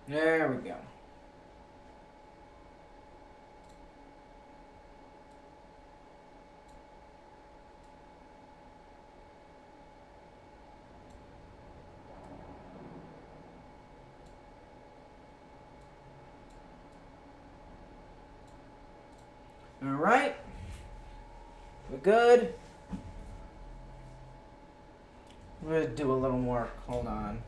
There we go. All right. We're good. We're gonna do a little more. Hold on.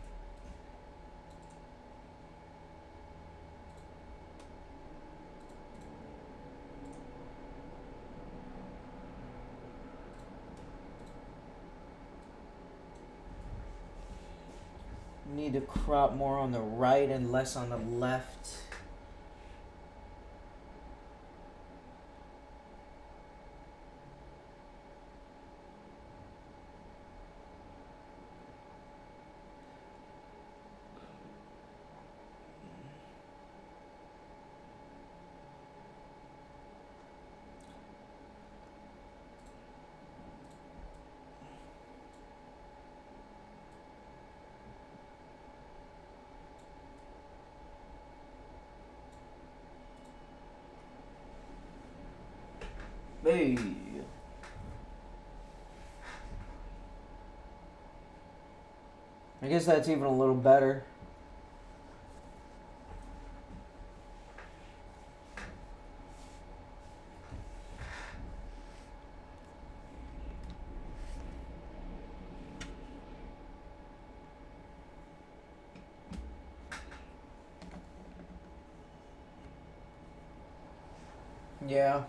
Need to crop more on the right and less on the left. Hey. I guess that's even a little better. Yeah.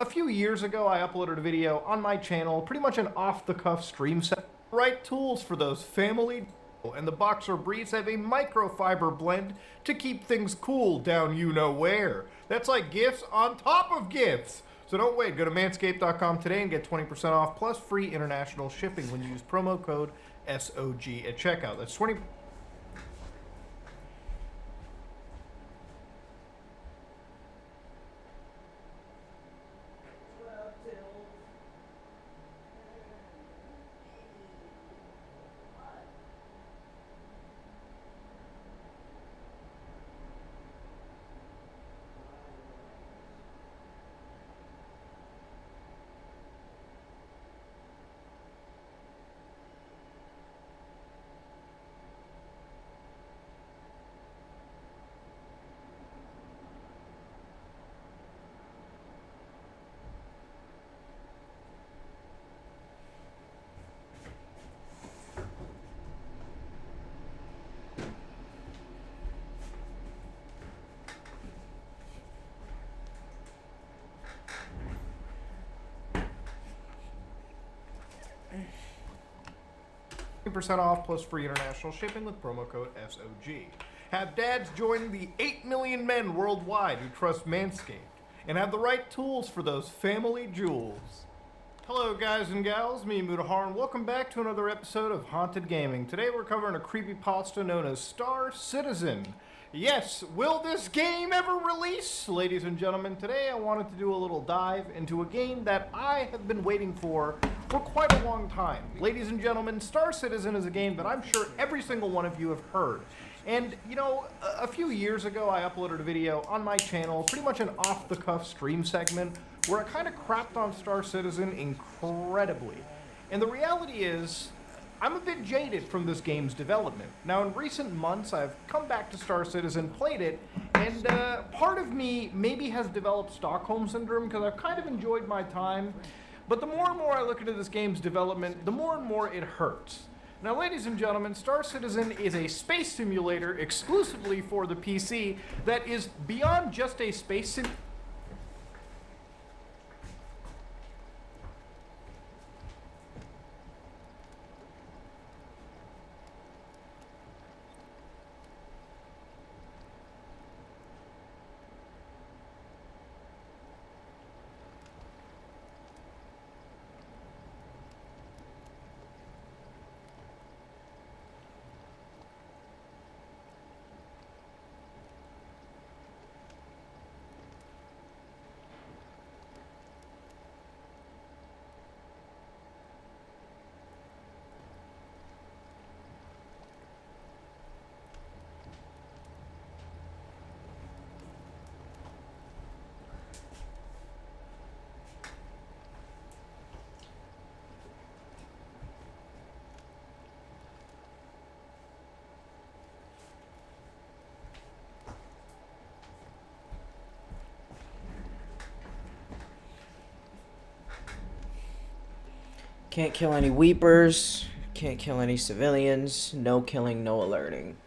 A few years ago, I uploaded a video on my channel, pretty much an off-the-cuff stream set. Right tools for those family, and the Boxer Briefs have a microfiber blend to keep things cool down you know where. That's like gifts on top of gifts. So don't wait, go to manscaped.com today and get 20% off plus free international shipping when you use promo code SOG at checkout. That's 20%. Percent off plus free international shipping with promo code SOG. Have dads join the 8 million men worldwide who trust Manscaped and have the right tools for those family jewels. Hello guys and gals, me Mudahar, and welcome back to another episode of Haunted Gaming. Today we're covering a creepypasta known as Star Citizen. Yes, will this game ever release? Ladies and gentlemen, today I wanted to do a little dive into a game that I have been waiting for quite a long time. Ladies and gentlemen, Star Citizen is a game that I'm sure every single one of you have heard. And, you know, a few years ago I uploaded a video on my channel, pretty much an off-the-cuff stream segment, where I kind of crapped on Star Citizen incredibly. And the reality is, I'm a bit jaded from this game's development. Now, in recent months, I've come back to Star Citizen, played it, and part of me maybe has developed Stockholm Syndrome because I've kind of enjoyed my time. But the more and more I look into this game's development, the more and more it hurts. Now, ladies and gentlemen, Star Citizen is a space simulator exclusively for the PC that is beyond just a space sim. Can't kill any weepers. Can't kill any civilians. No killing, no alerting.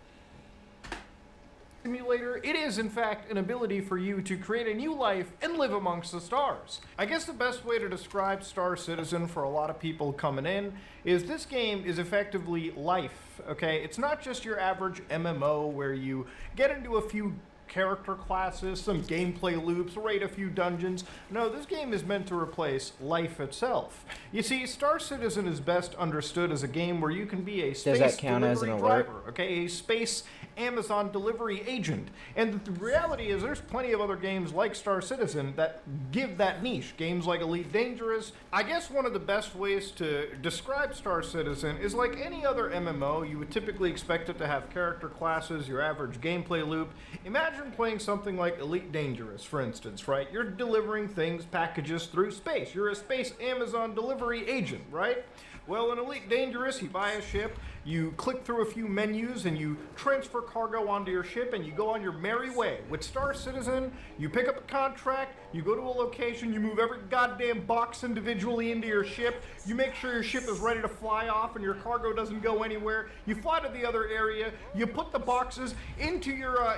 Simulator, it is in fact an ability for you to create a new life and live amongst the stars. I guess the best way to describe Star Citizen for a lot of people coming in is this game is effectively life, okay? It's not just your average MMO where you get into a few character classes, some gameplay loops, raid a few dungeons. No, this game is meant to replace life itself. You see, Star Citizen is best understood as a game where you can be a space Does that count as delivery an alert? driver, okay, a space Amazon delivery agent. And the reality is there's plenty of other games like Star Citizen that give that niche. Games like Elite Dangerous. I guess one of the best ways to describe Star Citizen is like any other MMO, you would typically expect it to have character classes, your average gameplay loop. Imagine playing something like Elite Dangerous, for instance, right? You're delivering things, packages through space. You're a space Amazon delivery agent, right? Well, in Elite Dangerous, you buy a ship, you click through a few menus, and you transfer cargo onto your ship, and you go on your merry way. With Star Citizen, you pick up a contract, you go to a location, you move every goddamn box individually into your ship, you make sure your ship is ready to fly off and your cargo doesn't go anywhere, you fly to the other area, you put the boxes into your,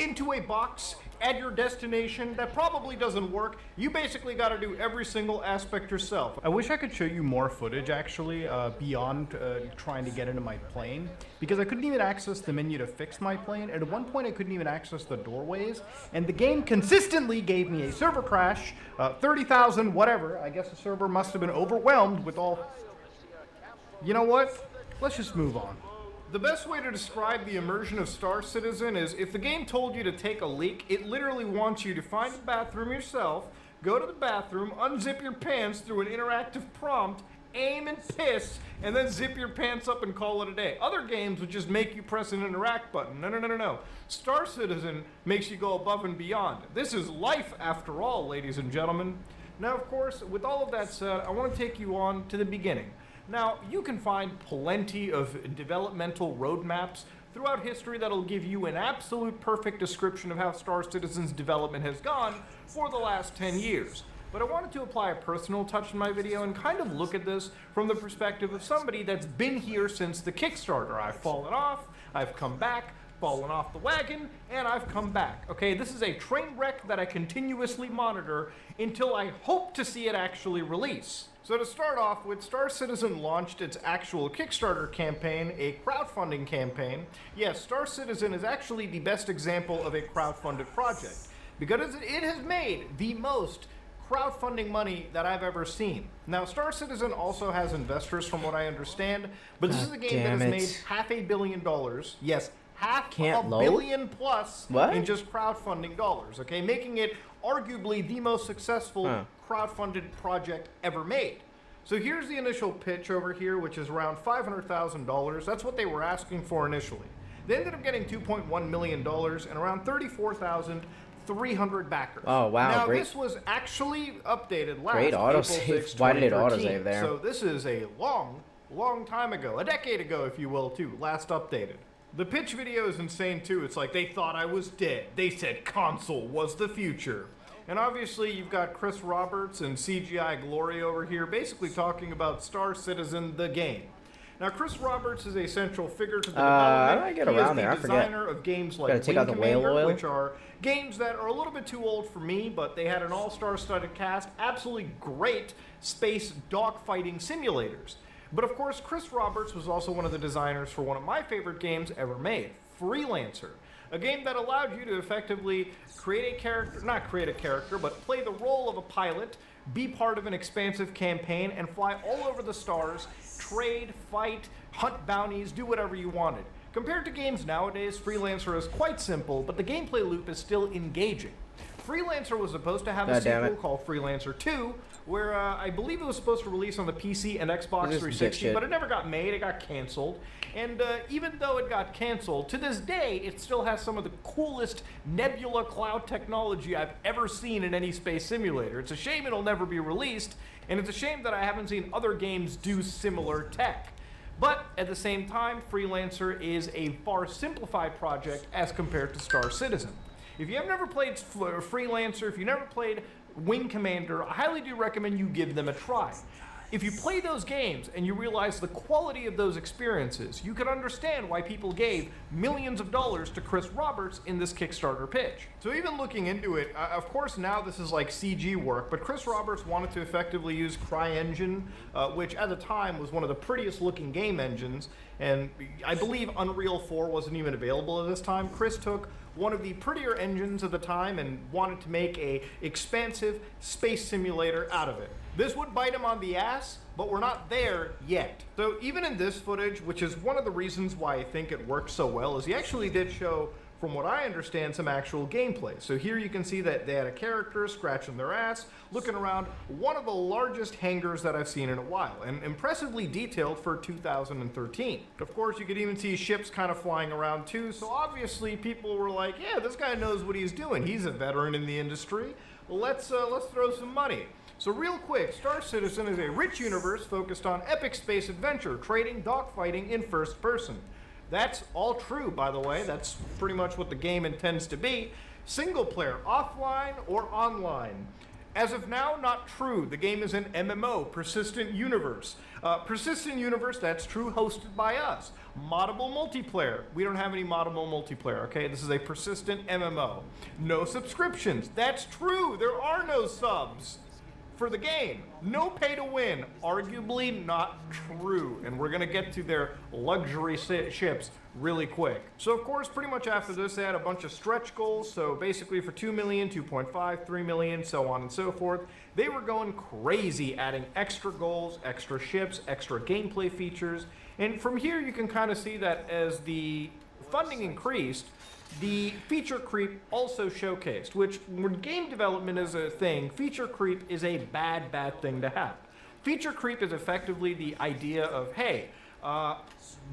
into a box at your destination. That probably doesn't work. You basically got to do every single aspect yourself. I wish I could show you more footage actually beyond trying to get into my plane, because I couldn't even access the menu to fix my plane, and at one point I couldn't even access the doorways, and the game consistently gave me a server crash, 30,000 whatever. I guess the server must have been overwhelmed with all... You know what? Let's just move on. The best way to describe the immersion of Star Citizen is if the game told you to take a leak, it literally wants you to find the bathroom yourself, go to the bathroom, unzip your pants through an interactive prompt, aim and piss, and then zip your pants up and call it a day. Other games would just make you press an interact button. No. Star Citizen makes you go above and beyond. This is life after all, ladies and gentlemen. Now, of course, with all of that said, I want to take you on to the beginning. Now, you can find plenty of developmental roadmaps throughout history that'll give you an absolute perfect description of how Star Citizen's development has gone for the last 10 years. But I wanted to apply a personal touch in my video and kind of look at this from the perspective of somebody that's been here since the Kickstarter. I've fallen off, I've come back, fallen off the wagon, and I've come back. Okay, this is a train wreck that I continuously monitor until I hope to see it actually release. So to start off with, Star Citizen launched its actual Kickstarter campaign, a crowdfunding campaign. Yes, Star Citizen is actually the best example of a crowdfunded project, because it has made the most crowdfunding money that I've ever seen. Now, Star Citizen also has investors from what I understand, but this is a game that has made $500 million. Yes, $500 million plus in just crowdfunding dollars, okay? Making it arguably the most successful crowdfunded project ever made. So here's the initial pitch over here, which is around $500,000. That's what they were asking for initially. They ended up getting $2.1 million and around 34,300 backers. Oh, wow. Now, this was actually updated last April autosave. 6, Why did it autosave there? So this is a long time ago, a decade ago, if you will, too, last updated. The pitch video is insane, too. It's like, they thought I was dead. They said console was the future. And obviously, you've got Chris Roberts and CGI Glory over here basically talking about Star Citizen, the game. Now, Chris Roberts is a central figure to the how development. do I get He around is the there? I forget. designer of games like Gotta take Wing out the whale Commander, oil. which are games that are a little bit too old for me, but they had an all-star studded cast, absolutely great space dogfighting simulators. But of course, Chris Roberts was also one of the designers for one of my favorite games ever made, Freelancer. A game that allowed you to effectively create a character, not create a character, but play the role of a pilot, be part of an expansive campaign, and fly all over the stars, trade, fight, hunt bounties, do whatever you wanted. Compared to games nowadays, Freelancer is quite simple, but the gameplay loop is still engaging. Freelancer was supposed to have a sequel called Freelancer 2, where I believe it was supposed to release on the PC and Xbox 360, but it never got made, it got canceled. And even though it got canceled, to this day, it still has some of the coolest nebula cloud technology I've ever seen in any space simulator. It's a shame it'll never be released, and it's a shame that I haven't seen other games do similar tech. But at the same time, Freelancer is a far simplified project as compared to Star Citizen. If you have never played Freelancer, if you never played Wing Commander, I highly do recommend you give them a try. If you play those games and you realize the quality of those experiences, you can understand why people gave millions of dollars to Chris Roberts in this Kickstarter pitch. So even looking into it, of course now this is like CG work, but Chris Roberts wanted to effectively use CryEngine, which at the time was one of the prettiest looking game engines, and I believe Unreal 4 wasn't even available at this time. Chris took one of the prettier engines of the time and wanted to make a expansive space simulator out of it. This would bite him on the ass, but we're not there yet. So even in this footage, which is one of the reasons why I think it worked so well, is he actually did show, from what I understand, some actual gameplay. So here you can see that they had a character scratching their ass, looking around one of the largest hangars that I've seen in a while, and impressively detailed for 2013. Of course, you could even see ships kind of flying around too, so obviously people were like, yeah, this guy knows what he's doing. He's a veteran in the industry. Well, let's throw some money. So real quick, Star Citizen is a rich universe focused on epic space adventure, trading, dogfighting in first person. That's all true, by the way. That's pretty much what the game intends to be. Single player, offline or online. As of now, not true. The game is an MMO, Persistent Universe. Persistent Universe, that's true, hosted by us. Moddable multiplayer. We don't have any moddable multiplayer, okay? This is a persistent MMO. No subscriptions. That's true. There are no subs for the game. No pay to win. Arguably not true. And we're going to get to their luxury ships really quick. So of course, pretty much after this, they had a bunch of stretch goals. So basically for 2 million, 2.5, 3 million, so on and so forth. They were going crazy, adding extra goals, extra ships, extra gameplay features. And from here, you can kind of see that as the funding increased, the feature creep also showcased, which when game development is a thing, feature creep is a bad thing to have. Feature creep is effectively the idea of, hey,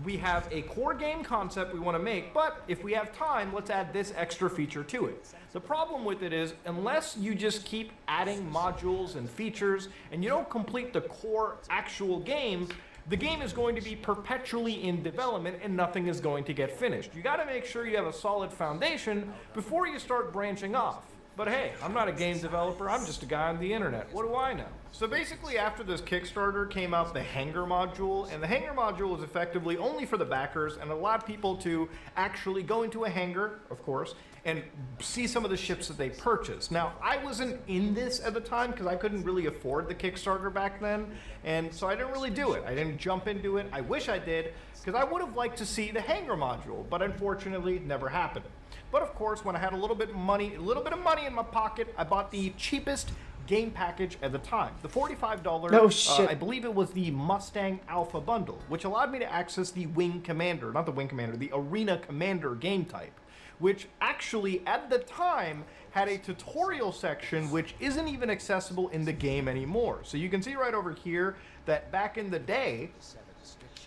we have a core game concept we want to make, but if we have time, let's add this extra feature to it. The problem with it is, unless you just keep adding modules and features, and you don't complete the core actual game, the game is going to be perpetually in development and nothing is going to get finished. You got to make sure you have a solid foundation before you start branching off. But hey, I'm not a game developer, I'm just a guy on the internet. What do I know? So basically after this Kickstarter came out the Hangar module, and the Hangar module was effectively only for the backers and allowed people to actually go into a hangar, of course, and see some of the ships that they purchased. Now, I wasn't in this at the time because I couldn't really afford the Kickstarter back then, and so I didn't really do it. I didn't jump into it. I wish I did, because I would have liked to see the Hangar module, but unfortunately, it never happened. But of course, when I had a little bit of money in my pocket, I bought the cheapest game package at the time. The $45, no shit. I believe it was the Mustang Alpha bundle, which allowed me to access the Wing Commander, not the Wing Commander, the Arena Commander game type, which actually at the time had a tutorial section which isn't even accessible in the game anymore. So you can see right over here that back in the day,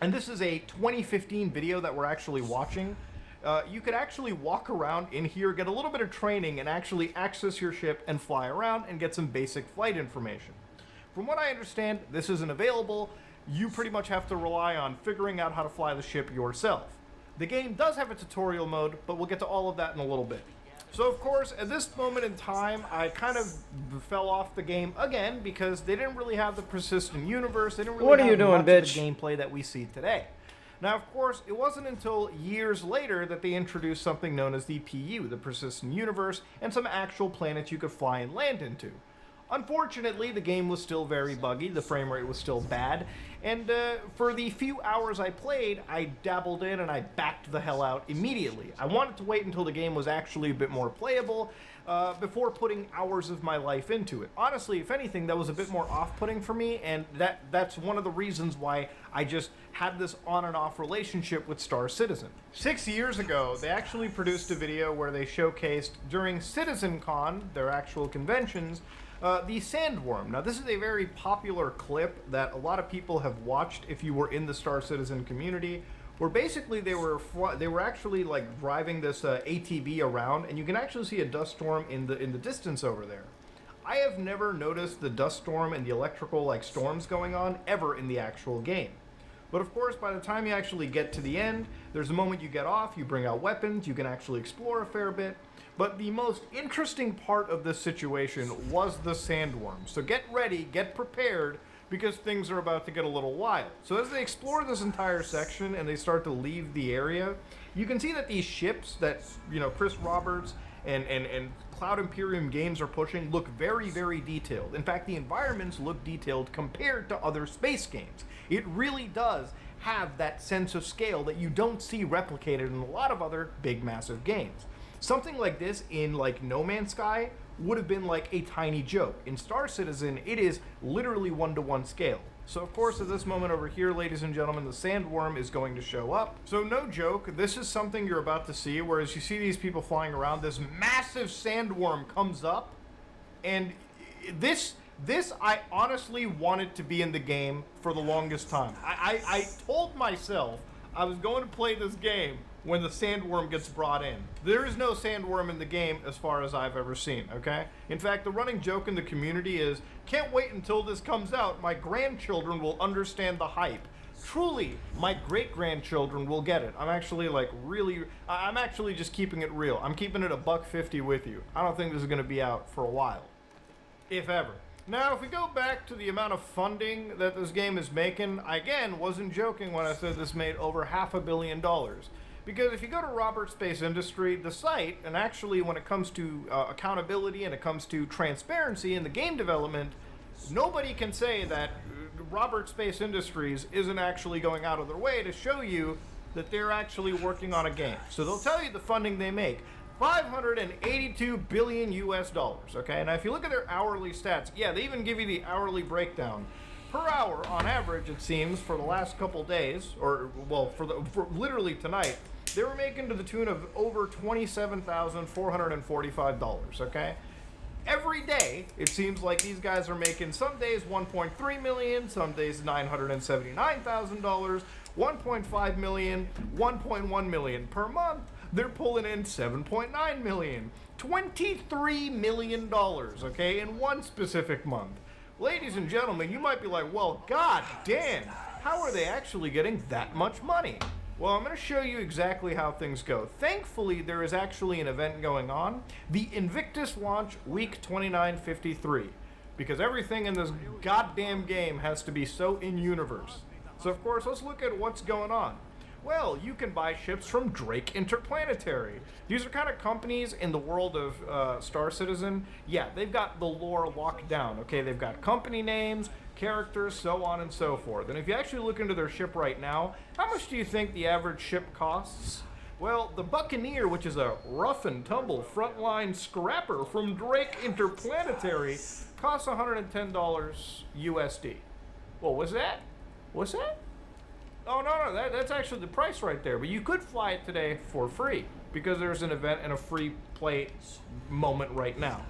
and this is a 2015 video that we're actually watching, you could actually walk around in here, get a little bit of training, and actually access your ship and fly around and get some basic flight information. From what I understand, this isn't available. You pretty much have to rely on figuring out how to fly the ship yourself. The game does have a tutorial mode, but we'll get to all of that in a little bit. So of course, at this moment in time, I kind of fell off the game again because they didn't really have the persistent universe. They didn't really What are have you doing, much of bitch? the gameplay that we see today. Now, of course, it wasn't until years later that they introduced something known as the PU, the persistent universe, and some actual planets you could fly and land into. Unfortunately, the game was still very buggy, the frame rate was still bad, and for the few hours I played, I dabbled in and I backed the hell out immediately. I wanted to wait until the game was actually a bit more playable before putting hours of my life into it. Honestly, if anything, that was a bit more off-putting for me, and that's one of the reasons why I just had this on and off relationship with Star Citizen. 6 years ago, they actually produced a video where they showcased during CitizenCon, their actual conventions, the Sandworm. Now, this is a very popular clip that a lot of people have watched if you were in the Star Citizen community, where basically they were actually like driving this ATV around, and you can actually see a dust storm in the distance over there. I have never noticed the dust storm and the electrical like storms going on ever in the actual game. But of course, by the time you actually get to the end, there's a moment you get off, you bring out weapons, you can actually explore a fair bit. But the most interesting part of this situation was the Sandworm. So get ready, get prepared, because things are about to get a little wild. So as they explore this entire section and they start to leave the area, you can see that these ships that, you know, Chris Roberts and Cloud Imperium Games are pushing look very, very detailed. In fact, the environments look detailed compared to other space games. It really does have that sense of scale that you don't see replicated in a lot of other big, massive games. Something like this in like No Man's Sky would have been like a tiny joke. In Star Citizen, it is literally 1-to-1 scale. So of course, at this moment over here, ladies and gentlemen, the Sandworm is going to show up. So no joke, this is something you're about to see, whereas you see these people flying around, this massive Sandworm comes up, and this I honestly wanted to be in the game for the longest time. I told myself I was going to play this game when the Sandworm gets brought in. There is no Sandworm in the game as far as I've ever seen, okay? In fact, the running joke in the community is, can't wait until this comes out, my grandchildren will understand the hype. Truly, my great-grandchildren will get it. I'm actually I'm actually just keeping it real. I'm keeping it $1.50 with you. I don't think this is gonna be out for a while, if ever. Now, if we go back to the amount of funding that this game is making, I again wasn't joking when I said this made over $500 million. Because if you go to Robert Space Industry, the site, and actually when it comes to accountability and it comes to transparency in the game development, nobody can say that Robert Space Industries isn't actually going out of their way to show you that they're actually working on a game. So they'll tell you the funding they make. 582 billion US dollars, okay? Now if you look at their hourly stats, yeah, they even give you the hourly breakdown. Per hour, on average, it seems, for the last couple days, or, well, for literally tonight, they were making to the tune of over $27,445, okay? Every day, it seems like these guys are making some days 1.3 million, some days $979,000, 1.5 million, 1.1 million per month. They're pulling in 7.9 million, $23 million, okay, in one specific month. Ladies and gentlemen, you might be like, well, god damn, how are they actually getting that much money? Well, I'm going to show you exactly how things go. Thankfully, there is actually an event going on, the Invictus launch week 2953, because everything in this goddamn game has to be so in-universe. So, of course, let's look at what's going on. Well, you can buy ships from Drake Interplanetary. These are kind of companies in the world of Star Citizen. Yeah, they've got the lore locked down, okay? They've got company names, characters, so on and so forth. And if you actually look into their ship right now, how much do you think the average ship costs? Well, the Buccaneer, which is a rough and tumble frontline scrapper from Drake Interplanetary, costs $110 USD. Well, what's that? What's that? Oh, no, that's actually the price right there. But you could fly it today for free because there's an event and a free play moment right now.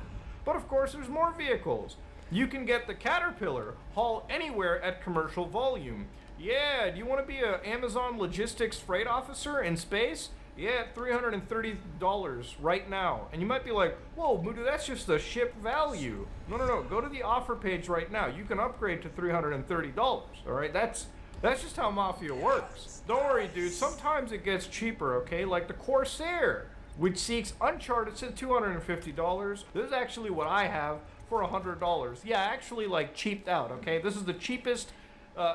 But of course, there's more vehicles. You can get the Caterpillar, haul anywhere at commercial volume. Yeah, do you want to be an Amazon logistics freight officer in space? Yeah, $330 right now. And you might be like, whoa, Mudu, that's just the ship value. No, go to the offer page right now. You can upgrade to $330, all right? That's just how Mafia works. Don't worry, dude. Sometimes it gets cheaper, okay? Like the Corsair. which seeks Uncharted at $250. This is actually what I have for $100. Yeah, actually like cheaped out, okay? This is the cheapest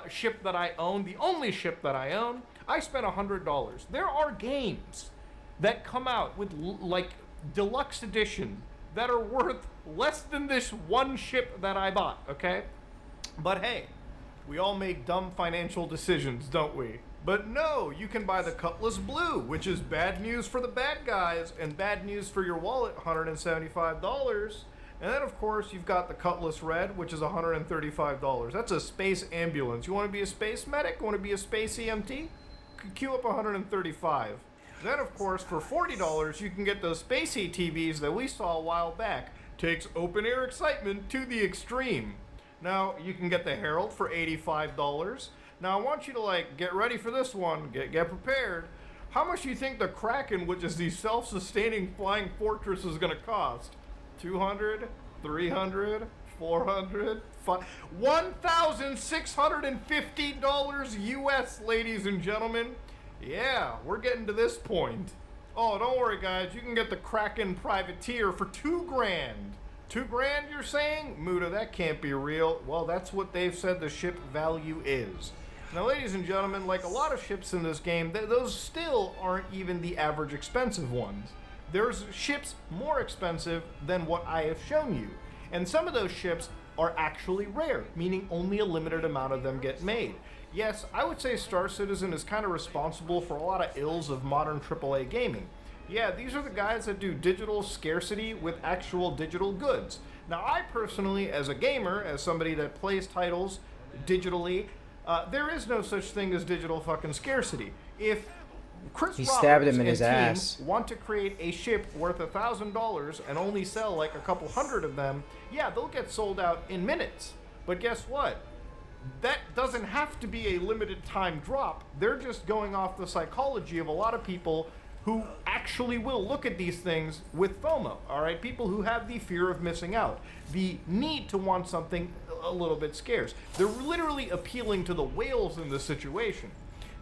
ship that I own, the only ship that I own. I spent $100. There are games that come out with like deluxe edition that are worth less than this one ship that I bought, okay? But hey, we all make dumb financial decisions, don't we? But no, you can buy the Cutlass Blue, which is bad news for the bad guys and bad news for your wallet, $175. And then, of course, you've got the Cutlass Red, which is $135. That's a space ambulance. You want to be a space medic? You want to be a space EMT? Queue up $135. Then, of course, for $40, you can get those spacey TVs that we saw a while back. Takes open-air excitement to the extreme. Now, you can get the Herald for $85. Now, I want you to, like, get ready for this one. Get prepared. How much do you think the Kraken, which is the self-sustaining flying fortress, is going to cost? $200, $300, $400, $1,650 US, ladies and gentlemen. Yeah, we're getting to this point. Oh, don't worry, guys. You can get the Kraken Privateer for $2,000. $2,000, you're saying? Muda, that can't be real. Well, that's what they've said the ship value is. Now, ladies and gentlemen, like a lot of ships in this game, those still aren't even the average expensive ones. There's ships more expensive than what I have shown you. And some of those ships are actually rare, meaning only a limited amount of them get made. Yes, I would say Star Citizen is kind of responsible for a lot of ills of modern AAA gaming. Yeah, these are the guys that do digital scarcity with actual digital goods. Now, I personally, as a gamer, as somebody that plays titles digitally, there is no such thing as digital fucking scarcity. If Chris Roberts stabbed him in and his team ass. want to create a ship worth $1,000 and only sell like a couple hundred of them, yeah, they'll get sold out in minutes. But guess what? That doesn't have to be a limited time drop. They're just going off the psychology of a lot of people who actually will look at these things with FOMO, all right? People who have the fear of missing out, the need to want something a little bit scarce. They're literally appealing to the whales in this situation.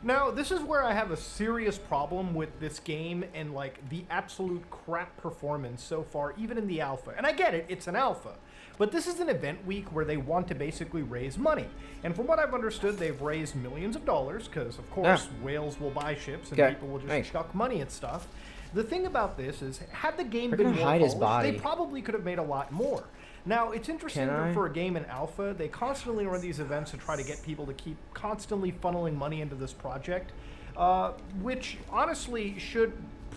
Now, this is where I have a serious problem with this game and like the absolute crap performance so far, even in the alpha. And I get it, it's an alpha. But this is an event week where they want to basically raise money. And from what I've understood, they've raised millions of dollars, because of course whales will buy ships and people will just chuck money at stuff. The thing about this is, had the game been more polished, they probably could have made a lot more. Now, it's interesting that for a game in alpha, they constantly run these events to try to get people to keep constantly funneling money into this project, which honestly should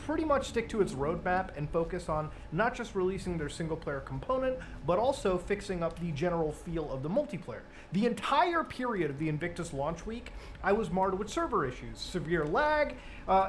pretty much stick to its roadmap and focus on not just releasing their single-player component, but also fixing up the general feel of the multiplayer. The entire period of the Invictus launch week, I was marred with server issues, severe lag,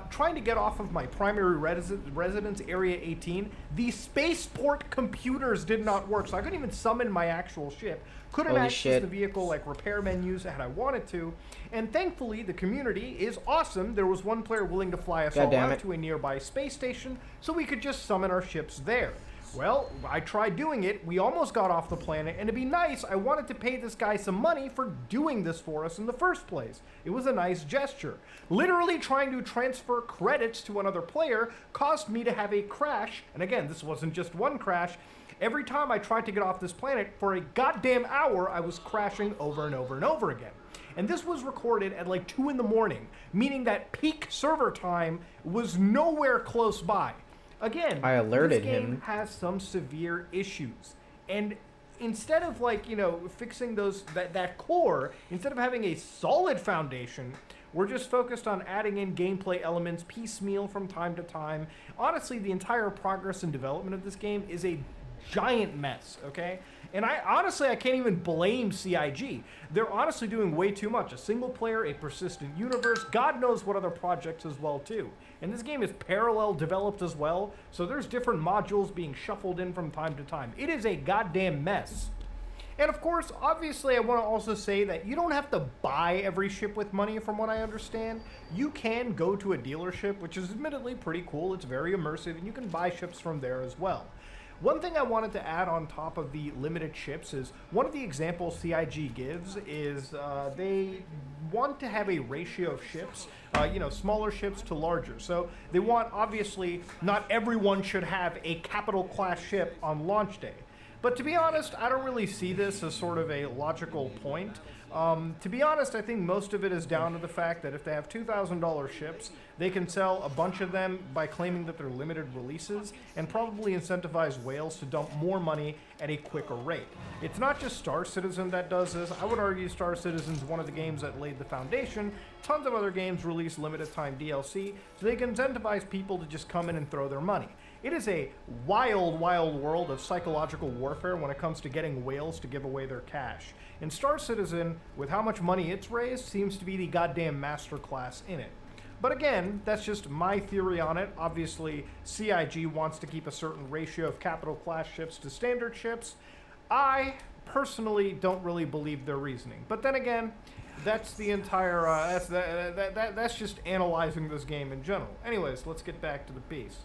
trying to get off of my primary residence, Area 18. The spaceport computers did not work, so I couldn't even summon my actual ship. Couldn't access the vehicle like repair menus had I wanted to. And thankfully, the community is awesome. There was one player willing to fly us all out to a nearby space station so we could just summon our ships there. Well, I tried doing it. We almost got off the planet, and to be nice, I wanted to pay this guy some money for doing this for us in the first place. It was a nice gesture. Literally trying to transfer credits to another player caused me to have a crash, and again, this wasn't just one crash. Every time I tried to get off this planet, for a goddamn hour, I was crashing over and over and over again. And this was recorded at like 2 in the morning, meaning that peak server time was nowhere close by. Again, I alerted this game him. has some severe issues. And instead of like, you know, fixing that core, instead of having a solid foundation, we're just focused on adding in gameplay elements piecemeal from time to time. Honestly, the entire progress and development of this game is a giant mess, okay? And I can't even blame CIG. They're honestly doing way too much. A single player, a persistent universe, God knows what other projects as well too. And this game is parallel developed as well, so there's different modules being shuffled in from time to time. It is a goddamn mess. And of course, obviously, I want to also say that you don't have to buy every ship with money from what I understand. You can go to a dealership, which is admittedly pretty cool. It's very immersive, and you can buy ships from there as well. One thing I wanted to add on top of the limited ships is one of the examples CIG gives is they want to have a ratio of ships, smaller ships to larger. So they want, obviously, not everyone should have a capital class ship on launch day. But to be honest, I don't really see this as sort of a logical point. To be honest, I think most of it is down to the fact that if they have $2,000 ships, they can sell a bunch of them by claiming that they're limited releases and probably incentivize whales to dump more money at a quicker rate. It's not just Star Citizen that does this. I would argue Star Citizen's one of the games that laid the foundation. Tons of other games release limited time DLC, so they can incentivize people to just come in and throw their money. It is a wild, wild world of psychological warfare when it comes to getting whales to give away their cash. And Star Citizen, with how much money it's raised, seems to be the goddamn masterclass in it. But again, that's just my theory on it. Obviously, CIG wants to keep a certain ratio of capital class ships to standard ships. I personally don't really believe their reasoning. But then again, that's the entire, that's just analyzing this game in general. Anyways, let's get back to the piece.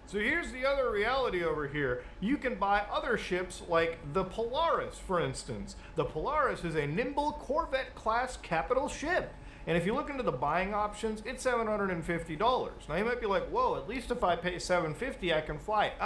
So here's the other reality over here. You can buy other ships like the Polaris, for instance. The Polaris is a nimble Corvette-class capital ship. And if you look into the buying options, it's $750. Now you might be like, whoa, at least if I pay $750, I can fly it.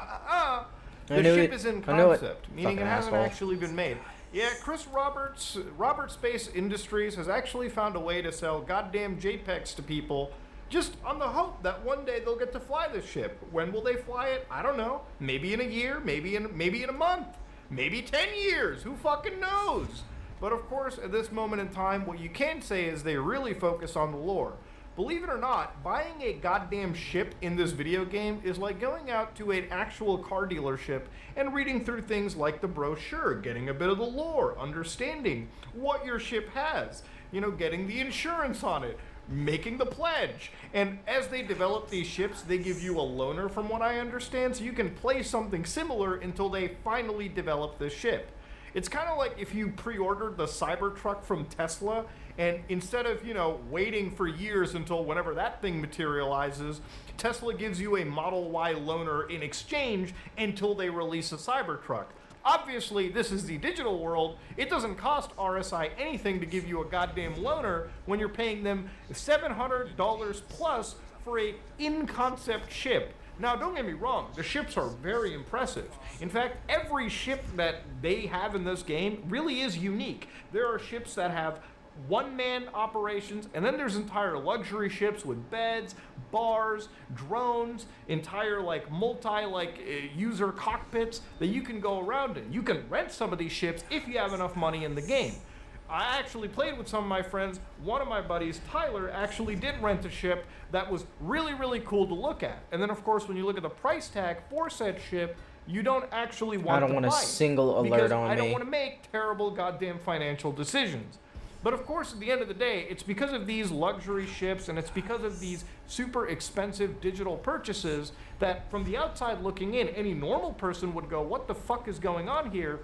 The ship is in concept, meaning it hasn't actually been made. Yeah, Chris Roberts, Robert Space Industries has actually found a way to sell goddamn JPEGs to people just on the hope that one day they'll get to fly this ship. When will they fly it? I don't know. Maybe in a year, maybe in a month, maybe 10 years. Who fucking knows? But of course, at this moment in time, what you can say is they really focus on the lore. Believe it or not, buying a goddamn ship in this video game is like going out to an actual car dealership and reading through things like the brochure, getting a bit of the lore, understanding what your ship has, getting the insurance on it, making the pledge. And as they develop these ships, they give you a loaner, from what I understand, so you can play something similar until they finally develop this ship. It's kind of like if you pre-ordered the Cybertruck from Tesla, and instead of, waiting for years until whenever that thing materializes, Tesla gives you a Model Y loaner in exchange until they release a Cybertruck. Obviously, this is the digital world. It doesn't cost RSI anything to give you a goddamn loaner when you're paying them $700 plus for a in-concept ship. Now, don't get me wrong, the ships are very impressive. In fact, every ship that they have in this game really is unique. There are ships that have one-man operations, and then there's entire luxury ships with beds, bars, drones, entire user cockpits that you can go around in. You can rent some of these ships if you have enough money in the game. I actually played with some of my friends. One of my buddies, Tyler, actually did rent a ship that was really, really cool to look at. And then, of course, when you look at the price tag for said ship, you don't actually want to buy it. I don't want a single alert on me. I don't want to make terrible goddamn financial decisions. But of course, at the end of the day, it's because of these luxury ships and it's because of these super expensive digital purchases that from the outside looking in, any normal person would go, what the fuck is going on here?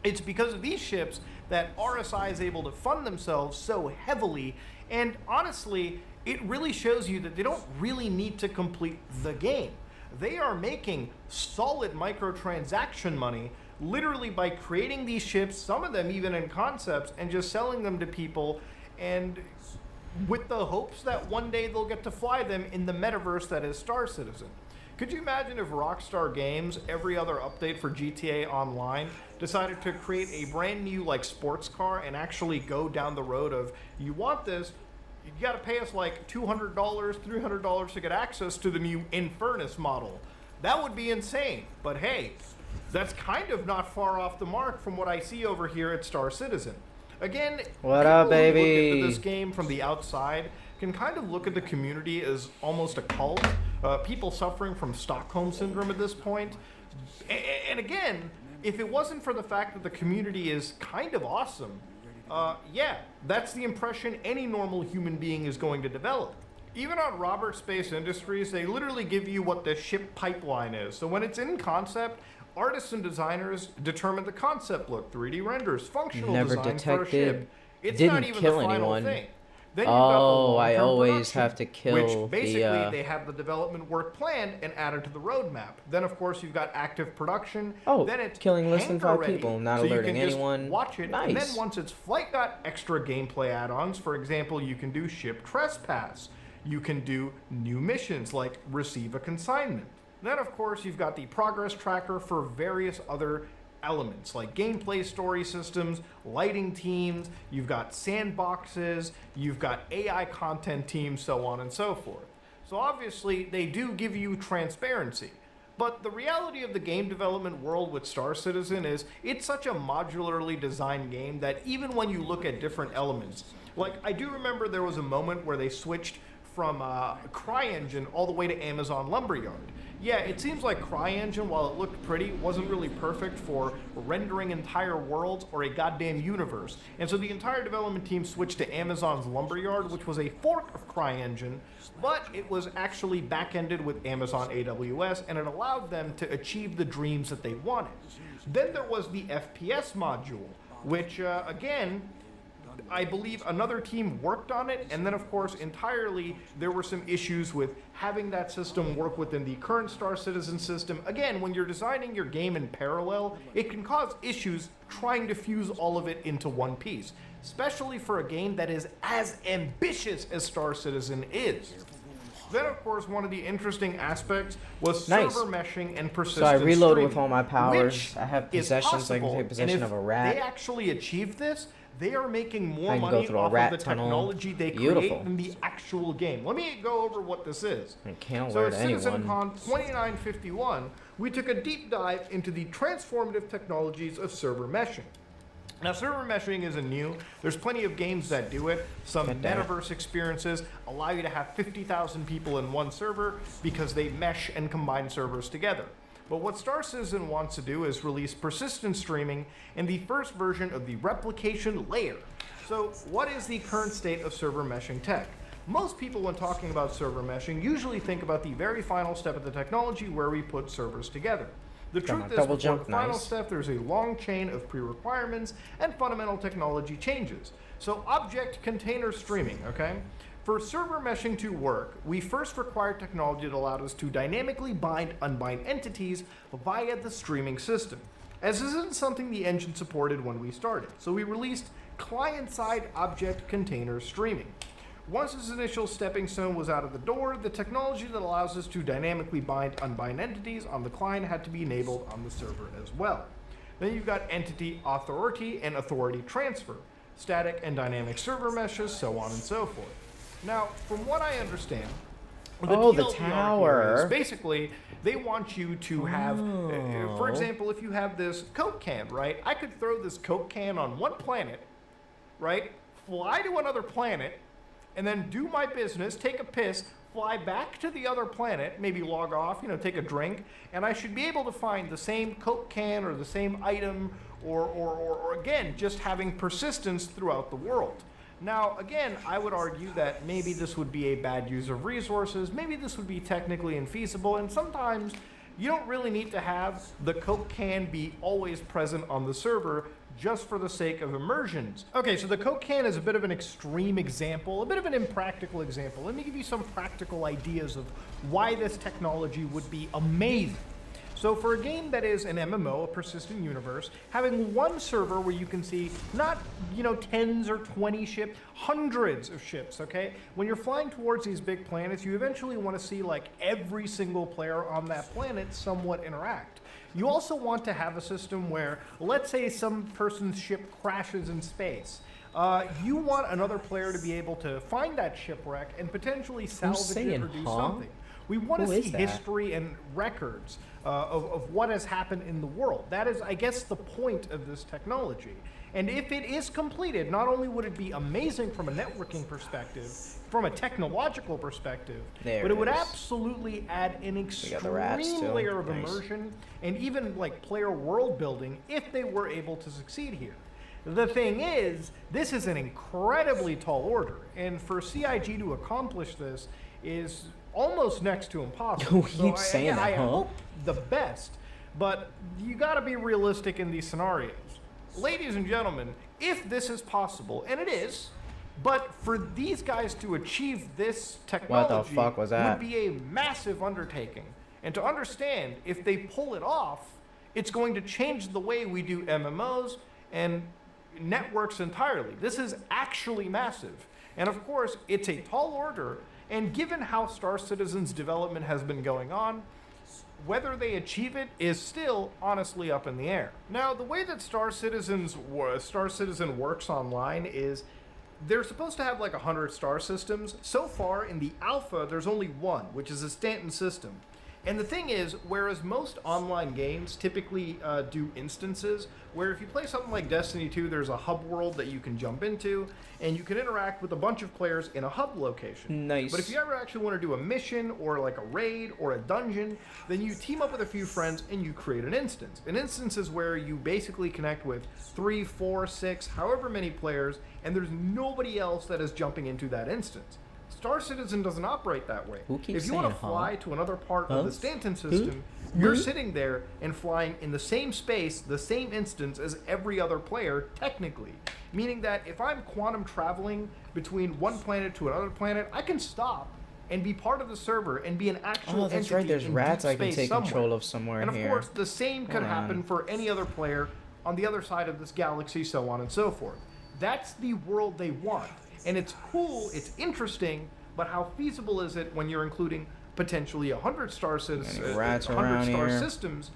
It's because of these ships that RSI is able to fund themselves so heavily. And honestly, it really shows you that they don't really need to complete the game. They are making solid microtransaction money literally by creating these ships, some of them even in concepts, and just selling them to people, and with the hopes that one day they'll get to fly them in the metaverse that is Star Citizen. Could you imagine if Rockstar Games, every other update for GTA Online, decided to create a brand new sports car and actually go down the road of, you want this, you gotta pay us $200, $300 to get access to the new Infernus model. That would be insane, but hey, that's kind of not far off the mark from what I see over here at Star Citizen. Again, what up, baby? Who look into this game from the outside can kind of look at the community as almost a cult. People suffering from Stockholm Syndrome at this point. And again, if it wasn't for the fact that the community is kind of awesome, yeah, that's the impression any normal human being is going to develop. Even on Robert Space Industries, they literally give you what the ship pipeline is. So when it's in concept, artists and designers determine the concept look, 3D renders, functional design for a ship. It's not even the final thing. Then you've got the Oh, I long-term always production, have to kill which basically the. they have the development work planned and added to the roadmap. Then of course you've got active production. Oh, then it's killing less than 5 hangar-ready, people, not so you alerting can just anyone. watch it. And then Nice. once it's flight, got extra gameplay add-ons. For example, you can do ship trespass. You can do new missions like receive a consignment. Then of course you've got the progress tracker for various other elements like gameplay story systems, lighting teams, you've got sandboxes, you've got AI content teams, so on and so forth. So obviously they do give you transparency. But the reality of the game development world with Star Citizen is it's such a modularly designed game that even when you look at different elements, like I do remember there was a moment where they switched from CryEngine all the way to Amazon Lumberyard. Yeah, it seems like CryEngine, while it looked pretty, wasn't really perfect for rendering entire worlds or a goddamn universe. And so the entire development team switched to Amazon's Lumberyard, which was a fork of CryEngine, but it was actually back-ended with Amazon AWS, and it allowed them to achieve the dreams that they wanted. Then there was the FPS module, which, again, I believe another team worked on it, and then of course entirely there were some issues with having that system work within the current Star Citizen system. Again, when you're designing your game in parallel, it can cause issues trying to fuse all of it into one piece, especially for a game that is as ambitious as Star Citizen is. Then, of course, one of the interesting aspects was Nice. server meshing and persistent So I reload streaming, with all my powers. which I have is possession, so I can possible, take possession and if of a rat. They actually achieved this. They are making more I can go money through a off rat of the tunnel. technology they Beautiful. create than the actual game. Let me go over what this is. I can't So alert at anyone. CitizenCon 2951, we took a deep dive into the transformative technologies of server meshing. Now, server meshing isn't new. There's plenty of games that do it. Some God damn it. metaverse experiences allow you to have 50,000 people in one server because they mesh and combine servers together. But what Star Citizen wants to do is release persistent streaming in the first version of the replication layer. So what is the current state of server meshing tech? Most people, when talking about server meshing, usually think about the very final step of the technology where we put servers together. The Got my truth is, double before jump, the final nice. step, there's a long chain of pre-requirements and fundamental technology changes. So object container streaming, okay? For server meshing to work, we first require technology that allowed us to dynamically bind unbind entities via the streaming system, as this isn't something the engine supported when we started. So we released client-side object container streaming. Once this initial stepping stone was out of the door, the technology that allows us to dynamically bind unbind entities on the client had to be enabled on the server as well. Then you've got entity authority and authority transfer, static and dynamic server meshes, so on and so forth. Now, from what I understand, the TLDR here tower. is basically they want you to have, for example, if you have this Coke can, right? I could throw this Coke can on one planet, right? Fly to another planet, and then do my business, take a piss, fly back to the other planet, maybe log off, take a drink, and I should be able to find the same Coke can or the same item, or again, just having persistence throughout the world. Now, again, I would argue that maybe this would be a bad use of resources, maybe this would be technically infeasible, and sometimes you don't really need to have the Coke can be always present on the server just for the sake of immersions. Okay, so the Coke can is a bit of an extreme example, a bit of an impractical example. Let me give you some practical ideas of why this technology would be amazing. So for a game that is an MMO, a persistent universe, having one server where you can see not, tens or 20 ships, hundreds of ships, okay? When you're flying towards these big planets, you eventually want to see like every single player on that planet somewhat interact. You also want to have a system where, let's say some person's ship crashes in space. You want another player to be able to find that shipwreck and potentially salvage it or do something. We want to see history and records of what has happened in the world. That is, I guess, the point of this technology. And if it is completed, not only would it be amazing from a networking perspective, from a technological perspective, but it would absolutely add an extreme layer of immersion and even like player world building if they were able to succeed here. The thing is, this is an incredibly tall order, and for CIG to accomplish this is almost next to impossible. You keep saying that, I hope the best, but you got to be realistic in these scenarios. Ladies and gentlemen, if this is possible, and it is, But for these guys to achieve this technology What the fuck was that? would be a massive undertaking. And to understand, if they pull it off, it's going to change the way we do MMOs and networks entirely. This is actually massive. And of course, it's a tall order, and given how Star Citizen's development has been going on, whether they achieve it is still honestly up in the air. Now, the way that Star Citizen works online is they're supposed to have like 100 star systems. So far in the alpha, there's only one, which is a Stanton system. And the thing is, whereas most online games typically do instances, where if you play something like Destiny 2, there's a hub world that you can jump into, and you can interact with a bunch of players in a hub location. Nice. But if you ever actually want to do a mission, or like a raid, or a dungeon, then you team up with a few friends and you create an instance. An instance is where you basically connect with 3, 4, 6, however many players, and there's nobody else that is jumping into that instance. Star Citizen doesn't operate that way. Who keeps If you want to saying, fly to another part of the Stanton Who? system, you're sitting there and flying in the same space, the same instance as every other player, technically. Meaning that if I'm quantum traveling between one planet to another planet, I can stop and be part of the server and be an actual that's entity right. There's in rats deep I can space take somewhere. control of somewhere And of here. course, the same could Hold happen on. for any other player on the other side of this galaxy, so on and so forth. That's the world they want. And it's cool, it's interesting, but how feasible is it when you're including potentially 100 star Any rats around here? systems?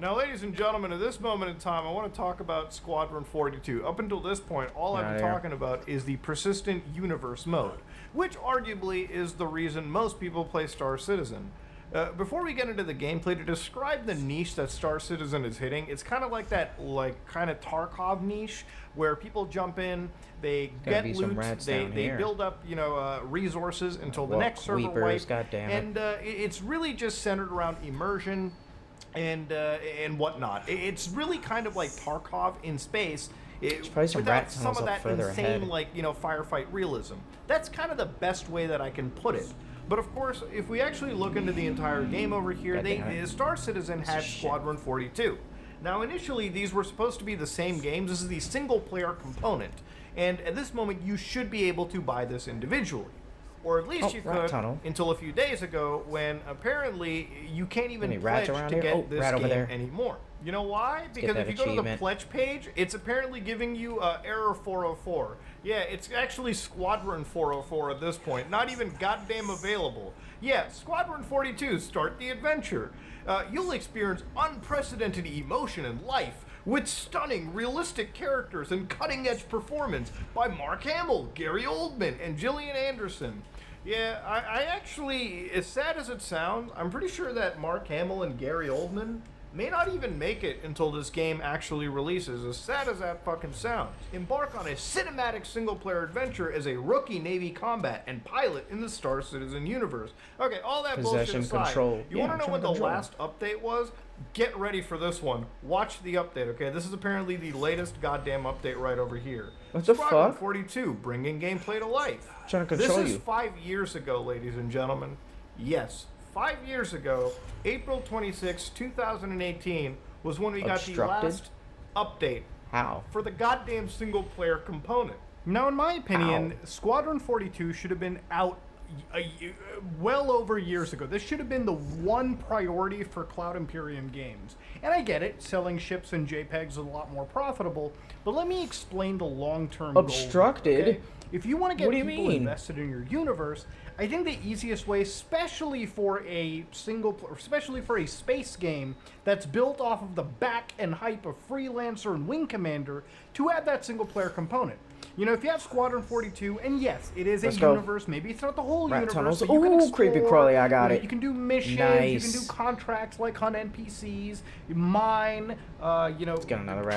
Now, ladies and gentlemen, at this moment in time, I want to talk about Squadron 42. Up until this point, all I've been talking about is the persistent universe mode, which arguably is the reason most people play Star Citizen. Before we get into the gameplay, to describe the niche that Star Citizen is hitting, it's kind of like that, kind of Tarkov niche, where people jump in, they get loot, they build up, resources until the next server wipe, and it's really just centered around immersion and whatnot. It's really kind of like Tarkov in space. Without some of that insane, firefight realism. That's kind of the best way that I can put it. But of course, if we actually look into the entire game over here, Star Citizen had Squadron 42. Now, initially, these were supposed to be the same games. This is the single-player component. And at this moment, you should be able to buy this individually. Or at least you could until a few days ago, when apparently you can't even pledge to get this game anymore. You know why? Because if you go to the pledge page, it's apparently giving you error 404. Yeah, it's actually Squadron 404 at this point. Not even goddamn available. Yeah, Squadron 42, start the adventure. You'll experience unprecedented emotion and life with stunning, realistic characters and cutting-edge performance by Mark Hamill, Gary Oldman, and Gillian Anderson. Yeah, I actually, as sad as it sounds, I'm pretty sure that Mark Hamill and Gary Oldman may not even make it until this game actually releases, as sad as that fucking sounds. Embark on a cinematic single-player adventure as a rookie Navy combat and pilot in the Star Citizen universe. Okay, all that bullshit aside, you want to know what the last update was? Get ready for this one. Watch the update, okay? This is apparently the latest goddamn update right over here. What the Squadron fuck? 42, bringing gameplay to life. Trying to control This is 5 years ago, ladies and gentlemen. Yes, 5 years ago, April 26, 2018, was when we got the last update. How? For the goddamn single-player component. Now, in my opinion, Squadron 42 should have been out well over years ago. This should have been the one priority for Cloud Imperium games. And I get it, selling ships and JPEGs is a lot more profitable, but let me explain the long-term goal. Obstructed? Okay? If you want to get people invested in your universe, I think the easiest way, especially for a space game that's built off of the back and hype of Freelancer and Wing Commander, to add that single-player component. You know, if you have Squadron 42, and yes, it is a universe, maybe it's not the whole universe, tunnels. but you can explore, Creepy crawly, I got it. You can do missions, you can do contracts like hunt NPCs, mine,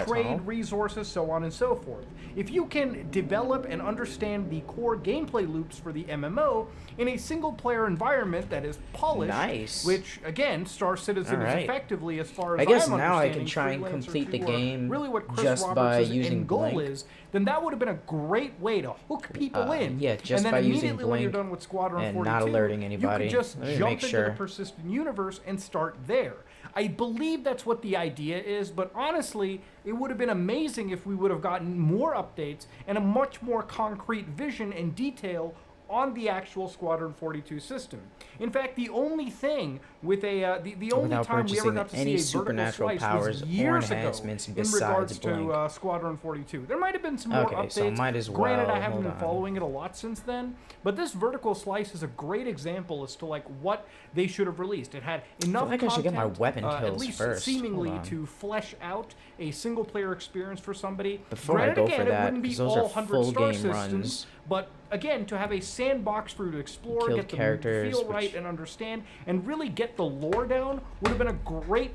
trade resources, so on and so forth. If you can develop and understand the core gameplay loops for the MMO in a single-player environment that is polished, which, again, Star Citizen is effectively, as far as now I can try and complete the game really what Chris just by Roberts' using end goal Blink. is, then that would have been a great way to hook people in. Yeah, just and then by using immediately when you're Blink done with Squadron and 42, not alerting anybody. you could just Let me jump make into sure. the persistent universe and start there. I believe that's what the idea is, but honestly, it would have been amazing if we would have gotten more updates and a much more concrete vision and detail on the actual Squadron 42 system. In fact, the only thing with the only Without time we ever purchasing got to any see a vertical supernatural slice powers was or years ago enhancements in besides regards Blink. to Squadron 42. There might have been some more Okay, updates. so might as Granted, well, I haven't hold been on. following it a lot since then, but this vertical slice is a great example as to like what they should have released. It had enough like I should get my content, weapon at kills least first. seemingly Hold on. to flesh out a single player experience for somebody. Before I Granted, go again, for it that, wouldn't be 'cause those all are 100 full star game systems, runs. but again, to have a sandbox for you to explore, Killed get the characters, feel right which- and understand, and really get the lore down would have been a great,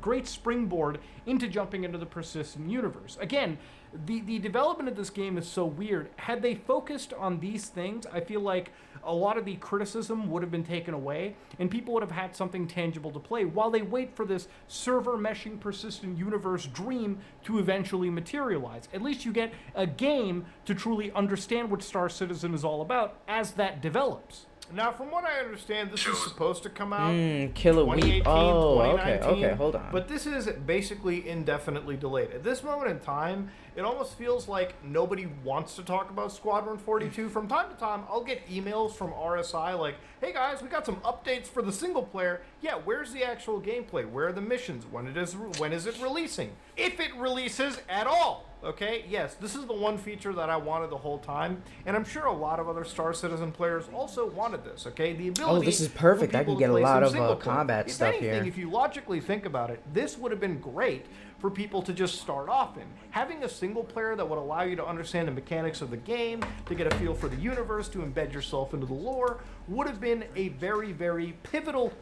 great springboard into jumping into the persistent universe. Again, the development of this game is so weird. Had they focused on these things, I feel like a lot of the criticism would have been taken away, and people would have had something tangible to play while they wait for this server meshing persistent universe dream to eventually materialize. At least you get a game to truly understand what Star Citizen is all about as that develops. Now, from what I understand, this is supposed to come out Kill a weep. 2018, Oh, okay, 2019, hold on. But this is basically indefinitely delayed. At this moment in time, it almost feels like nobody wants to talk about Squadron 42. From time to time, I'll get emails from RSI like, hey guys, we got some updates for the single player. Yeah, where's the actual gameplay? Where are the missions? When is it releasing? If it releases at all. Okay, yes, this is the one feature that I wanted the whole time, and I'm sure a lot of other Star Citizen players also wanted this, okay? The ability this is perfect. for I can people get to a play lot some of, single player. combat If stuff anything, here. If you logically think about it, this would have been great for people to just start off in. Having a single player that would allow you to understand the mechanics of the game, to get a feel for the universe, to embed yourself into the lore, would have been a very, very pivotal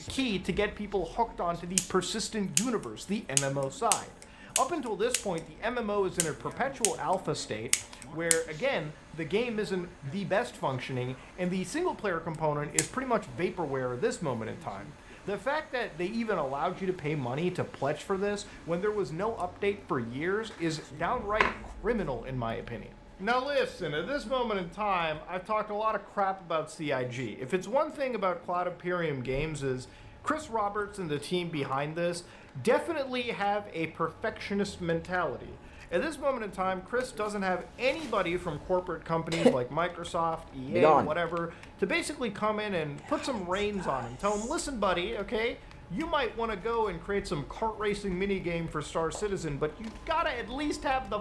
key to get people hooked onto the persistent universe, the MMO side. Up until this point, the MMO is in a perpetual alpha state where, again, the game isn't the best functioning, and the single-player component is pretty much vaporware at this moment in time. The fact that they even allowed you to pay money to pledge for this when there was no update for years is downright criminal, in my opinion. Now listen, at this moment in time, I've talked a lot of crap about CIG. If it's one thing about Cloud Imperium Games is Chris Roberts and the team behind this definitely have a perfectionist mentality. At this moment in time, Chris doesn't have anybody from corporate companies like Microsoft, EA, whatever, to basically come in and put some reins on him. Tell him, listen, buddy, okay, you might want to go and create some kart racing minigame for Star Citizen, but you gotta at least have the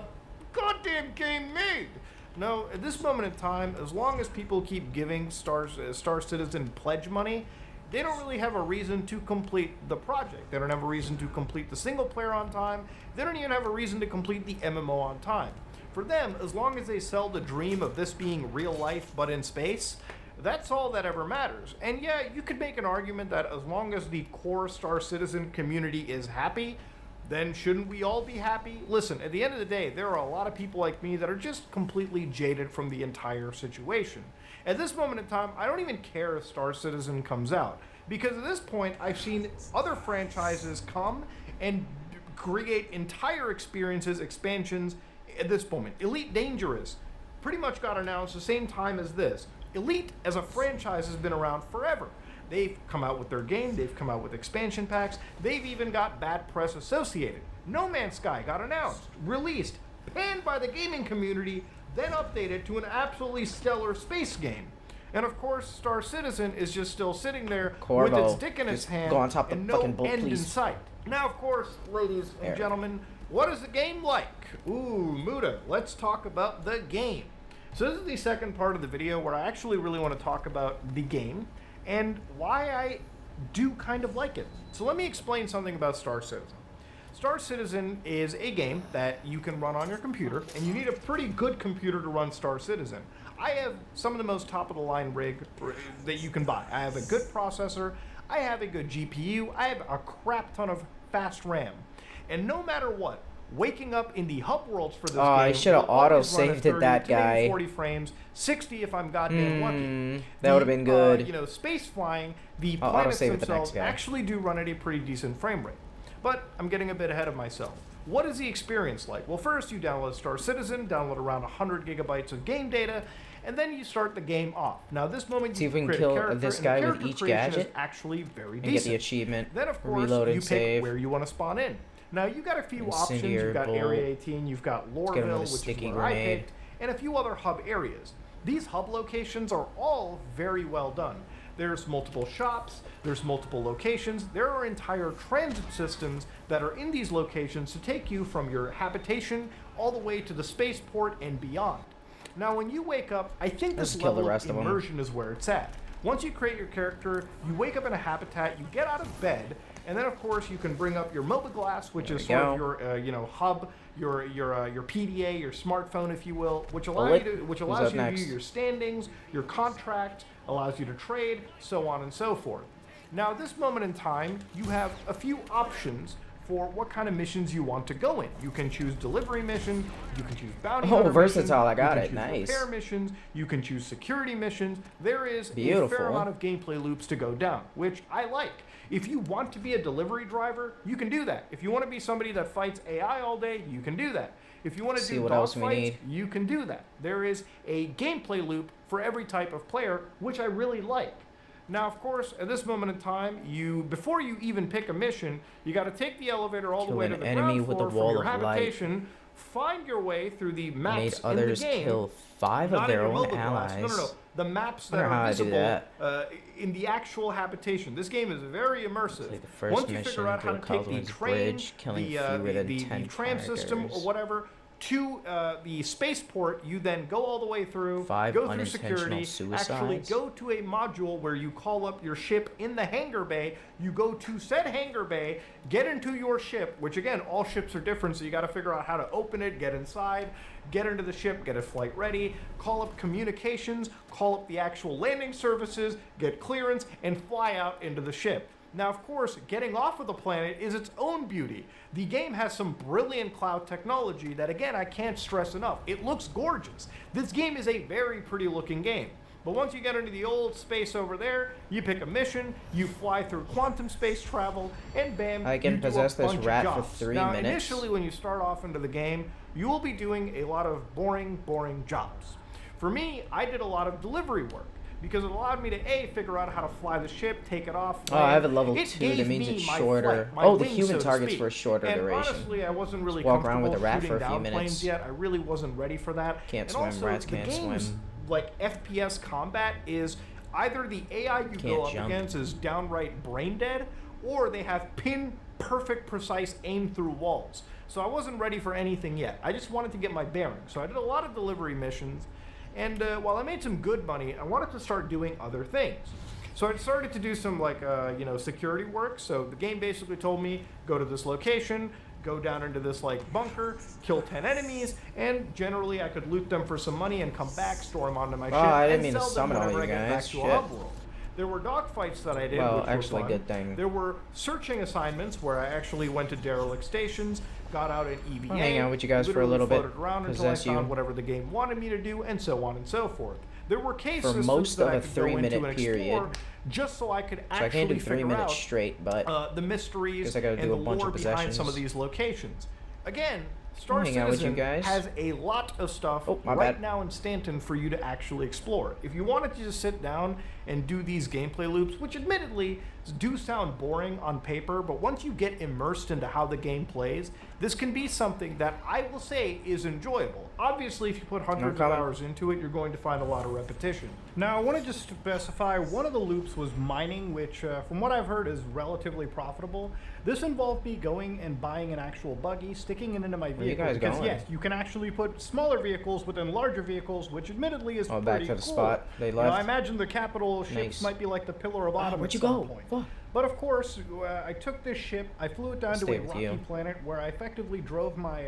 goddamn game made. No, at this moment in time, as long as people keep giving Star Citizen pledge money, they don't really have a reason to complete the project. They don't have a reason to complete the single player on time. They don't even have a reason to complete the MMO on time. For them, as long as they sell the dream of this being real life but in space, that's all that ever matters. And yeah, you could make an argument that as long as the core Star Citizen community is happy, then shouldn't we all be happy? Listen, at the end of the day, there are a lot of people like me that are just completely jaded from the entire situation. At this moment in time, I don't even care if Star Citizen comes out, because at this point, I've seen other franchises come and create entire experiences, expansions at this moment. Elite Dangerous pretty much got announced the same time as this. Elite as a franchise has been around forever. They've come out with their game, they've come out with expansion packs, they've even got bad press associated. No Man's Sky got announced, released, panned by the gaming community, then updated to an absolutely stellar space game. And of course, Star Citizen is just still sitting there with its dick in its hand go on top of and the no fucking boat, end in please. sight. Now, of course, ladies and gentlemen, what is the game like? Ooh, Muda, let's talk about the game. So this is the second part of the video where I actually really want to talk about the game and why I do kind of like it. So let me explain something about Star Citizen. Star Citizen is a game that you can run on your computer, and you need a pretty good computer to run Star Citizen. I have some of the most top-of-the-line rig that you can buy. I have a good processor, I have a good GPU, I have a crap ton of fast RAM. And no matter what, waking up in the hub worlds for this game, I should have will always auto-saved run at it, that 30 to maybe guy. 40 frames, 60 if I'm goddamn lucky. That would have been good. You know, space flying, the I'll planets auto-save it the themselves next guy. actually do run at a pretty decent frame rate. But I'm getting a bit ahead of myself. What is the experience like? Well, first you download Star Citizen, download around 100 gigabytes of game data, and then you start the game off. Now, this moment See you if we can create kill a character, this and guy the with character each creation gadget is actually very and decent. get the achievement. Then, of course, Reload and you pick save. where you want to spawn in. Now, you got a few options. Incendiary You've got bolt. Area 18, you've got get Loreville, another which is sticky where I grenade. picked, and a few other hub areas. These hub locations are all very well done. There's multiple shops, there's multiple locations, there are entire transit systems that are in these locations to take you from your habitation all the way to the spaceport and beyond. Now, when you wake up, I think Let's this kill the level rest of of 'em. immersion is where it's at. Once you create your character, you wake up in a habitat, you get out of bed, and then of course you can bring up your mobiGlass, which There is we sort go. of your hub, your PDA, your smartphone, if you will, which allows Bullet. you to, which Who's allows up you to next? view your standings, your contract, allows you to trade, so on and so forth. Now, at this moment in time, you have a few options for what kind of missions you want to go in. You can choose delivery missions, you can choose bounty Oh, hunter versatile, I missions, got you it, can nice. choose repair missions, you can choose security missions. There is a Beautiful. fair amount of gameplay loops to go down, which I like. If you want to be a delivery driver, you can do that. If you want to be somebody that fights AI all day, you can do that. If you want to See do what else we dogfights, need. you can do that. There is a gameplay loop for every type of player, which I really like. Now, of course, at this moment in time, before you even pick a mission, you got to take the elevator all the Kill way an to the enemy ground with floor a from wall your of light. habitation, find your way through the Made maps in others the game. kill 5 of Not their in your own mobile glass. allies. No. The maps that Wonder how are I do visible that. in the actual habitation. This game is very immersive. Like the first Once you mission, figure out how go to take the Caldwell's train, Bridge, killing the fewer than 10 tram system or characters. whatever, to the spaceport, you then go all the way through, 5 go through unintentional security, actually suicides. go to a module where you call up your ship in the hangar bay. You go to said hangar bay, get into your ship, which again, all ships are different, so you got to figure out how to open it, get inside, get into the ship, get a flight ready, call up communications, call up the actual landing services, get clearance, and fly out into the ship. Now, of course, getting off of the planet is its own beauty. The game has some brilliant cloud technology that, again, I can't stress enough. It looks gorgeous. This game is a very pretty looking game. But once you get into the old space over there, you pick a mission, you fly through quantum space travel, and bam, I can you do a possess this bunch of rat for jobs. 3 now, minutes. initially, when you start off into the game, you will be doing a lot of boring jobs. For me, I did a lot of delivery work, because it allowed me to figure out how to fly the ship, take it off. Oh, I have a level It 2. gave That means me it's my shorter. flight, my Oh, the wings, human so to target's speak. for a shorter and duration. honestly, I wasn't really Just walk around with a comfortable rat shooting for a few down minutes. planes yet. I really wasn't ready for that. Can't and swim, also, rats the can't game's, swim. like FPS combat is either the AI you go Can't up jump. against is downright brain dead, or they have pin perfect precise aim through walls. So I wasn't ready for anything yet. I just wanted to get my bearings. So I did a lot of delivery missions, and while I made some good money, I wanted to start doing other things. So I started to do some security work. So the game basically told me, go to this location, go down into this bunker, kill 10 enemies, and generally I could loot them for some money and come back, store them onto my ship, I didn't and mean to sell them summon all whenever you I get back guys. to a Shit. hub world. There were dogfights that I did, Well, which actually, were fun. good thing. There were searching assignments where I actually went to derelict stations, got out an EVA, I'll hang out with you guys for a literally little bit, floated around until I possess you. found whatever the game wanted me to do, and so on and so forth. There were case For systems most that of I a could go into 3-minute and period. explore, just so I could So I actually can't do 3 figure minutes out straight, but the mysteries guess I gotta and do the a bunch lore of behind some of possessions. these locations. Again, Star hang out with you Citizen guys. has a lot of stuff Oh, my right bad. now in Stanton for you to actually explore. If you wanted to just sit down and do these gameplay loops, which admittedly do sound boring on paper, but once you get immersed into how the game plays, this can be something that I will say is enjoyable. Obviously, if you put hundreds of coming. hours into it, you're going to find a lot of repetition. Now, I want to just specify one of the loops was mining, which, from what I've heard, is relatively profitable. This involved me going and buying an actual buggy, sticking it into my Where you vehicle. guys Because going? yes, you can actually put smaller vehicles within larger vehicles, which admittedly is Oh, pretty back to the cool. spot they You know, left. I imagine the capital ships Nice. might be like the Pillar of Autumn where'd at you some go? point. Fuck. But of course, I took this ship, I flew it down to Stay a with rocky you. planet where I effectively drove my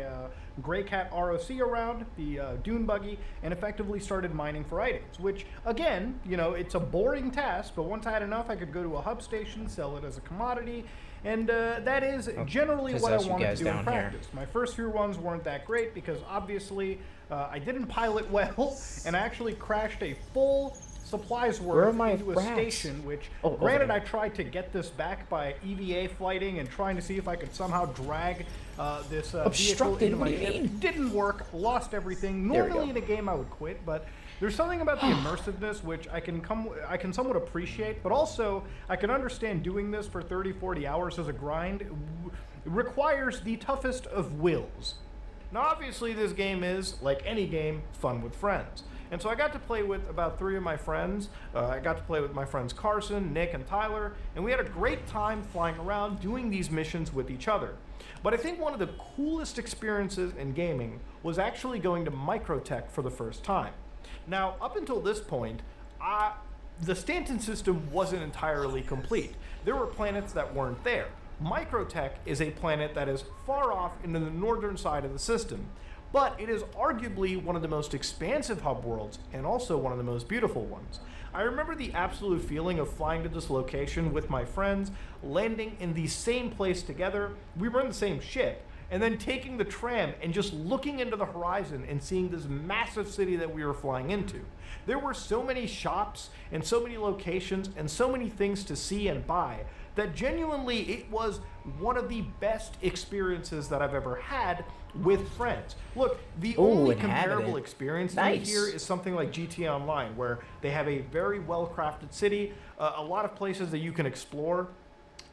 Grey Cat ROC around, the dune buggy, and effectively started mining for items, which, again, you know, it's a boring task, but once I had enough, I could go to a hub station, sell it as a commodity, and that is generally what I possess you wanted guys to do in down here. practice. My first few runs weren't that great because obviously I didn't pilot well, and I actually crashed a full supplies Where are worth my into a rats? station, which, Oh, over granted, there. I tried to get this back by EVA fighting and trying to see if I could somehow drag this vehicle Obstructed? into What my do you ship. mean? Didn't work, lost everything. There we Normally go. in a game I would quit, but there's something about the immersiveness which I can somewhat appreciate, but also I can understand doing this for 30, 40 hours as a grind requires the toughest of wills. Now, obviously, this game is, like any game, fun with friends. And so I got to play with about 3 of my friends. I got to play with my friends Carson, Nick, and Tyler, and we had a great time flying around doing these missions with each other. But I think one of the coolest experiences in gaming was actually going to Microtech for the first time. Now, up until this point, the Stanton system wasn't entirely complete. There were planets that weren't there. Microtech is a planet that is far off into the northern side of the system, but it is arguably one of the most expansive hub worlds and also one of the most beautiful ones. I remember the absolute feeling of flying to this location with my friends, landing in the same place together. We were in the same ship, and then taking the tram and just looking into the horizon and seeing this massive city that we were flying into. There were so many shops and so many locations and so many things to see and buy that genuinely it was one of the best experiences that I've ever had with friends. Look, the only comparable inhabitant. experience Nice. here is something like GTA Online, where they have a very well-crafted city, a lot of places that you can explore,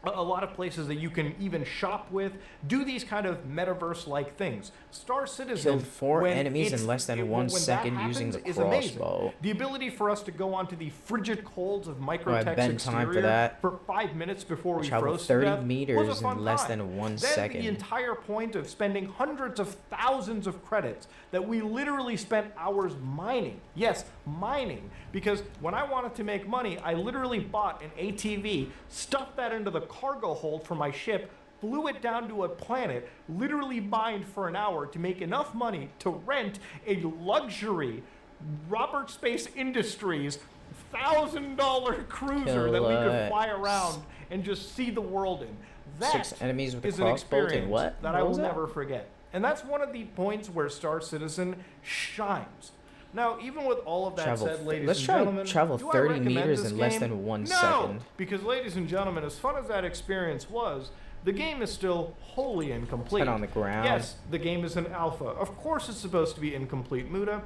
a lot of places that you can even shop with, do these kind of metaverse-like things. Star Citizen Killed 4 when enemies in it's- less than when 1 that second using happens, the is amazing. crossbow. The ability for us to go onto the frigid colds of I Microtech's bent time for exterior that. for 5 minutes before we Traveled froze 30 to death meters was a fun in less time. than 1 then second. The entire point of spending hundreds of thousands of credits that we literally spent hours mining. Yes, mining. Because when I wanted to make money, I literally bought an ATV, stuffed that into the cargo hold for my ship, flew it down to a planet, literally mined for an hour to make enough money to rent a luxury Robert Space Industries $1,000 cruiser that we could Kill, fly around and just see the world in. That 6 enemies with a is an crossbow. Did experience what? that What I will was that? never forget. And that's one of the points where Star Citizen shines. Now, even with all of that Travel said, ladies let's and try gentlemen, travel do I 30 recommend meters this in less game? than 1 No, second. because ladies and gentlemen, as fun as that experience was, the game is still wholly incomplete. Head on the ground. Yes, the game is an alpha. Of course it's supposed to be incomplete, Muda.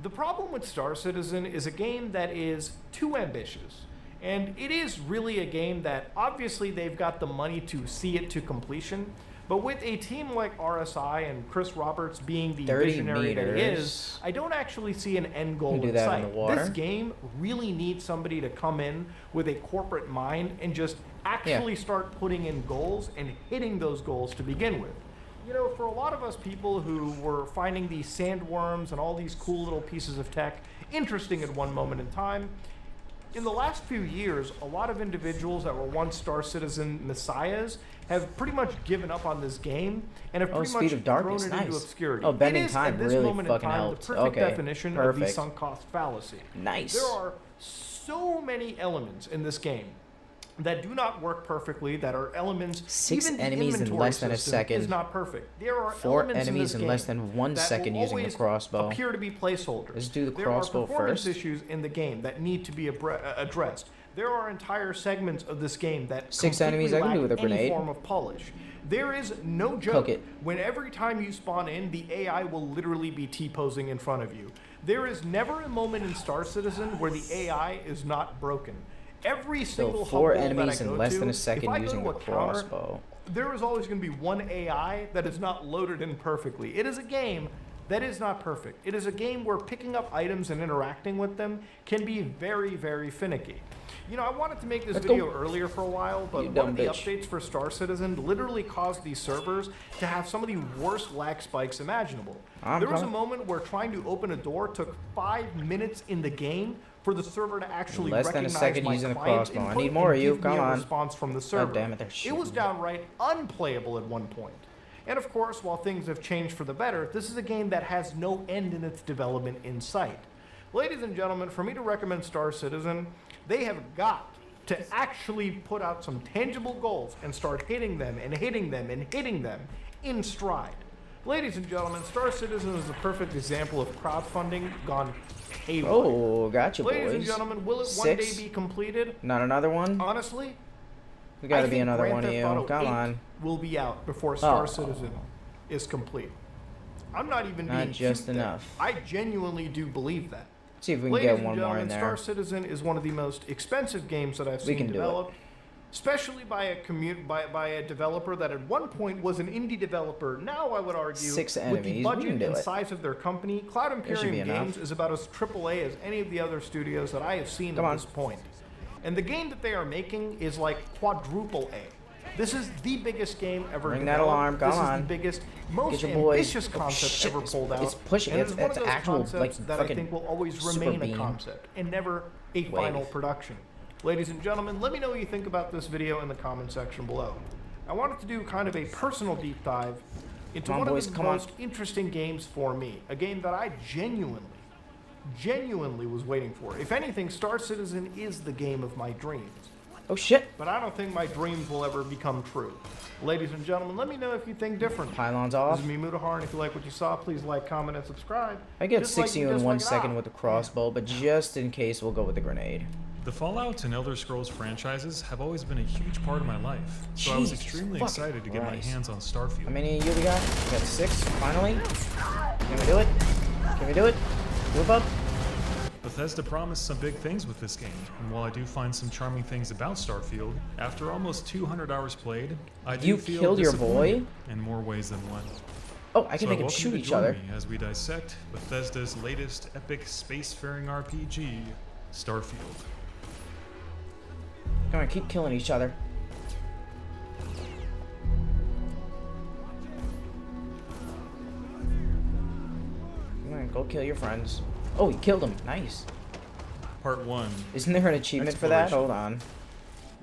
The problem with Star Citizen is a game that is too ambitious. And it is really a game that obviously they've got the money to see it to completion. But with a team like RSI and Chris Roberts being the 30 visionary that he is, meters. I don't actually see an end goal You do in that sight. in the water? This game really needs somebody to come in with a corporate mind and just actually start putting in goals and hitting those goals to begin with. You know, for a lot of us people who were finding these sandworms and all these cool little pieces of tech interesting at one moment in time, in the last few years, a lot of individuals that were once Star Citizen messiahs have pretty much given up on this game and have pretty Speed much of Darkness, thrown it into nice. obscurity. Oh, bending it is, time at this really moment in fucking time, helped. the perfect Okay, definition of the perfect. sunk cost fallacy. Nice. There are so many elements in this game that do not work perfectly, that are elements. 6 even the enemies in inventory less than a system second. is not perfect. There are 4 elements enemies in, in this less game than 1 that second will using the always crossbow. appear to be placeholders. Let's do the There crossbow are performance first. issues in the game that need to be addressed. There are entire segments of this game that 6 completely enemies I can lack do with a any grenade. form of polish. There is no joke. Cook it. When every time you spawn in, the AI will literally be T-posing in front of you. There is never a moment in Star Citizen where the AI is not broken. Every single So 4 hub world enemies that I in go less to, than a if second I go using to the a counter, crossbow. there is always going to be one AI that is not loaded in perfectly. It is a game that is not perfect. It is a game where picking up items and interacting with them can be very, very finicky. You know, I wanted to make this Let's video go. earlier for a while, but You one dumb of the bitch. updates for Star Citizen literally caused these servers to have some of the worst lag spikes imaginable. I'm There was a coming. moment where trying to open a door took 5 minutes in the game for the server to actually Less than a recognize second my using the client crossbow. I input need more and of you. give me Come a on. response from the server. damn it, they're It was shooting. downright unplayable at one point. And of course, while things have changed for the better, this is a game that has no end in its development in sight. Ladies and gentlemen, for me to recommend Star Citizen, they have got to actually put out some tangible goals and start hitting them and hitting them and hitting them in stride. Ladies and gentlemen, Star Citizen is a perfect example of crowdfunding gone haywire. Oh, gotcha, boys. Ladies and gentlemen, will it one day be completed? Not another one? Honestly, There gotta I be think another Grand one of Theft you. Auto Come 8 on. will be out before Star Oh. Citizen is complete. I'm not even Not being just cute there. enough. I genuinely do believe that. See if we can Ladies get and one more gentlemen, in there. Star Citizen is one of the most expensive games that I've We seen can do it. developed, especially by a developer that at one point was an indie developer. Now I would argue, 6 with enemies, the we budget can do and it. size of their company, Cloud should Imperium be enough. Games is about as AAA as any of the other studios that I have seen Come at on. this point. And the game that they are making is like quadruple A. This is the biggest game ever Ring that developed. alarm, come This on. is the biggest, most Get your boys. ambitious Oh, concept shit, ever pulled out. it's pushing. And It's- it is one it's of those actual, concepts like, that I fucking think will always super remain a beam. concept and never a final Wave. production. Ladies and gentlemen, let me know what you think about this video in the comment section below. I wanted to do kind of a personal deep dive into Come on, one boys, of the come on. most interesting games for me. A game that I genuinely was waiting for. If anything, Star Citizen is the game of my dreams. Oh, shit. But I don't think my dreams will ever become true. Ladies and gentlemen, let me know if you think differently. Pylons This off. is me, Mudahar, and if you like what you saw, please like, comment, and subscribe. I get Just like 60 you in just 1 like it second out. with the crossbow, but just in case, we'll go with the grenade. The Fallout and Elder Scrolls franchises have always been a huge part of my life, so I was Jesus extremely fucking excited to get my Christ. hands on Starfield. How many of you we got? We got 6, finally. Can we do it? Can we do it? Move up. Bethesda promised some big things with this game, and while I do find some charming things about Starfield, after almost 200 hours played, I do You feel killed your boy? disappointed in more ways than one. Oh, I can So make them welcome shoot to each join other. me as we dissect Bethesda's latest epic spacefaring RPG, Starfield. Come on, keep killing each other. Come on, go kill your friends. Oh, he killed him. Nice. Part 1. Isn't there an achievement for that? Exploration. Hold on.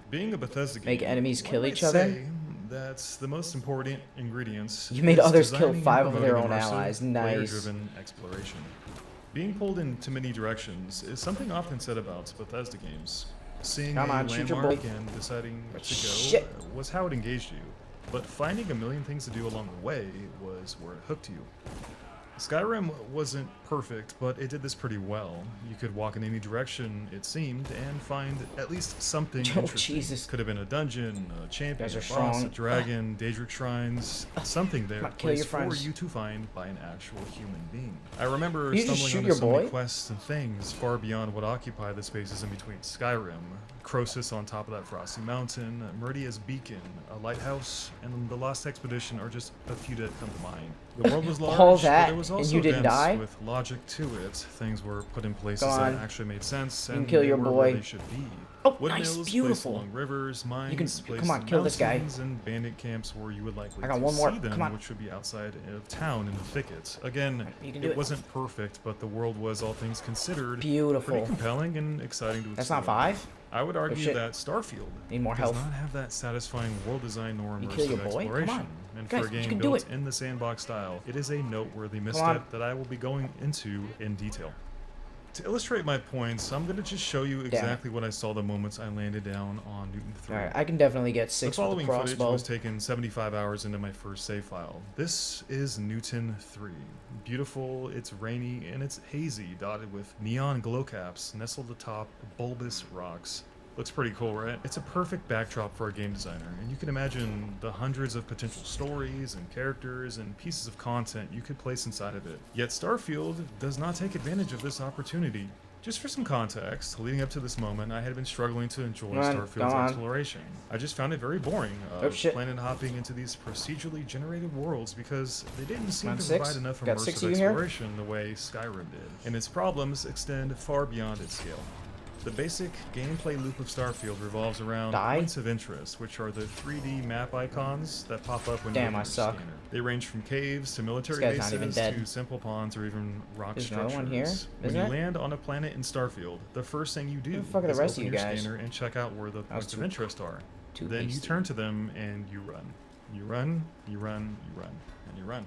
Being a Bethesda game, Make enemies one kill might each other? say that's the most important ingredients. You made is others kill designing and 5 of their promoting own immersive, allies. Nice. player-driven exploration. Being pulled into many directions is something often said about Bethesda games. Seeing Come a on, shoot your landmark boy. and deciding to go Shit. was how it engaged you, but finding a million things to do along the way was where it hooked you. Skyrim wasn't perfect, but it did this pretty well. You could walk in any direction, it seemed, and find at least something Oh, interesting. Jesus. Could have been a dungeon, a champion, Guys are a boss, a strong. dragon, Daedric shrines, something there, Come on, kill your placed for friends. you to find by an actual human being. I remember You just stumbling shoot onto your so many boy? quests and things far beyond what occupy the spaces in between Skyrim. Croesus on top of that frosty mountain, Meridia's beacon, a lighthouse, and the Lost Expedition are just a few that come to mind. The world was large, All but that, there was and also you didn't dense die? with logic to it. Things were put in places Go on. that actually made sense, You can and kill they your were boy. where they should be. Oh, Windmills nice, placed beautiful. along rivers, mines come placed on, in kill this guy. mountains, and bandit camps where you would likely I got to one more, see them, come on. which would be outside of town in the thickets. Again, You can do it it. wasn't perfect, but the world was, all things considered, Beautiful. pretty compelling and exciting to explore. That's not 5? I would argue shit. that Starfield Need more does health. not have that satisfying world design nor You kill your immersive boy? Come exploration. on. And Guys, for a you game can do built it. in the sandbox style, it is a noteworthy on. misstep that I will be going into in detail. To illustrate my points, I'm going to just show you it. exactly what I saw the moments I landed down on Newton 3. Alright, I can definitely get The 6 with following the footage crossbow. was taken 75 hours into my first save file. This is Newton 3. Beautiful, it's rainy, and it's hazy, dotted with neon glow caps nestled atop bulbous rocks. Looks pretty cool, right? It's a perfect backdrop for a game designer, and you can imagine the hundreds of potential stories and characters and pieces of content you could place inside of it. Yet Starfield does not take advantage of this opportunity. Just for some context, leading up to this moment, I had been struggling to enjoy Come on, Starfield's go on. exploration. I just found it very boring, Oh, shit. planet hopping into these procedurally generated worlds because they didn't seem on, to 6. provide enough Got 6 immersive of you here? exploration the way Skyrim did, and its problems extend far beyond its scale. The basic gameplay loop of Starfield revolves around Die? points of interest, which are the 3D map icons that pop up when Damn, you open I your suck. scanner. They range from caves to military This guy's not bases even dead. to simple ponds or even rock There's another structures. one here, When isn't you it? land on a planet in Starfield, the first thing you do the fuck are the is rest of open you your guys? scanner and check out where the was points of too- interest are. too Then you hasty. turn to them and you run. You run, you run, you run, and you run.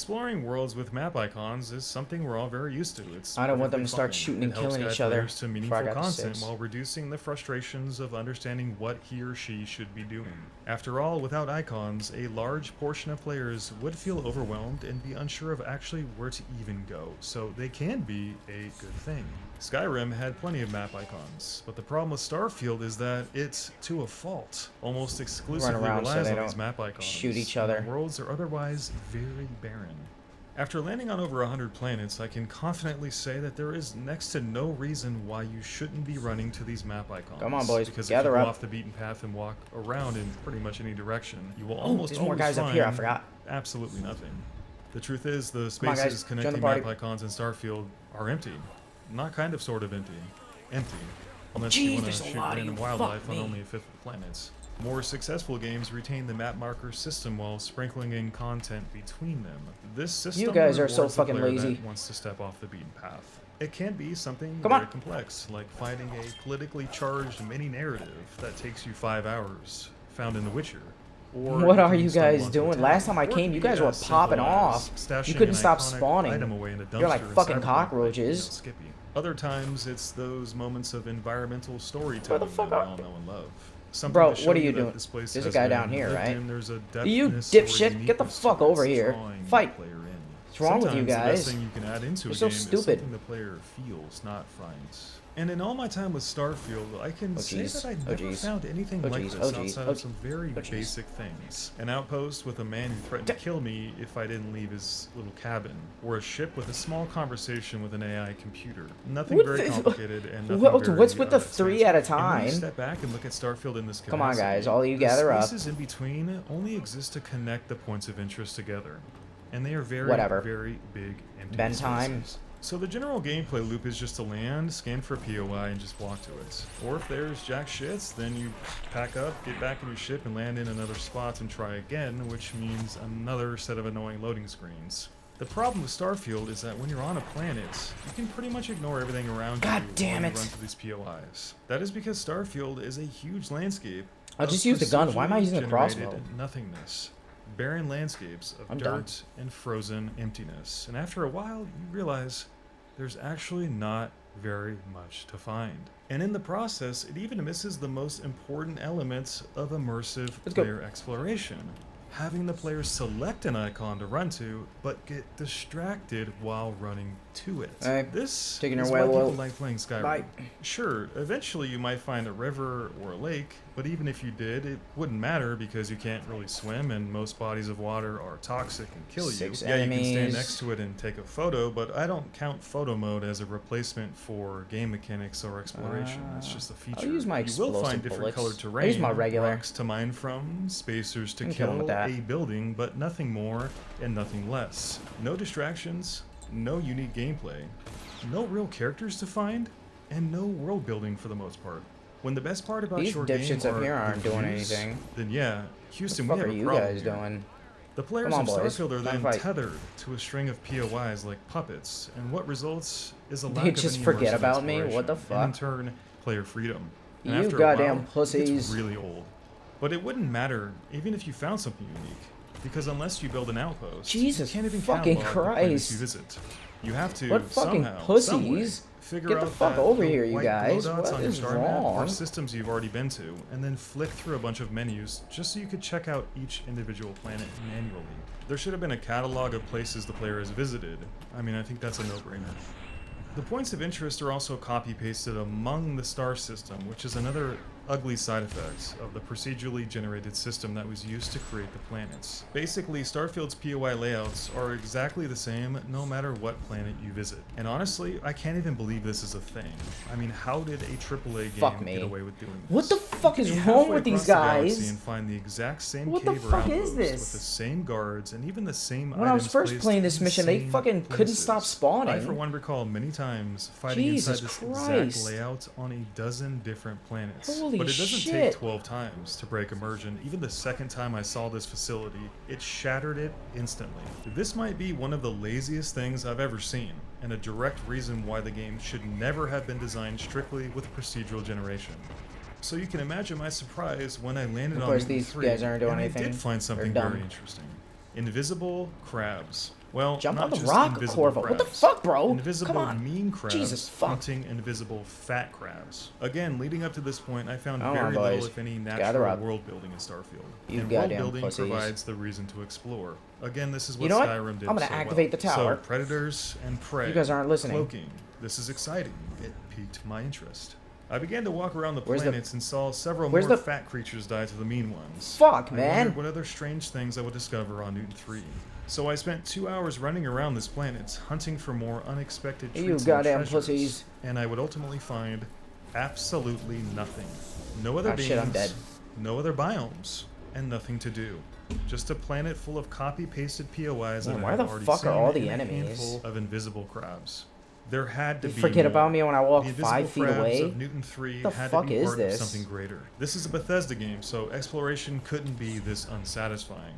Exploring worlds with map icons is something we're all very used to. It's I don't want them perfectly to start fine. shooting and It helps killing guide each other players to before I meaningful got to content 6. while reducing the frustrations of understanding what he or she should be doing. After all, without icons, a large portion of players would feel overwhelmed and be unsure of actually where to even go, so they can be a good thing. Skyrim had plenty of map icons, but the problem with Starfield is that it's, to a fault, almost exclusively around so relies they on these don't map icons. shoot each and the other. worlds are otherwise very barren. After landing on over 100 planets, I can confidently say that there is next to no reason why you shouldn't be running to these map icons. Come on, boys, Because gather if you up. go off the beaten path and walk around in pretty much any direction, you will Oh, almost there's more always guys up find here, I forgot. absolutely nothing. The truth is, the Come on, guys, spaces join the connecting party. map icons in Starfield are empty. Not kind of, sort of empty. Empty. Unless Jeez, you want to there's a shoot lot of random you. wildlife Fuck on me. only a fifth of planets. More successful games retain the map marker system while sprinkling in content between them. This system guys are so rewards the fucking player lazy. that wants to step off the beaten path. It can be something Come very on. complex, like finding a politically charged mini-narrative that takes you 5 hours, found in The Witcher. Or What are can you stumble guys onto a doing? town. Last time I Or it came, could you be guys were as simple popping as off. stashing You couldn't an stop iconic spawning. item away in a You're like dumpster in fucking Cyberpunk, cockroaches. Skippy. Other times, it's those moments of environmental storytelling that fuck we are- all know and love. Something Bro, to show what are you you that doing? this place There's a has guy been down here, lived right? in, there's a You depthness or a dipshit, get the uniqueness fuck to it over that's here. drawing the Fight. player in. What's wrong with you Sometimes the guys? best thing you can add into You're a so game is stupid. something the player feels, not finds. And in all my time with Starfield, I can Oh, say jeez. that I Oh, never jeez. found anything Oh, like jeez. this Oh, jeez. outside Oh, of some very oh, jeez. basic things. An outpost with a man who threatened to kill me if I didn't leave his little cabin, or a ship with a small conversation with an AI computer. Nothing What very the- complicated and nothing What's very, with the 3 expansive. at a And when you time? step back and look at Starfield in this capacity, Come on, guys, all you the gather up. spaces in between only exist to connect the points of interest together, and they are very, Whatever. very big empty Ben time. spaces. So the general gameplay loop is just to land, scan for a POI, and just walk to it. Or if there's jack shits, then you pack up, get back in your ship, and land in another spot and try again, which means another set of annoying loading screens. The problem with Starfield is that when you're on a planet, you can pretty much ignore everything around God you damn when it. you run to these POIs. That is because Starfield is a huge landscape. I'll of just use the gun. Why am I using the procedurally crossbow? generated nothingness. Barren landscapes of I'm dirt done. and frozen emptiness. And after a while, you realize there's actually not very much to find. And in the process, it even misses the most important elements of immersive Let's go. player exploration. Having the player select an icon to run to, but get distracted while running to it. Alright, This taking your is way, why people Will. like playing Skyrim. Bye. Sure, eventually you might find a river or a lake, but even if you did, it wouldn't matter because you can't really swim and most bodies of water are toxic and kill you. 6 Yeah, you can stand enemies. next to it and take a photo, but I don't count photo mode as a replacement for game mechanics or exploration. It's just a feature. I'll use my You will explosive find different bullets. colored I'll terrain, use my regular. rocks to mine from, spacers to I can kill 'em kill with that. a building, but nothing more and nothing less. No distractions, no unique gameplay, no real characters to find, and no world building for the most part. When the best part about These your dipshits game up are here the aren't doing views, anything. then yeah, What Houston, the we fuck have are a you problem guys here. doing? The players Come on, of boys. Starfield are Time then to fight. tethered to a string of POIs like puppets, and what results is a lack They of just any forget immersive about me? What the exploration, and in fuck? turn, player freedom. And You after a goddamn while, it pussies. gets really old. But it wouldn't matter even if you found something unique, because unless you build an outpost, Jesus you can't even fucking catalog the planets Christ. you visit. You have to What fucking somehow, pussies? some way, figure Get the out fuck that over the here, you white guys. glow dots What on your is star map are wrong? systems you've already been to, and then flick through a bunch of menus just so you could check out each individual planet manually. There should have been a catalog of places the player has visited. I mean, I think that's a no-brainer. The points of interest are also copy-pasted among the star system, which is another ugly side effect of the procedurally generated system that was used to create the planets. Basically, Starfield's POI layouts are exactly the same no matter what planet you visit. And honestly, I can't even believe this is a thing. I mean, how did a AAA Fuck game me. get away with doing this? What the fuck You is can be wrong halfway with these across the galaxy guys? and find the exact same What the cave or fuck is outpost this? with the same guards and even the same When I was items first placed playing in this the mission, they same fucking couldn't stop places. spawning. I, for one, recall many times fighting Jesus inside this Christ. exact layout on a dozen different planets. Holy but it doesn't shit. take 12 times to break immersion. Even the second time I saw this facility, it shattered it instantly. This might be one of the laziest things I've ever seen, and a direct reason why the game should never have been designed strictly with procedural generation. So you can imagine my surprise when I landed Of on course, Newton these 3, guys aren't doing and anything. I did find They're something dumb. very interesting. Invisible crabs. Well, Jump not on the just rock, invisible Corvo. What the crabs. fuck, bro? Invisible Come on. mean crabs Jesus, fuck. hunting invisible fat crabs. Again, leading up to this point, I found Come very on, little, boys. if any, Gather natural up. world building in Starfield. You and world goddamn building pussies. provides the reason to explore. Again, this is what You know what? Skyrim did I'm gonna so activate well. the tower. So, predators and prey. You guys aren't listening. Cloaking. This is exciting. It piqued my interest. I began to walk around the Where's the- planets and saw several where's more the- fat creatures die to the mean ones. Fuck, I man. wondered what other strange things I would discover on Newton 3. So I spent 2 hours running around this planet, hunting for more unexpected treats You and goddamn treasures, pussies. and I would ultimately find absolutely nothing. No other Ah, beings, shit, I'm dead. no other biomes, and nothing to do. Just a planet full of copy-pasted POIs Man, that where I've the already fuck are seen, all the and a enemies? handful of invisible crabs. There had to You be forget more. about me when I walk The invisible 5 feet crabs away? of Newton 3 The had fuck to be is part this? of something greater. This is a Bethesda game, so exploration couldn't be this unsatisfying.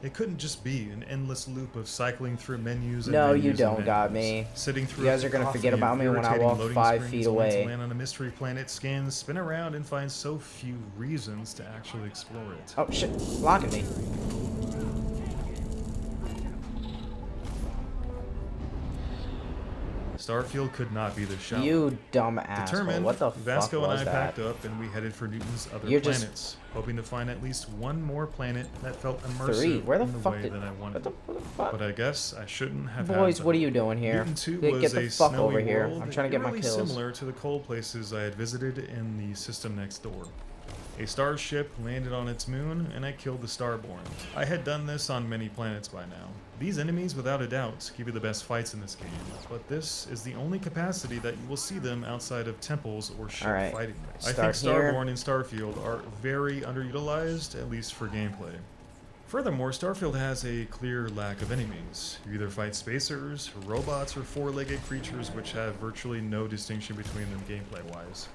It couldn't just be an endless loop of cycling through menus and No, menus you and don't got menus. me. Sitting through You guys a are gonna cacophony forget about of me when I irritating walk loading 5 screens feet only away. to land on a mystery planet, scan, spin around, and find so few reasons to actually explore it. Oh shit, blocking me. Starfield could not be the show. You dumb asshole. Determined, What the Vasco fuck and was I that? packed up and we headed for Newton's other You're just- planets, hoping to find at least one more planet that felt immersive 3. Where the in the fuck way did... that I wanted. What the fuck? But I guess I shouldn't have Boys, had what are them. you doing here? Newton 2 Get was the a fuck snowy over here. world I'm trying to get my eerily kills. similar to the cold places I had visited in the system next door. A starship landed on its moon, and I killed the Starborn. I had done this on many planets by now. These enemies, without a doubt, give you the best fights in this game, but this is the only capacity that you will see them outside of temples or ship Alright, fighting. I start think here. Starborn and Starfield are very underutilized, at least for gameplay. Furthermore, Starfield has a clear lack of enemies. You either fight spacers, robots, or four-legged creatures which have virtually no distinction between them gameplay-wise.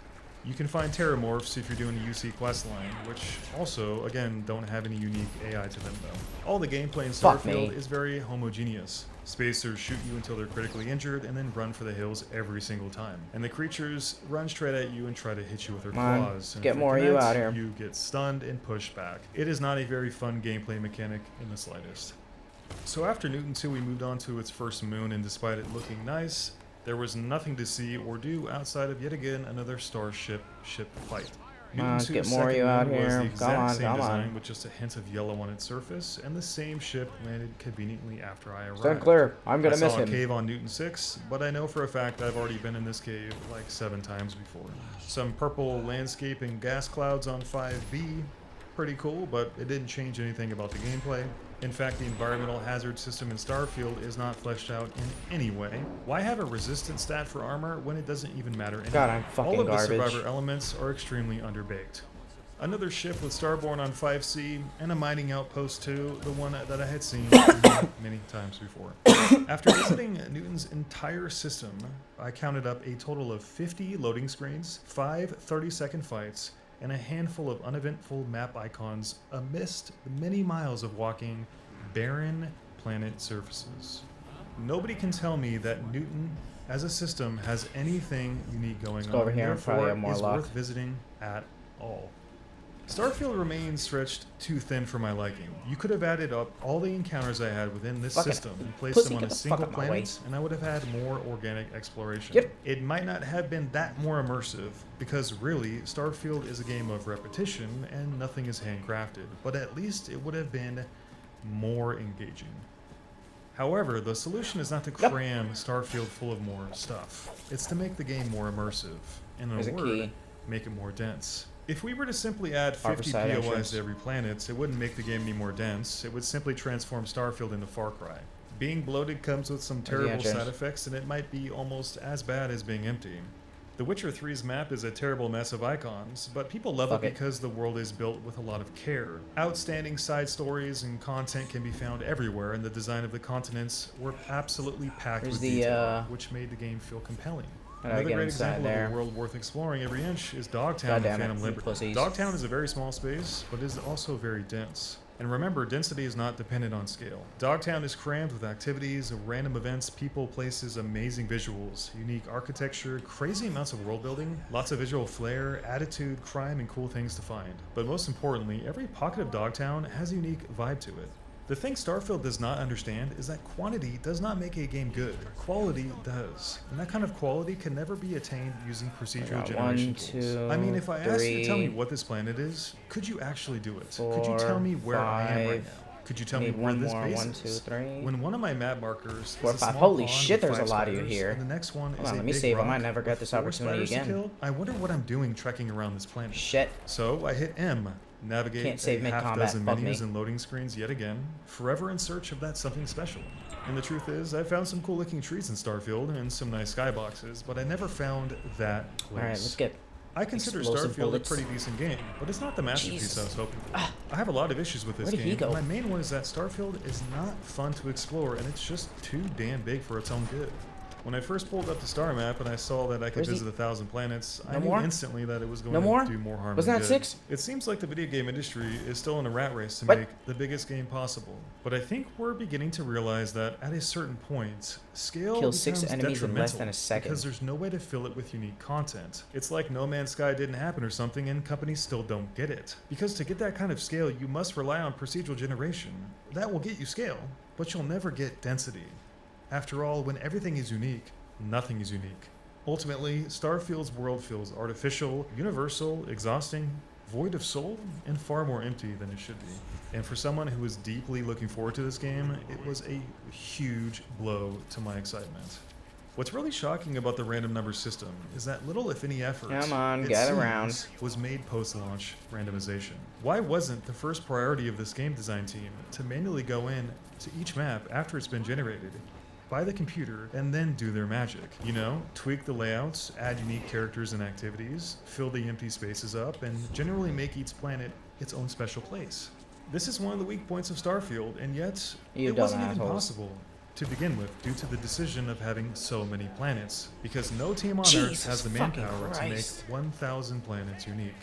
You can find Terramorphs if you're doing a UC questline, which also, again, don't have any unique AI to them though. All the gameplay in Fuck me. Starfield is very homogeneous. Spacers shoot you until they're critically injured and then run for the hills every single time. And the creatures run straight at you and try to hit you with their Come on, claws. And get if they more of you connect, out here. You get stunned and pushed back. It is not a very fun gameplay mechanic in the slightest. So after Newton 2 we moved on to its first moon, and despite it looking nice, there was nothing to see or do outside of yet again another starship ship fight. Come on, let's Newton get 2's more of you second out moon was here. the Come exact on, same come design on. with just a hint of yellow on its surface, and the same ship landed conveniently after I arrived. Stand clear. I'm gonna I miss saw a him. cave on Newton 6, but I know for a fact I've already been in this cave like 7 times before. Some purple landscape and gas clouds on 5B. Pretty cool, but it didn't change anything about the gameplay. In fact, the environmental hazard system in Starfield is not fleshed out in any way. Why have a resistance stat for armor when it doesn't even matter anyway? God, I'm fucking All of garbage. the survivor elements are extremely underbaked. Another ship with Starborn on 5C, and a mining outpost too, the one that I had seen many times before. After visiting Newton's entire system, I counted up a total of 50 loading screens, 5 30-second fights, and a handful of uneventful map icons amidst the many miles of walking barren planet surfaces. Nobody can tell me that Newton as a system has anything unique going go on, over here and probably therefore have more is luck. worth visiting at all. Starfield remains stretched too thin for my liking. You could have added up all the encounters I had within this Fucking system and placed pussy, them on get a the fuck single out my way. planet, and I would have had more organic exploration. Yep. It might not have been that more immersive, because really, Starfield is a game of repetition and nothing is handcrafted, but at least it would have been more engaging. However, the solution is not to Yep. cram Starfield full of more stuff. It's to make the game more immersive. In There's a a word, key. make it more dense. If we were to simply add Harbor 50 side POIs entrance. to every planet, it wouldn't make the game any more dense. It would simply transform Starfield into Far Cry. Being bloated comes with some the terrible entrance. side effects, and it might be almost as bad as being empty. The Witcher 3's map is a terrible mess of icons, but people love Fuck it it. because the world is built with a lot of care. Outstanding side stories and content can be found everywhere, and the design of the continents were absolutely packed There's with the, detail, which made the game feel compelling. How do I Another get great inside example there? of a world worth exploring every inch is Dogtown God and damn it, Phantom you Liberty. pussies. Dogtown is a very small space, but is also very dense. And remember, density is not dependent on scale. Dogtown is crammed with activities, random events, people, places, amazing visuals, unique architecture, crazy amounts of world building, lots of visual flair, attitude, crime, and cool things to find. But most importantly, every pocket of Dogtown has a unique vibe to it. The thing Starfield does not understand is that quantity does not make a game good. Quality does. And that kind of quality can never be attained using procedural generation tools. I mean, if I asked you to tell me what this planet is, could you actually do it? Could you tell me where I am right now? Could you tell me where this base One, two, is? three. When one of my map markers 4, is a 5. small Holy pond shit, with there's a 5 lot of you spiders, here. and the next one Hold is on, a let me big save. I rock might never get with this 4 opportunity spiders to again. kill. I wonder what I'm doing trekking around this planet. Shit. So I hit M, navigate Can't save a mid-combat, half-dozen fuck menus me. and loading screens yet again, forever in search of that something special. And the truth is, I found some cool-looking trees in Starfield and some nice skyboxes, but I never found that place. All right, let's get. I consider explosive Starfield bullets. a pretty decent game, but it's not the masterpiece Jesus. I was hoping for. I have a lot of issues with this Where did he game. go? My main one is that Starfield is not fun to explore, and it's just too damn big for its own good. When I first pulled up the star map and I saw that I could Where's he? visit 1,000 planets, I No knew more? instantly that it was going No more? to do more harm Wasn't than that good. 6? It seems like the video game industry is still in a rat race to What? make the biggest game possible. But I think we're beginning to realize that at a certain point, scale Kill 6 becomes enemies in less detrimental than a second. because there's no way to fill it with unique content. It's like No Man's Sky didn't happen or something, and companies still don't get it. Because to get that kind of scale, you must rely on procedural generation. That will get you scale, but you'll never get density. After all, when everything is unique, nothing is unique. Ultimately, Starfield's world feels artificial, universal, exhausting, void of soul, and far more empty than it should be. And for someone who was deeply looking forward to this game, it was a huge blow to my excitement. What's really shocking about the random number system is that little if any effort Come on, it get seems, around. was made post-launch randomization. Why wasn't the first priority of this game design team to manually go in to each map after it's been generated by the computer and then do their magic? You know, tweak the layouts, add unique characters and activities, fill the empty spaces up, and generally make each planet its own special place. This is one of the weak points of Starfield, and yet You it dumb wasn't even assholes. possible to begin with due to the decision of having so many planets, because no team on Earth Jesus has the fucking manpower to make Christ. 1,000 planets unique.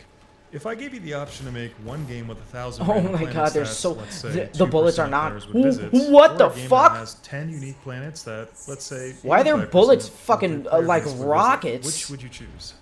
If I gave you the option to make one game with 1,000 Oh random my planets God, they're that, so- let's say, the bullets 2% are not- players would visit, What or the a game fuck? that has 10 unique planets that, let's say, Why are there 85% bullets of the fucking, player like base would visit, rockets? which would you choose?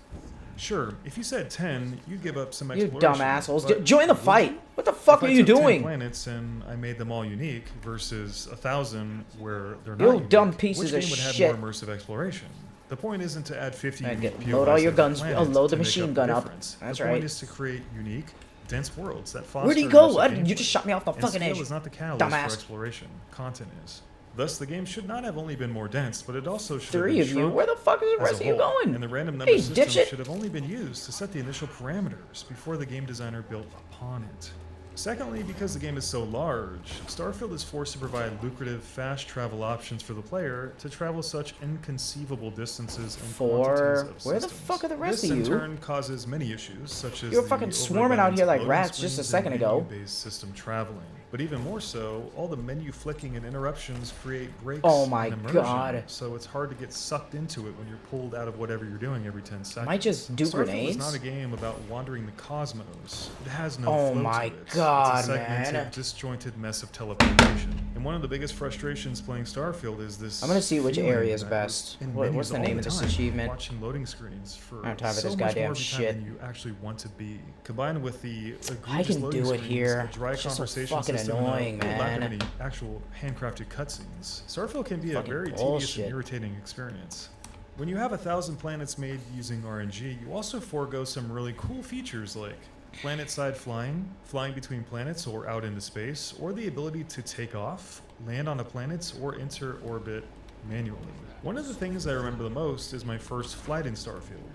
Sure, if you said 10, you'd give up some You exploration. dumb assholes. but Join the would fight. you? What the fuck If are I you took 10 doing? planets and I made them all unique versus 1,000 where they're You not unique, dumb pieces which of game would have shit. more immersive exploration? The point isn't to add 50 Alright, unique load all POIs your to guns. planet Load the to make machine up gun the up. difference. That's the right. point is to create unique, dense worlds that foster Where'd he go? immersive You just gameplay. shot me off the And fucking scale edge. is not the catalyst Dumbass. for exploration. Content is. Thus, the game should not have only been more dense, but it also should Three have of been you. shrunk Where the fuck is the as rest a of you whole, going? and the random number Hey, system dipshit. should have only been used to set the initial parameters before the game designer built upon it. Secondly, because the game is so large, Starfield is forced to provide lucrative, fast travel options for the player to travel such inconceivable distances and quantities of Where the systems. fuck are the rest this, of in you? turn, causes many issues, such as You were the fucking swarming out here like overabundance of rats loading just a screens second and ago. menu-based system traveling. But even more so, all the menu flicking and interruptions create breaks Oh my in immersion, God. so it's hard to get sucked into it when you're pulled out of whatever you're doing every 10 seconds. Might just do Starfield grenades? is not a game about wandering the cosmos. It has no Oh flow my to it. God, it's a segmented, man. disjointed mess of teleportation. And one of the biggest frustrations playing Starfield is this. I'm gonna see which feeling area is that best. you're in What's menus the all name of this time, achievement? Watching loading screens for I don't have time for so this much goddamn more of your time shit. than you actually want to be. Combined with the I egregious can loading do it screens, here. a dry It's just so conversation fucking system, annoying, and a lack of man. any actual handcrafted cutscenes. Starfield can be a Fucking very tedious bullshit. and irritating experience. When you have 1,000 planets made using RNG, you also forego some really cool features like planet-side flying, flying between planets or out into space, or the ability to take off, land on a planet, or enter orbit manually. One of the things I remember the most is my first flight in Starfield.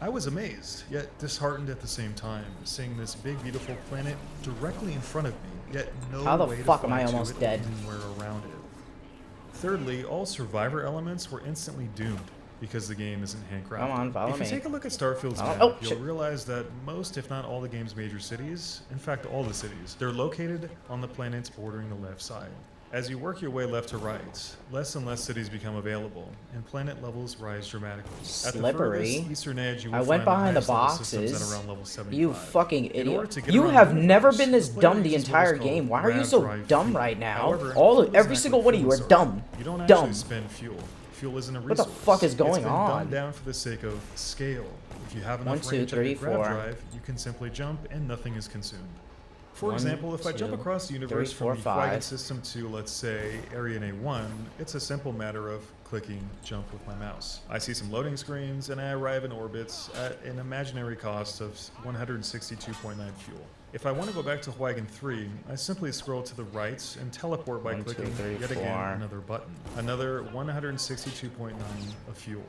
I was amazed, yet disheartened at the same time, seeing this big, beautiful planet directly in front of me, yet no How the way fuck to am I fly to almost it or dead? anywhere around it. Thirdly, all survivor elements were instantly doomed because the game isn't handcrafted. Come on, follow if you me. take a look at Starfield's Follow- map, oh, you'll shit. realize that most, if not all, the game's major cities, in fact all the cities, they're located on the planets bordering the left side. As you work your way left to right, less and less cities become available, and planet levels rise dramatically. At the Slippery. furthest eastern edge, you will I went find behind the highest level systems boxes. at around level 75. You fucking In order idiot. to get You around have the never levels, been this the player dumb the uses what entire is called game. Why are you grab, so drive, dumb fuel. right now? However, All fuel is every an single act one of of you are fuel dumb. You don't Dumb. actually spend fuel. Fuel isn't a What the resource. fuck is going It's been on? dumbed down for the sake of scale. If you have enough 1, 2, range 3, at your grab 4. drive, you can simply jump and nothing is consumed. For One, example, if I jump two, across the universe 3, 4, from the Flagon 5. system to, let's say, Ariane 1, it's a simple matter of clicking jump with my mouse. I see some loading screens, and I arrive in orbits at an imaginary cost of 162.9 fuel. If I want to go back to Huygen 3, I simply scroll to the right and teleport by 1, 2, clicking 3, yet 4. again another button. Another 162.9 of fuel.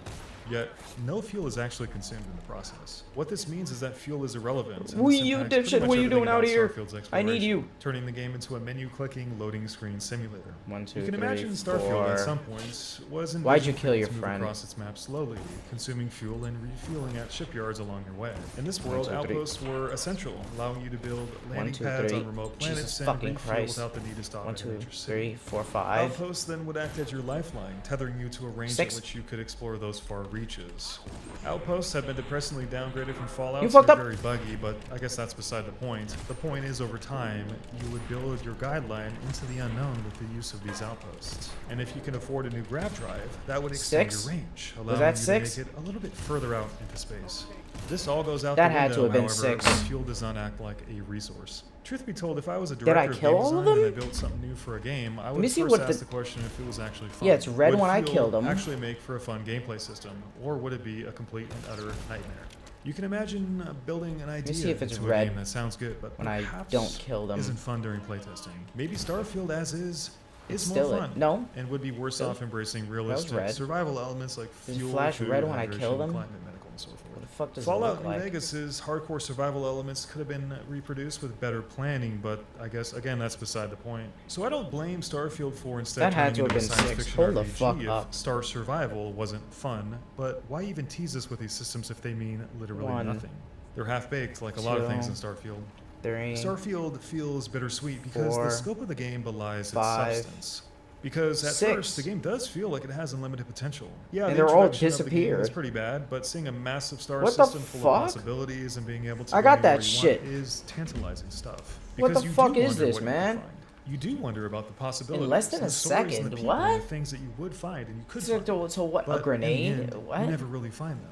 Yet, no fuel is actually consumed in the process. What this means is that fuel is irrelevant. and Wee, this you impacts pretty dipshit, much what are you everything doing out about here? Starfield's I need exploration, you. turning the game into a menu-clicking, loading screen simulator. 1, 2, You can 3, imagine 4. Starfield at some points was Why'd you envisioned kill for it your to move friend? across its map slowly, consuming fuel and refueling at shipyards along your way. In this 1, world, 2, 3. outposts were essential, allowing you to build 1, landing 2, pads 3. on remote planets Jesus and fucking refuel Christ. without the need to stop 1, at a 2, major city. 3, 4, 5. Outposts then would act as your lifeline, tethering you to a range 6. at which you could explore those far reaches. Outposts have been depressingly downgraded from Fallout, You so fucked they're up. very buggy, but I guess that's beside the point. The point is, over time, you would build your guideline into the unknown with the use of these outposts. And if you can afford a new grav drive, that would extend 6? your range, Was allowing that you 6? to make it a little bit further out into space. This all goes out That the had window, to have been however, 6. if fuel does not act like a resource. Truth be told, if I was a I director of kill game all of design and I them? built something new for a game, I me would see first what ask the- the question if it was actually fun. Yeah, it's red Would when I fuel killed 'em. actually make for a fun gameplay system, or would it be a complete and utter nightmare? You can imagine building an idea see if it's into a red game that sounds good, but when I perhaps don't kill them. isn't fun during playtesting. Maybe Starfield as is Still more it. fun. No. And would be worse Still- off embracing red. realistic survival elements like Does it fuel, flash food, red when I hydration, kill them? climate, medical, and so forth. What the fuck does Fallout it look New like? Vegas's hardcore survival elements could have been reproduced with better planning, but I guess again that's beside the point. So I don't blame Starfield for instead That had turning to have into a been science 6. fiction Hold the RPG fuck if up. Star Survival wasn't fun. But why even tease us with these systems if they mean literally 1, nothing? They're half baked like a lot of things 2, in Starfield. 3. Starfield feels bittersweet because 4, the scope of the game belies 5, its substance. Because at 6. first, the game does feel like it has unlimited potential. Yeah, And the they're all introduction of the game is disappeared. pretty bad, but seeing a massive star What the system full of fuck? possibilities and being able to I go got anywhere that you shit. want is tantalizing stuff. What Because the you fuck do is wonder this, what you could man? find. You do wonder about the possibilities. less than and a the stories and the second, people what? and the things that you would find and you could So, find. so what? But A grenade? in the end, What? You never really find them.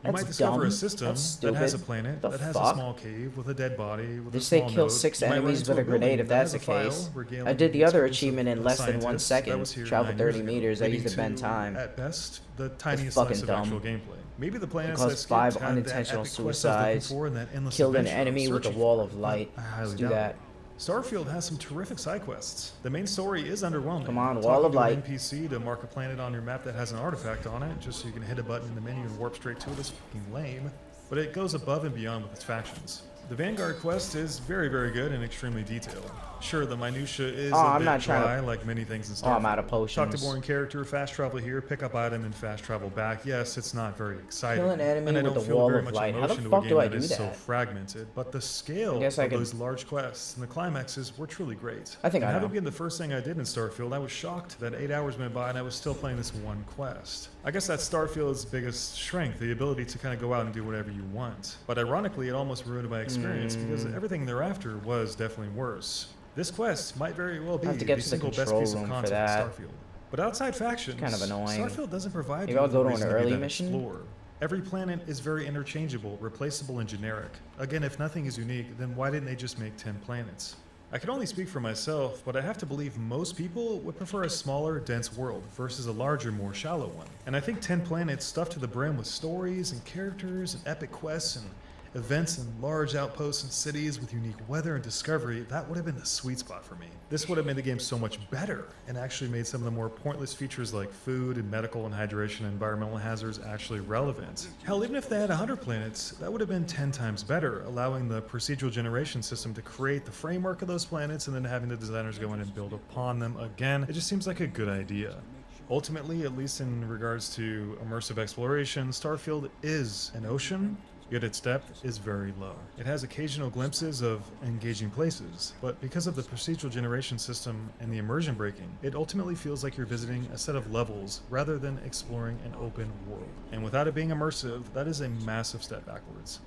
You That's might discover dumb. a system That's that has a stupid. planet, The that has fuck? a small cave with a dead body, with They a say small kill node. 6 You might run enemies into with a building grenade if that that's has the a file case. regaling I did the other experience of achievement in a less than 1 scientist that second. was here Travel 9 years 30 ago, meters. I leading used the bend to, time. At best, the tiniest fucking slice of dumb. actual gameplay. Maybe the planets caused I skipped 5 had that unintentional epic quest I was looking suicides, for and that endless Killed an adventure I was enemy with a searching wall for, of light. but I Let's highly do doubt that. it. Starfield has some terrific side quests. The main story is underwhelming. Come on, Talking wall of to an light. NPC to mark a planet on your map that has an artifact on it, just so you can hit a button in the menu and warp straight to it, is fucking lame. But it goes above and beyond with its factions. The Vanguard quest is very, very good and extremely detailed. Sure, the minutia is a I'm bit not trying to- dry, like many things in Oh, Starfield. I'm out of Talk potions. to boring character, fast travel here, pick up item, and fast travel back. Yes, it's not very exciting. Kill an enemy and I with don't a feel wall very of much light. How the emotion to a fuck game do I that do is so that? fragmented, but the scale guess I of could- those large quests and the climaxes were truly great. I think and I having know. been the first thing I did in Starfield, I was shocked that 8 hours went by and I was still playing this one quest. I guess that's Starfield's biggest strength, the ability to kind of go out and do whatever you want. But ironically, it almost ruined my experience because everything thereafter was definitely worse. This quest might very well be I have to get the to the single best control piece of room for content that. in Starfield. But outside factions, kind of annoying. Starfield doesn't provide Maybe you I'll with go a to an reason early to mission? explore. Every planet is very interchangeable, replaceable, and generic. Again, if nothing is unique, then why didn't they just make 10 planets? I can only speak for myself, but I have to believe most people would prefer a smaller, dense world versus a larger, more shallow one. And I think 10 planets stuffed to the brim with stories and characters and epic quests and events and large outposts and cities with unique weather and discovery, that would have been the sweet spot for me. This would have made the game so much better and actually made some of the more pointless features like food and medical and hydration and environmental hazards actually relevant. Hell, even if they had 100 planets, that would have been 10 times better, allowing the procedural generation system to create the framework of those planets and then having the designers go in and build upon them again. It just seems like a good idea. Ultimately, at least in regards to immersive exploration, Starfield is an ocean, yet its depth is very low. It has occasional glimpses of engaging places, but because of the procedural generation system and the immersion breaking, it ultimately feels like you're visiting a set of levels rather than exploring an open world. And without it being immersive, that is a massive step backwards.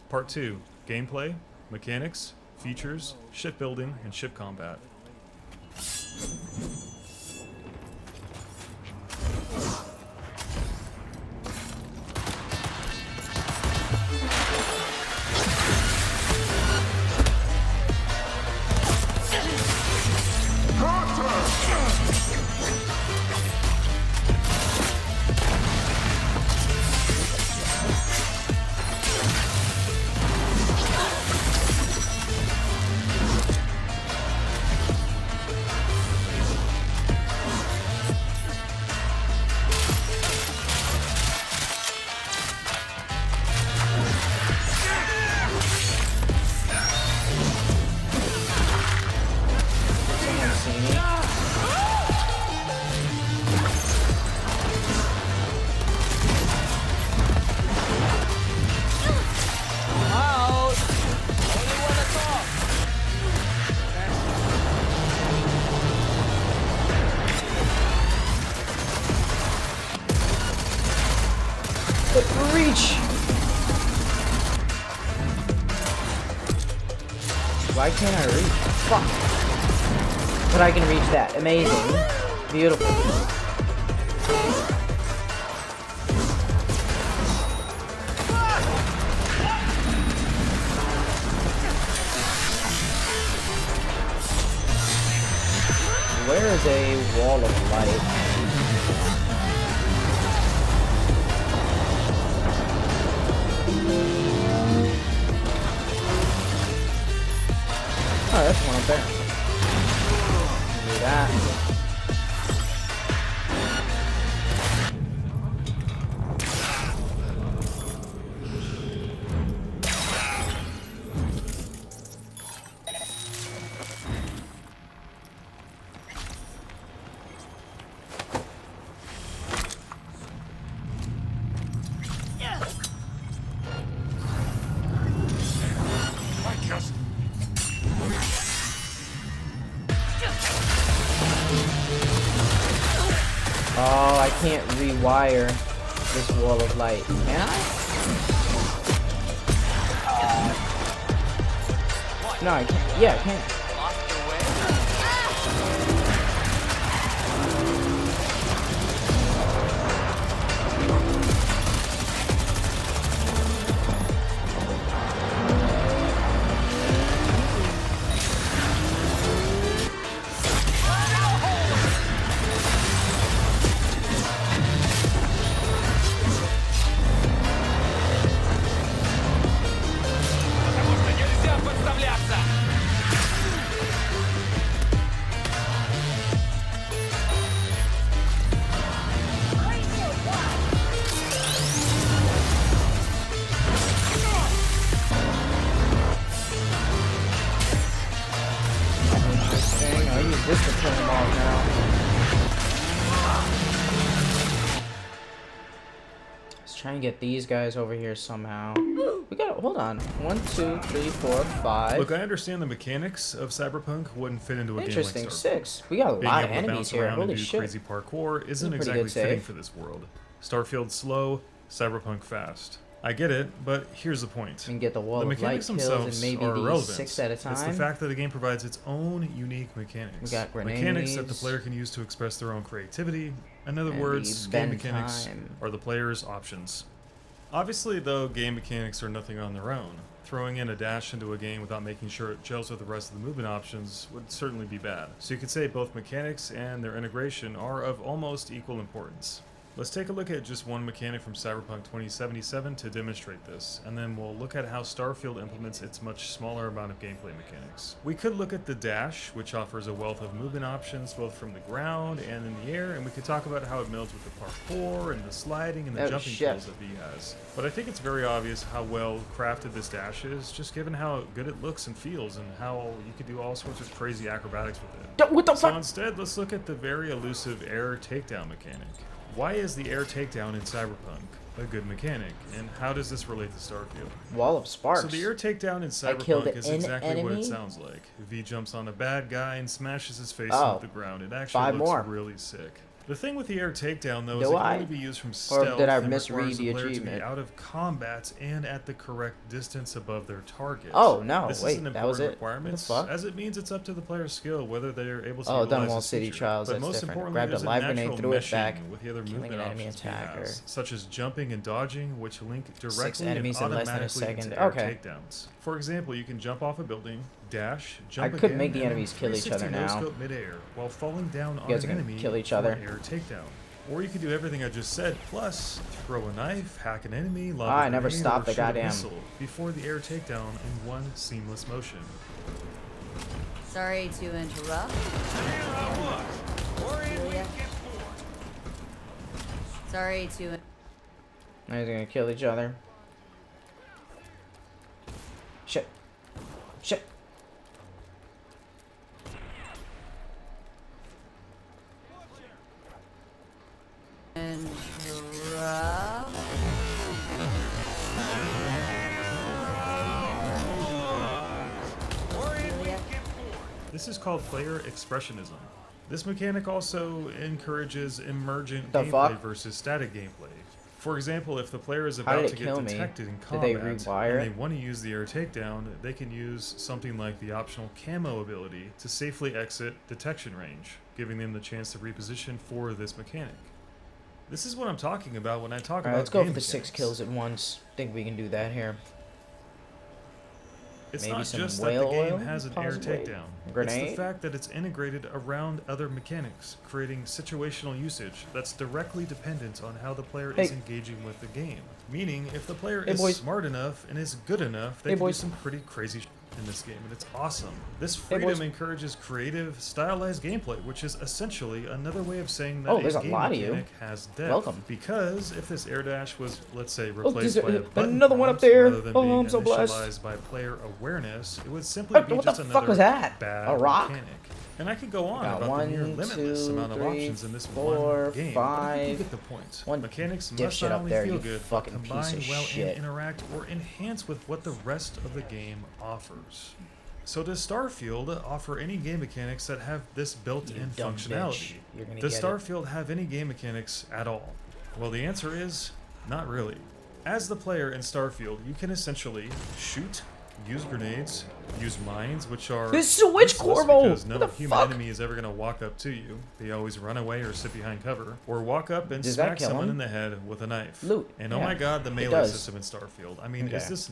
Part 2. Gameplay, mechanics, features, shipbuilding, and ship combat. can't I reach? Fuck. But I can reach that. Amazing. Beautiful. Where is a wall of light? Oh, that's one up there. Do that. Oh, I can't rewire this wall of light. Can I? No, I can't. Yeah, I can. I'll use this to kill them all now. Let's try and get these guys over here somehow. We got, hold on. 1, 2, 3, 4, 5. Look, I understand the mechanics of Cyberpunk wouldn't fit into a game like Interesting. Starfield. 6. We got a Being lot of able to enemies bounce here. around Holy and do shit. crazy parkour isn't pretty exactly good fitting save. for this world. Starfield's slow, Cyberpunk fast. I get it, but here's the point. And get the wall The of light mechanics kills themselves and maybe are these irrelevant. 6 at a time. It's the fact that the game provides its own unique mechanics. We got Mechanics that the grenades. player can use to express their own creativity. In other And words, the game bend mechanics time. are the player's options. Obviously, though, game mechanics are nothing on their own. Throwing in a dash into a game without making sure it gels with the rest of the movement options would certainly be bad. So you could say both mechanics and their integration are of almost equal importance. Let's take a look at just one mechanic from Cyberpunk 2077 to demonstrate this, and then we'll look at how Starfield implements its much smaller amount of gameplay mechanics. We could look at the dash, which offers a wealth of movement options both from the ground and in the air, and we could talk about how it melds with the parkour and the sliding and the Oh, jumping shit. tools that V has. But I think it's very obvious how well crafted this dash is, just given how good it looks and feels, and how you could do all sorts of crazy acrobatics with it. What the So fuck? instead, let's look at the very elusive air takedown mechanic. Why is the air takedown in Cyberpunk a good mechanic, and how does this relate to Starfield? Wall of sparks. So the air takedown in killed Cyberpunk is an exactly what enemy? it sounds like. V jumps on a bad guy and smashes his face Oh. into the ground. It actually 5 looks more. really sick. The thing with the air takedown, though, is Do it can I? only be used from Or stealth did I and misread requires the the player to be achievement? out of combat and at the correct distance above their target. Oh, no, This wait, is an that was important it? requirement, What the fuck? as it means it's up to the player's skill whether they're able to Oh, utilize Dunwall this City feature. Trials, But that's most different. importantly, Grabbed a there's live natural grenade, threw it meshing back, with the other killing movement an enemy options V attacker. has, such as jumping and dodging, which link directly 6 enemies and in less than a automatically second. into air Okay. takedowns. For example, you can jump off a building, dash, jump I could again, make the and enemies kill each other 360 now. no-scope midair while falling down on guys an are gonna enemy kill each for other. an air takedown. Or you could do everything I just said, plus throw a knife, hack an enemy, lob I a never grenade, stopped or the shoot a goddamn- missile before the air takedown in one seamless motion. Sorry to interrupt. Julia. Sorry to. Now they're gonna kill each other. Shit. Shit. Interrupt. Julia. This is called player expressionism. This mechanic also encourages emergent The gameplay fuck? versus static gameplay. For example, if the player is How about did to it get kill me? detected in Did they combat rewire and they it? want to use the air takedown, they can use something like the optional camo ability to safely exit detection range, giving them the chance to reposition for this mechanic. This is what I'm talking about when I talk All right, about let's go for game the 6 mechanics. kills at once. Think we can do that here. It's Maybe not some just that the whale game oil, has an air possibly? takedown. It's Grenade? the fact that it's integrated around other mechanics, creating situational usage that's directly dependent on how the player is Hey. engaging with the game. Meaning, if the player Hey, is boys. smart enough and is good enough, they Hey, can do boys. some pretty crazy shit in this game, and it's awesome. This Hey, freedom boys. encourages creative, stylized gameplay, which is essentially another way of saying that Oh, there's a game lot of you. mechanic has depth. Welcome. Because if this air dash was, let's say, Oh, replaced there's by a button another one up prompt there. rather than Oh, being I'm so blessed. initialized by player awareness, it would simply be What just the another fuck was that? bad A rock? mechanic. And I could go on Got about the near 1, limitless 2, amount of 3, options in this 4, one game, but I think you 5. get the point. One Mechanics must dipshit not up only there, feel you good, but fucking piece combine of well shit. and interact or enhance with what the rest of the game offers. So does Starfield offer any game mechanics that have this built-in You dumb functionality? bitch. You're gonna Does get it. Starfield have any game mechanics at all? Well, the answer is not really. As the player in Starfield, you can essentially shoot, use grenades, use mines, which are This is a witch useless corvo! because no What the human fuck? enemy is ever going to walk up to you. They always run away or sit behind cover, or walk up and Does that smack kill someone him? in the head with a knife. Loot. And oh Yeah, my god, the it melee does. system in Starfield. I mean, Okay. is this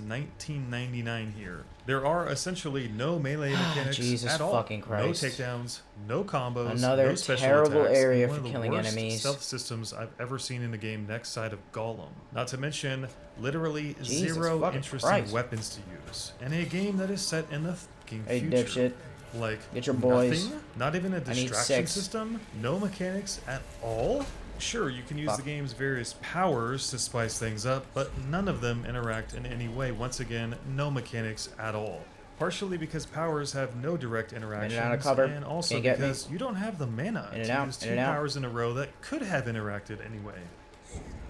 1999 here? There are essentially no melee mechanics Jesus at all. fucking Christ. No takedowns, no combos, Another no special terrible attacks, area and one for of the killing worst enemies. stealth systems I've ever seen in a game next side of Gollum. Not to mention, literally Jesus zero fucking interesting Christ. weapons to use. And a game that is set in the fucking Hey, future. dipshit. Like, Get your boys. nothing? Not even a I need distraction 6. system? No mechanics at all? Sure, you can use Fuck. the game's various powers to spice things up, but none of them interact in any way. Once again, no mechanics at all. Partially because powers have no direct interactions, out of cover. and also Can't get me. because you don't have the mana In and to out, use in 2 and out. powers in a row that could have interacted anyway.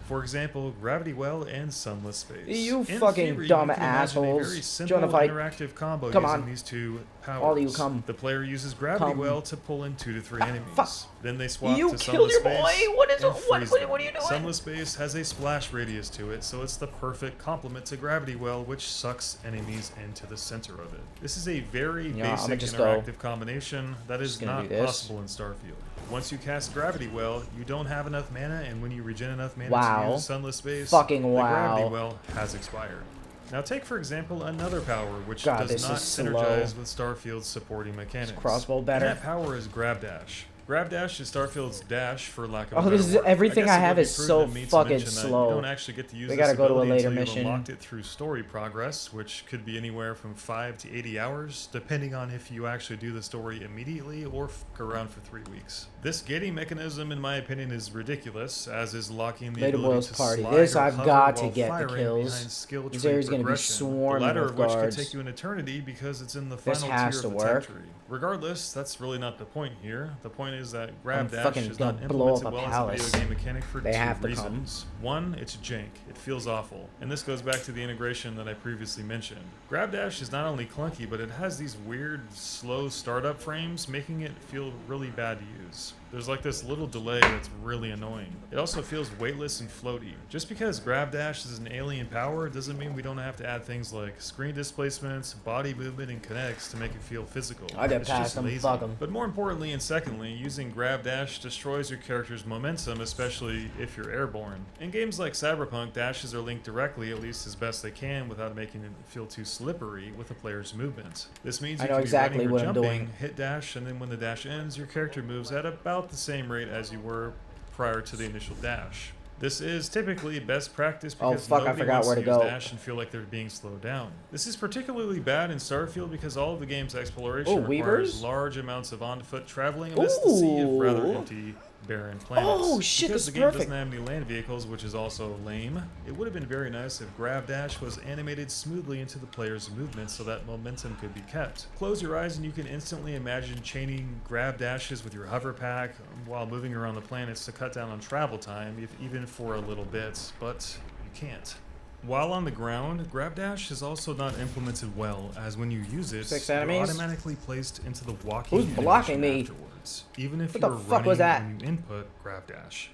For example, Gravity Well and Sunless Space. You In fucking theory, dumb you can imagine a assholes. very Do simple you wanna fight? interactive combo Come using on. these 2 powers. All of you come. The player uses Gravity Come. Well to pull in 2 to 3 enemies. fuck. Then they swap You to killed Sunless your Space boy! What is and what freeze what them. are you doing? Sunless Space has a splash radius to it, so it's the perfect complement to Gravity Well, which sucks enemies into the center of it. This is a very Yeah, I'ma basic just go. interactive combination that is Just gonna not do this. possible in Starfield. Once you cast Gravity Well, you don't have enough mana, and when you regen enough mana Wow. to use Sunless Space, Fucking the wow. Gravity Well has expired. Now take for example another power which God, does this not is slow. synergize with Starfield's supporting mechanics. crossbow better? And that power is Grab Dash. Grab Dash is Starfield's dash, for lack of a Oh, better this is word. everything guess I it have would be is so prudent of me to fucking mention that slow. You don't actually get to use We this gotta go to a ability later until mission. You've unlocked it through story progress, which could be anywhere from 5 to 80 hours, depending on if you actually do the story immediately or fuck around for 3 weeks. This gating mechanism, in my opinion, is ridiculous, as is locking the Later ability Boys to Party. slide This or I've hover got to while get the firing kills. behind skill This tree area's gonna be progression, swarming the latter with of which guards. could take you an eternity because it's in the This final has tier to of the work. tech tree. Regardless, that's really not the point here. The point is that Grab I'm Dash fucking is not gonna blow implemented up a well as a palace. video game mechanic for They 2 have to come. reasons. One, it's jank. It feels awful. And this goes back to the integration that I previously mentioned. Grab Dash is not only clunky, but it has these weird, slow startup frames, making it feel really bad to use. There's like this little delay that's really annoying. It also feels weightless and floaty. Just because Grab Dash is an alien power doesn't mean we don't have to add things like screen displacements, body movement, and connects to make it feel physical. I get It's past just them, lazy. fuck 'em. But more importantly and secondly, using Grab Dash destroys your character's momentum, especially if you're airborne. In games like Cyberpunk, dashes are linked directly, at least as best they can, without making it feel too slippery with the player's movement. This means I you know can exactly be running or what I'm jumping, doing. hit dash, and then when the dash ends, your character moves at about the same rate as you were prior to the initial dash. This is typically best practice Oh, because fuck, I nobody forgot wants where to to use go. dash and feel like they're being slowed down. This is particularly bad in Starfield because all of the game's exploration Oh, requires weavers? large amounts of on-foot traveling amidst the sea of rather Ooh. empty, barren planets. Oh, shit, because this the is game perfect. doesn't have any land vehicles, which is also lame, it would have been very nice if Grab Dash was animated smoothly into the player's movement so that momentum could be kept. Close your eyes and you can instantly imagine chaining Grab Dashes with your hover pack while moving around the planets to cut down on travel time, if even for a little bit, but you can't. While on the ground, Grab Dash is also not implemented well, as when you use it, 6 you're enemies? automatically placed into the walking Who's blocking animation me? afterwards, even if What you're the fuck running was that? when you input Grab Dash.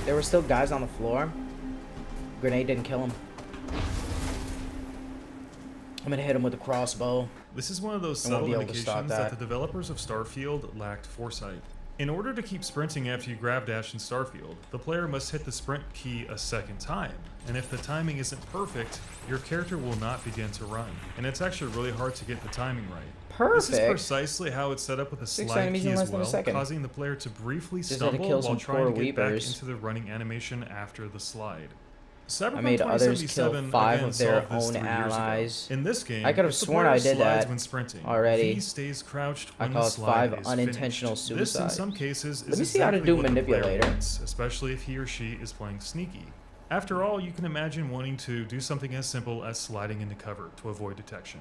There were still guys on the floor. Grenade didn't kill him. I'm gonna hit him with a crossbow. This is one of those I won't subtle be able to stop indications that that. the developers of Starfield lacked foresight. In order to keep sprinting after you grab dash in Starfield, the player must hit the sprint key a second time, and if the timing isn't perfect, your character will not begin to run. And it's actually really hard to get the timing right. This is Perfect. precisely how it's set up with a 6 slide enemies key in as less than a well, second. causing the player to briefly Just had to stumble kill while some trying to poor get back weepers. into the running animation after the slide. I Cyberpunk made others 2077 kill 5 again of their solved this own 3 years ago. allies. In this game, I could have if the sworn player I did slides that when sprinting, already. V stays crouched I when the caused slide 5 is unintentional finished. This, in suicides. some cases, is Let me see how to exactly do what the player manipulator. wants, especially if he or she is playing sneaky. After all, you can imagine wanting to do something as simple as sliding into cover to avoid detection.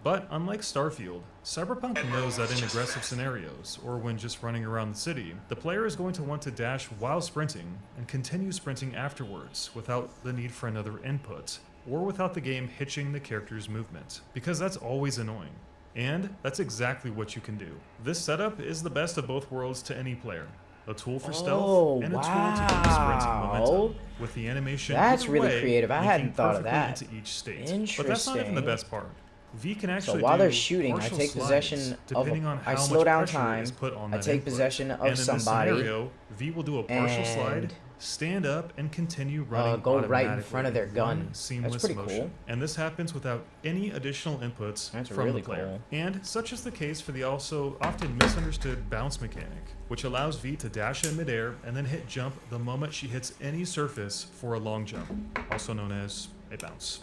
But unlike Starfield, Cyberpunk knows that in aggressive scenarios, or when just running around the city, the player is going to want to dash while sprinting and continue sprinting afterwards without the need for another input, or without the game hitching the character's movement, because that's always annoying. And that's exactly what you can do. This setup is the best of both worlds to any player. A tool for stealth and a tool to keep sprinting momentum. With the animation That's either really way, creative. I linking hadn't thought of perfectly that. into each state. But that's not even the Interesting. best part. V can So actually while do they're shooting, I partial take slides, possession of. depending on I how slow much down pressure time. is put on I that take input. possession And of in this somebody. scenario, V will do a partial slide, and stand up, and continue running go right in front of automatically. their gun. One seamless That's pretty motion. cool. And this happens without any additional inputs That's from really the player. cool. And such is the case for the also often misunderstood bounce mechanic, which allows V to dash in midair and then hit jump the moment she hits any surface for a long jump, also known as a bounce.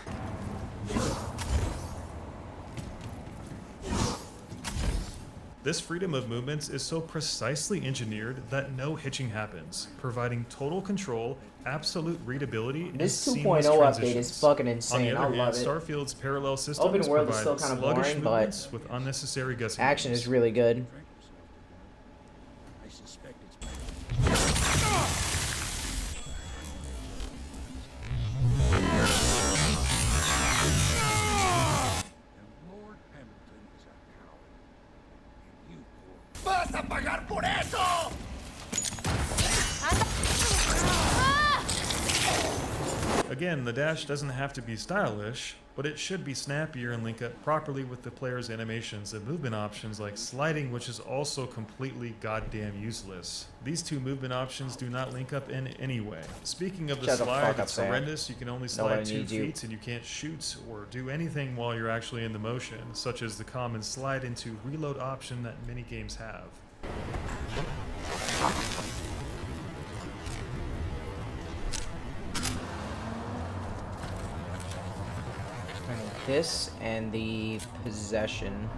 This freedom of movements is so precisely engineered that no hitching happens, providing total control, absolute readability, This and seamless 2.0 update transitions. is fucking On insane. the I other hand, love it. Starfield's parallel systems Open world is provide still kinda sluggish boring, but movements with unnecessary guessing Action games. is really good. I suspect it's Lord Pemberton is a coward. And you poor Ah! Again, the dash doesn't have to be stylish, but it should be snappier and link up properly with the player's animations and movement options like sliding, which is also completely goddamn useless. These two movement options do not link up in any way. Speaking of the Shut the slide, fuck up, it's Sam. horrendous. You can only slide Nobody 2 needs you. feet and you can't shoot or do anything while you're actually in the motion, such as the common slide into reload option that many games have. This and the possession.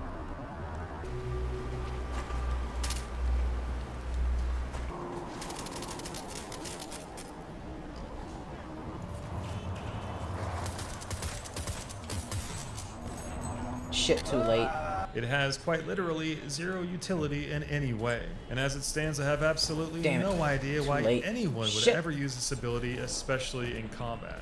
Shit, too late. It has quite literally zero utility in any way, and as it stands, I have absolutely Damn it. no idea why late. anyone would Shit. ever use this ability, especially in combat.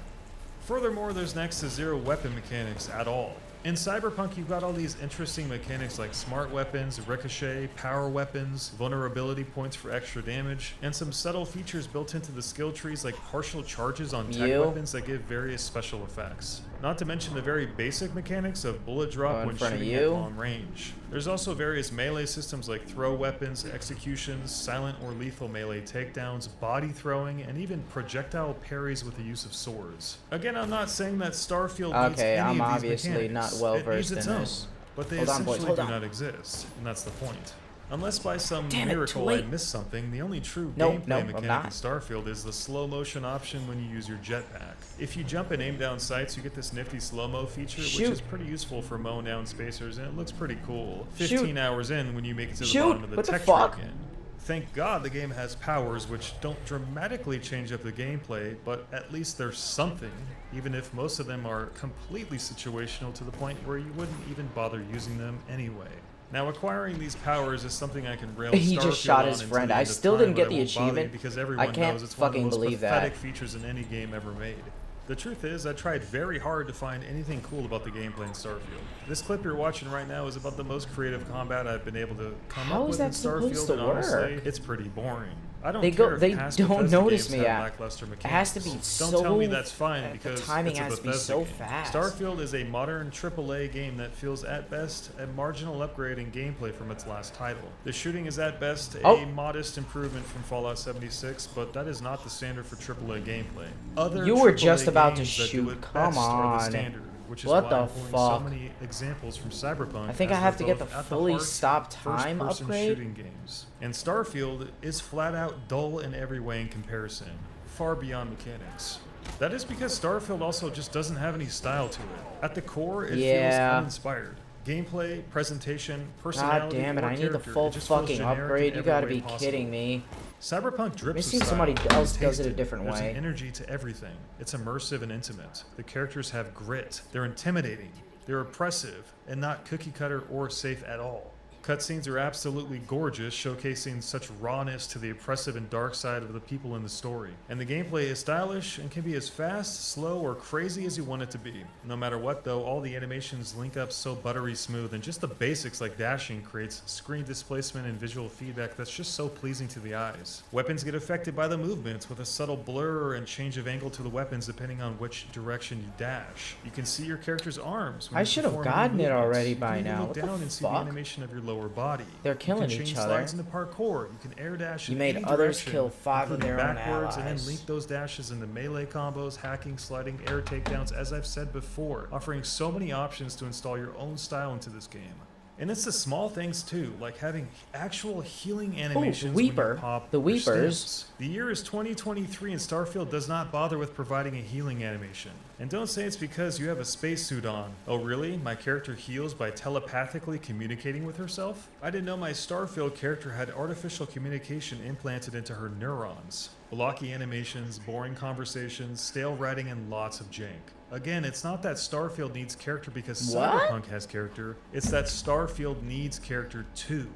Furthermore, there's next to zero weapon mechanics at all. In Cyberpunk, you've got all these interesting mechanics like smart weapons, ricochet, power weapons, vulnerability points for extra damage, and some subtle features built into the skill trees like partial charges on tech You? weapons that give various special effects. Not to mention the very basic mechanics of bullet drop in when front of shooting at you? long range. There's also various melee systems like throw weapons, executions, silent or lethal melee takedowns, body throwing, and even projectile parries with the use of swords. Again, I'm not saying that Starfield needs Okay, any I'm of these obviously mechanics. not well It needs versed its in own, this. but they Hold on, essentially boys, hold do on. not exist, and that's the point. Unless by some Damn it, too miracle I late. missed something, the only true Nope, gameplay nope, I'm mechanic not. in Starfield is the slow motion option when you use your jetpack. If you jump and aim down sights, you get this nifty slow-mo feature, which Shoot. is pretty useful for mowing down spacers, and it looks pretty cool. Shoot. 15 hours in when you make it to the Shoot, bottom of the what the tech tree fuck? again. Thank God the game has powers which don't dramatically change up the gameplay, but at least there's something, even if most of them are completely situational to the point where you wouldn't even bother using them anyway. Now, acquiring these powers is something I can rail He just Starfield shot on his until friend. the I end of still time, didn't but get I the won't bother you achievement. because everyone I can't knows it's one of the fucking most believe that. pathetic features in any game ever made. The truth is, I tried very hard to find anything cool about the gameplay in Starfield. This clip you're watching right now is about the most creative combat I've been able to come How up is with in that supposed Starfield, to and honestly, work? it's pretty boring. I don't They care go. if They past don't Bethesda notice games me have yet. lackluster It mechanics. has to be Don't so. tell me that's fine the because timing it's a has to be Bethesda so game. fast. Starfield is a modern AAA game that feels at best a marginal upgrade in gameplay from its last title. The shooting is at best a Oh. modest improvement from Fallout 76, but that is not the standard for AAA gameplay. Other You were AAA just about to games that do shoot. it Come best are the on. standard, which is What why the I'm pulling so fuck? many examples from Cyberpunk. I think as I have they're to get both the at fully heart stop time first-person upgrade. shooting games. And Starfield is flat out dull in every way in comparison, far beyond mechanics. That is because Starfield also just doesn't have any style to it. At the core, it feels Yeah. uninspired. Gameplay, presentation, personality, God damn it! or I need the character, full it just feels fucking generic in upgrade. You every gotta way be possible. kidding me. Cyberpunk drips me with see style. somebody You can else does taste it a different There's way. an energy to everything. It's immersive and intimate. The characters have grit. They're intimidating. They're oppressive and not cookie cutter or safe at all. Cutscenes are absolutely gorgeous, showcasing such rawness to the oppressive and dark side of the people in the story. And the gameplay is stylish and can be as fast, slow, or crazy as you want it to be. No matter what though, all the animations link up so buttery smooth, and just the basics like dashing creates screen displacement and visual feedback that's just so pleasing to the eyes. Weapons get affected by the movements with a subtle blur and change of angle to the weapons depending on which direction you dash. You can see your character's arms. when I you should have perform any gotten it movements. already You can by even now. look What the down and see the fuck? animation of your lower body. They're killing you can each change other. slides into parkour. You can air dash You in made any others direction, kill 5 of including their own backwards, and then allies. link those dashes into melee combos, hacking, sliding, air takedowns, as I've said before, offering so many options to install your own style into this game. And it's the small things too, like having actual healing animations when Weeper. you pop The your Weepers. stamps. The year is 2023 and Starfield does not bother with providing a healing animation. And don't say it's because you have a spacesuit on. Oh really? My character heals by telepathically communicating with herself? I didn't know my Starfield character had artificial communication implanted into her neurons. Blocky animations, boring conversations, stale writing, and lots of jank. Again, it's not that Starfield needs character because What? Cyberpunk has character, it's that Starfield needs character too.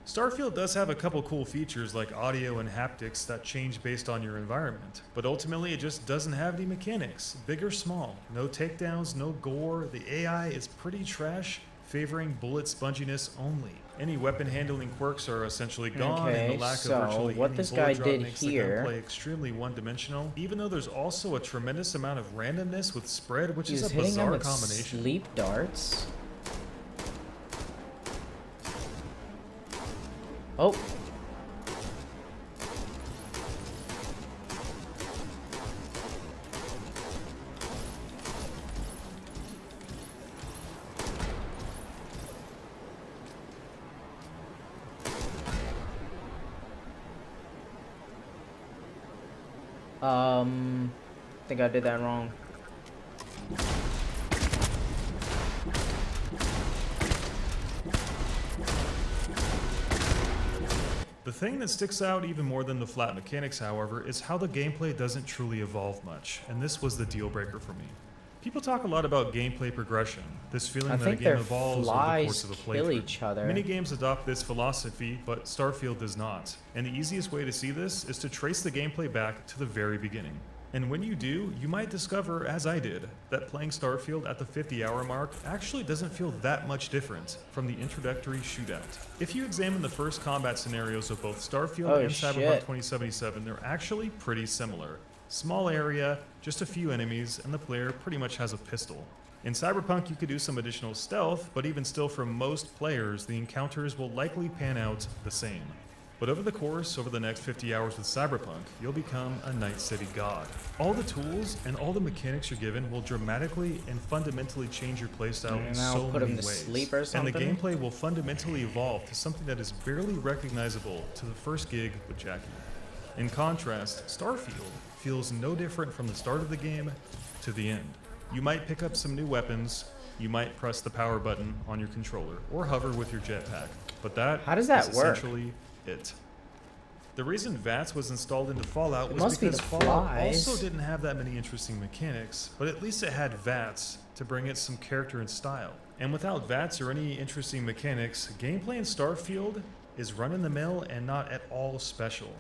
Starfield does have a couple cool features like audio and haptics that change based on your environment, but ultimately it just doesn't have any mechanics, big or small. No takedowns, no gore, the AI is pretty trash, favoring bullet sponginess only. Any weapon handling quirks are essentially gone, and Okay, the lack so of virtually what any this bullet guy drop did makes here- the gunplay extremely one-dimensional, even though there's also a tremendous amount of randomness with spread, which He's is a hitting them bizarre with combination. sleep darts. Oh. I think I did that wrong. The thing that sticks out even more than the flat mechanics, however, is how the gameplay doesn't truly evolve much, and this was the deal breaker for me. People talk a lot about gameplay progression, this feeling I that a think game their evolves over the course of a flies kill playthrough. each other. Many games adopt this philosophy, but Starfield does not. And the easiest way to see this is to trace the gameplay back to the very beginning. And when you do, you might discover, as I did, that playing Starfield at the 50-hour mark actually doesn't feel that much different from the introductory shootout. If you examine the first combat scenarios of both Starfield Oh, and Cyberpunk shit. 2077, they're actually pretty similar. Small area, just a few enemies, and the player pretty much has a pistol. In Cyberpunk, you could do some additional stealth, but even still for most players, the encounters will likely pan out the same. But over the course, over the next 50 hours with Cyberpunk, you'll become a Night City god. All the tools and all the mechanics you're given will dramatically and fundamentally change your playstyle in And now so put many him to ways. sleep or And the something? gameplay will fundamentally evolve to something that is barely recognizable to the first gig with Jackie. In contrast, Starfield feels no different from the start of the game to the end. You might pick up some new weapons, you might press the power button on your controller, or hover with your jetpack, but that How does that is work? essentially it. The reason VATS was installed into Fallout It was must be because the Fallout flies. also didn't have that many interesting mechanics, but at least it had VATS to bring it some character and style. And without VATS or any interesting mechanics, gameplay in Starfield is run-in-the-mill and not at all special.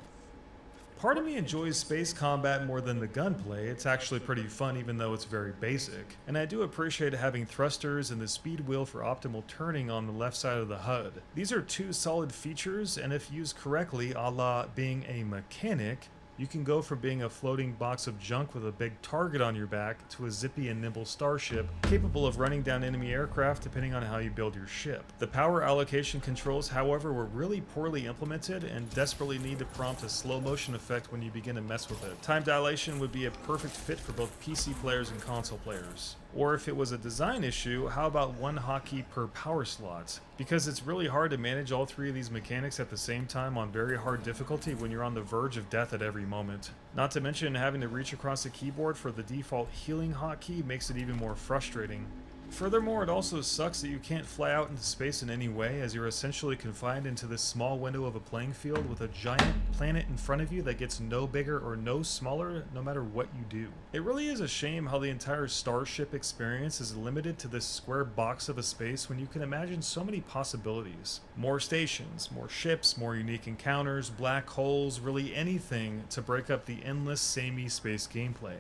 Part of me enjoys space combat more than the gunplay. It's actually pretty fun even though it's very basic. And I do appreciate having thrusters and the speed wheel for optimal turning on the left side of the HUD. These are two solid features, and if used correctly, a la being a mechanic, you can go from being a floating box of junk with a big target on your back to a zippy and nimble starship capable of running down enemy aircraft depending on how you build your ship. The power allocation controls, however, were really poorly implemented and desperately need to prompt a slow motion effect when you begin to mess with it. Time dilation would be a perfect fit for both PC players and console players. Or if it was a design issue, how about one hotkey per power slot? Because it's really hard to manage all three of these mechanics at the same time on very hard difficulty when you're on the verge of death at every moment. Not to mention having to reach across the keyboard for the default healing hotkey makes it even more frustrating. Furthermore, it also sucks that you can't fly out into space in any way, as you're essentially confined into this small window of a playing field with a giant planet in front of you that gets no bigger or no smaller no matter what you do. It really is a shame how the entire Starship experience is limited to this square box of a space when you can imagine so many possibilities. More stations, more ships, more unique encounters, black holes, really anything to break up the endless samey space gameplay.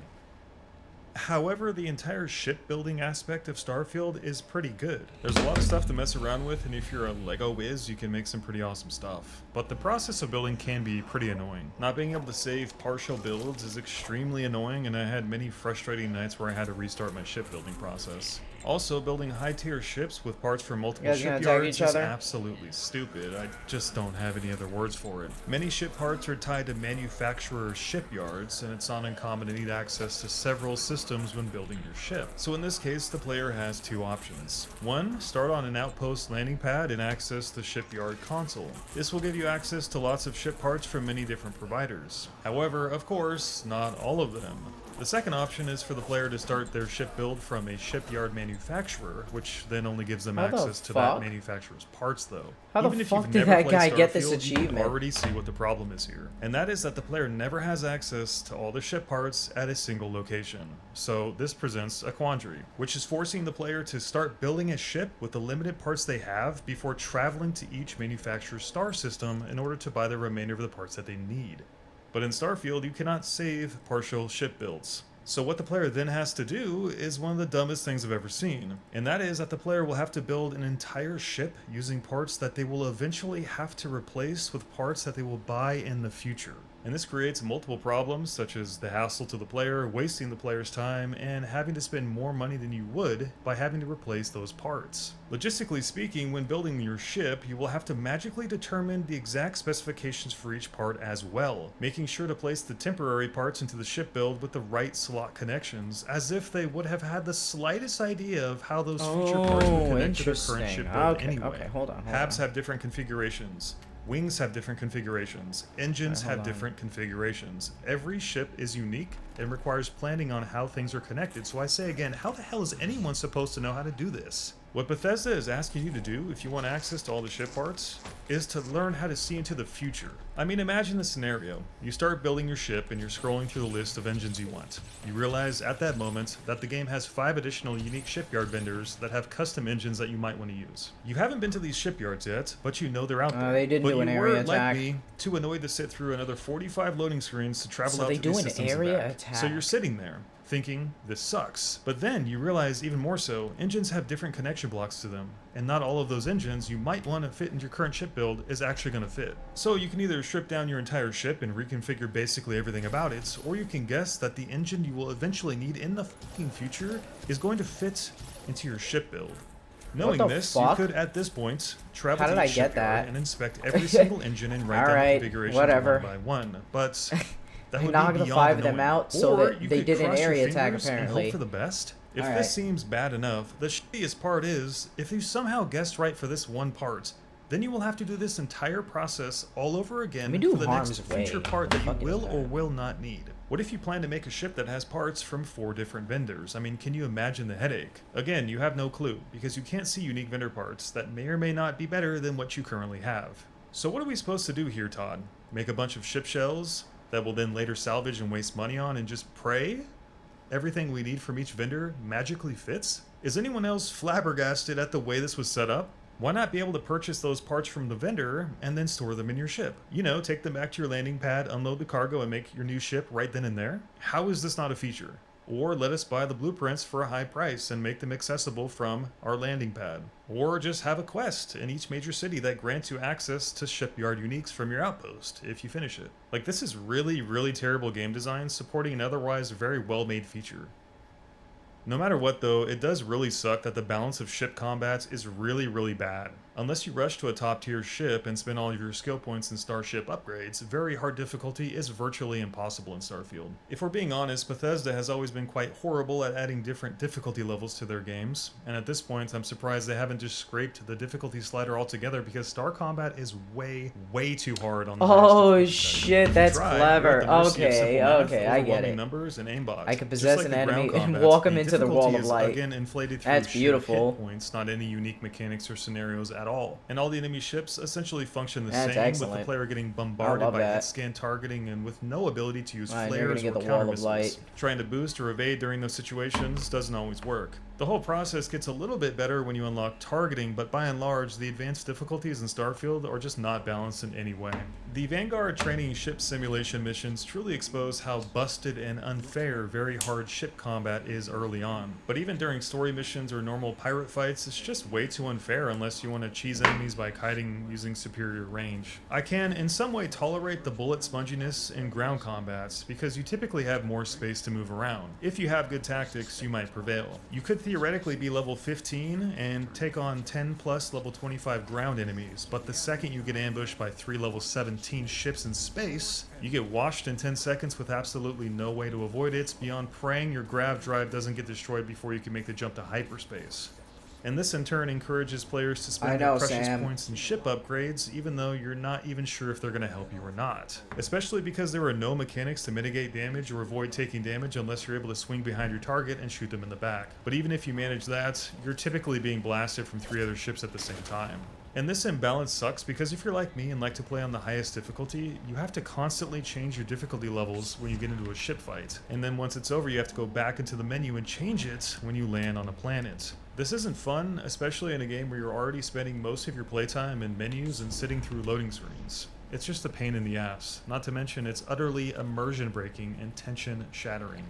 However, the entire shipbuilding aspect of Starfield is pretty good. There's a lot of stuff to mess around with, and if you're a Lego whiz, you can make some pretty awesome stuff. But the process of building can be pretty annoying. Not being able to save partial builds is extremely annoying, and I had many frustrating nights where I had to restart my shipbuilding process. Also, building high-tier ships with parts from multiple You guys gonna attack shipyards each is other? absolutely stupid. I just don't have any other words for it. Many ship parts are tied to manufacturer shipyards, and it's not uncommon to need access to several systems when building your ship. So in this case, the player has two options. One, start on an outpost landing pad and access the shipyard console. This will give you access to lots of ship parts from many different providers. However, of course, not all of them. The second option is for the player to start their ship build from a shipyard manufacturer, which then only gives them How the access to that fuck? manufacturer's parts, though. How the Even if fuck you've did never that played guy get this Starfield, you achievement? can already see what the problem is here. And that is that the player never has access to all the ship parts at a single location. So this presents a quandary, which is forcing the player to start building a ship with the limited parts they have before traveling to each manufacturer's star system in order to buy the remainder of the parts that they need. But in Starfield, you cannot save partial ship builds. So what the player then has to do is one of the dumbest things I've ever seen, and that is that the player will have to build an entire ship using parts that they will eventually have to replace with parts that they will buy in the future. And this creates multiple problems, such as the hassle to the player, wasting the player's time, and having to spend more money than you would by having to replace those parts. Logistically speaking, when building your ship, you will have to magically determine the exact specifications for each part as well, making sure to place the temporary parts into the ship build with the right slot connections, as if they would have had the slightest idea of how those future parts would connect to their current interesting. ship build Okay, anyway. okay, hold on. Habs have different configurations. Wings have different configurations. Engines Alright, hold have on. different configurations. Every ship is unique and requires planning on how things are connected. So I say again, how the hell is anyone supposed to know how to do this? What Bethesda is asking you to do, if you want access to all the ship parts, is to learn how to see into the future. I mean, imagine the scenario. You start building your ship and you're scrolling through the list of engines you want. You realize at that moment that the game has 5 additional unique shipyard vendors that have custom engines that you might want to use. You haven't been to these shipyards yet, but you know they're out there. They did but do an you area were, attack. like me, too annoyed to sit through another 45 loading screens to travel So out they to do these an systems and area back. attack. So you're sitting there, thinking, this sucks. But then you realize even more so, engines have different connection blocks to them, and not all of those engines you might want to fit into your current ship build is actually going to fit. So you can either strip down your entire ship and reconfigure basically everything about it, or you can guess that the engine you will eventually need in the fucking future is going to fit into your ship build. Knowing the this, fuck? you could at this point travel How to did I each get shipyard that? and inspect every single engine and write down the Alright, configurations whatever. one by one. But that They would knocked be the beyond 5 of them annoying. out so Or that you they could did an cross your area attack, fingers and apparently. hope for the best. If Alright. this seems bad enough, the shittiest part is, if you somehow guessed right for this one part, then you will have to do this entire process all over again me do for the next Harm's Way. future part What the that you fuck is will that? or will not need. What if you plan to make a ship that has parts from 4 different vendors? I mean, can you imagine the headache? Again, you have no clue, because you can't see unique vendor parts that may or may not be better than what you currently have. So what are we supposed to do here, Todd? Make a bunch of ship shells that will then later salvage and waste money on and just pray everything we need from each vendor magically fits? Is anyone else flabbergasted at the way this was set up? Why not be able to purchase those parts from the vendor and then store them in your ship? You know, take them back to your landing pad, unload the cargo, and make your new ship right then and there? How is this not a feature? Or let us buy the blueprints for a high price and make them accessible from our landing pad. Or just have a quest in each major city that grants you access to shipyard uniques from your outpost if you finish it. Like, this is really, really terrible game design supporting an otherwise very well-made feature. No matter what though, it does really suck that the balance of ship combats is really, really bad. Unless you rush to a top tier ship and spend all of your skill points in starship upgrades, very hard difficulty is virtually impossible in Starfield. If we're being honest, Bethesda has always been quite horrible at adding different difficulty levels to their games, and at this point I'm surprised they haven't just scraped the difficulty slider altogether because Star Combat is way, way too hard on the Oh highest difficulty shit, setting. that's You're at clever. the mercy of simple Okay, math, okay, I get overwhelming it. numbers and aimbots. I could Just possess like an the ground enemy and combats, walk him the into the wall difficulty of is, light. again, inflated through That's sheer beautiful. hit points, not any unique mechanics or scenarios at all. And all the enemy ships essentially function the That's same, with excellent. the player getting I bombarded love by that. hit scan targeting and with no ability to use Alright, you're gonna flares get or the counter wall of light. missiles. Trying to boost or evade during those situations doesn't always work. The whole process gets a little bit better when you unlock targeting, but by and large, the advanced difficulties in Starfield are just not balanced in any way. The Vanguard training ship simulation missions truly expose how busted and unfair very hard ship combat is early on. But even during story missions or normal pirate fights, it's just way too unfair unless you want to cheese enemies by kiting using superior range. I can in some way tolerate the bullet sponginess in ground combats because you typically have more space to move around. If you have good tactics, you might prevail. You could theoretically be level 15 and take on 10 plus level 25 ground enemies, but the second you get ambushed by 3 level 17 ships in space, you get washed in 10 seconds with absolutely no way to avoid it beyond praying your grav drive doesn't get destroyed before you can make the jump to hyperspace. And this in turn encourages players to spend their precious points in ship upgrades even though you're not even sure if they're going to help you or not. Especially because there are no mechanics to mitigate damage or avoid taking damage unless you're able to swing behind your target and shoot them in the back. But even if you manage that, you're typically being blasted from 3 other ships at the same time. And this imbalance sucks because if you're like me and like to play on the highest difficulty, you have to constantly change your difficulty levels when you get into a ship fight. And then once it's over, you have to go back into the menu and change it when you land on a planet. This isn't fun, especially in a game where you're already spending most of your playtime in menus and sitting through loading screens. It's just a pain in the ass, not to mention it's utterly immersion breaking and tension shattering.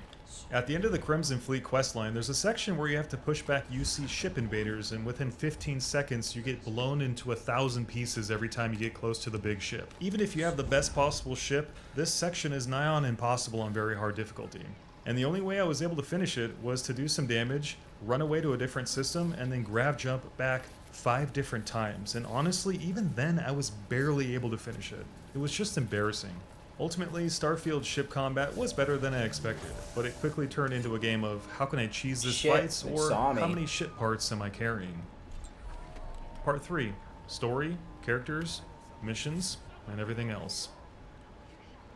At the end of the Crimson Fleet questline, there's a section where you have to push back UC ship invaders, and within 15 seconds you get blown into 1,000 pieces every time you get close to the big ship. Even if you have the best possible ship, this section is nigh on impossible on very hard difficulty. And the only way I was able to finish it was to do some damage, run away to a different system, and then grav jump back 5 different times. And honestly, even then I was barely able to finish it. It was just embarrassing. Ultimately, Starfield's ship combat was better than I expected, but it quickly turned into a game of how can I cheese this fights, or how many ship parts am I carrying? Part 3. Story, characters, missions, and everything else.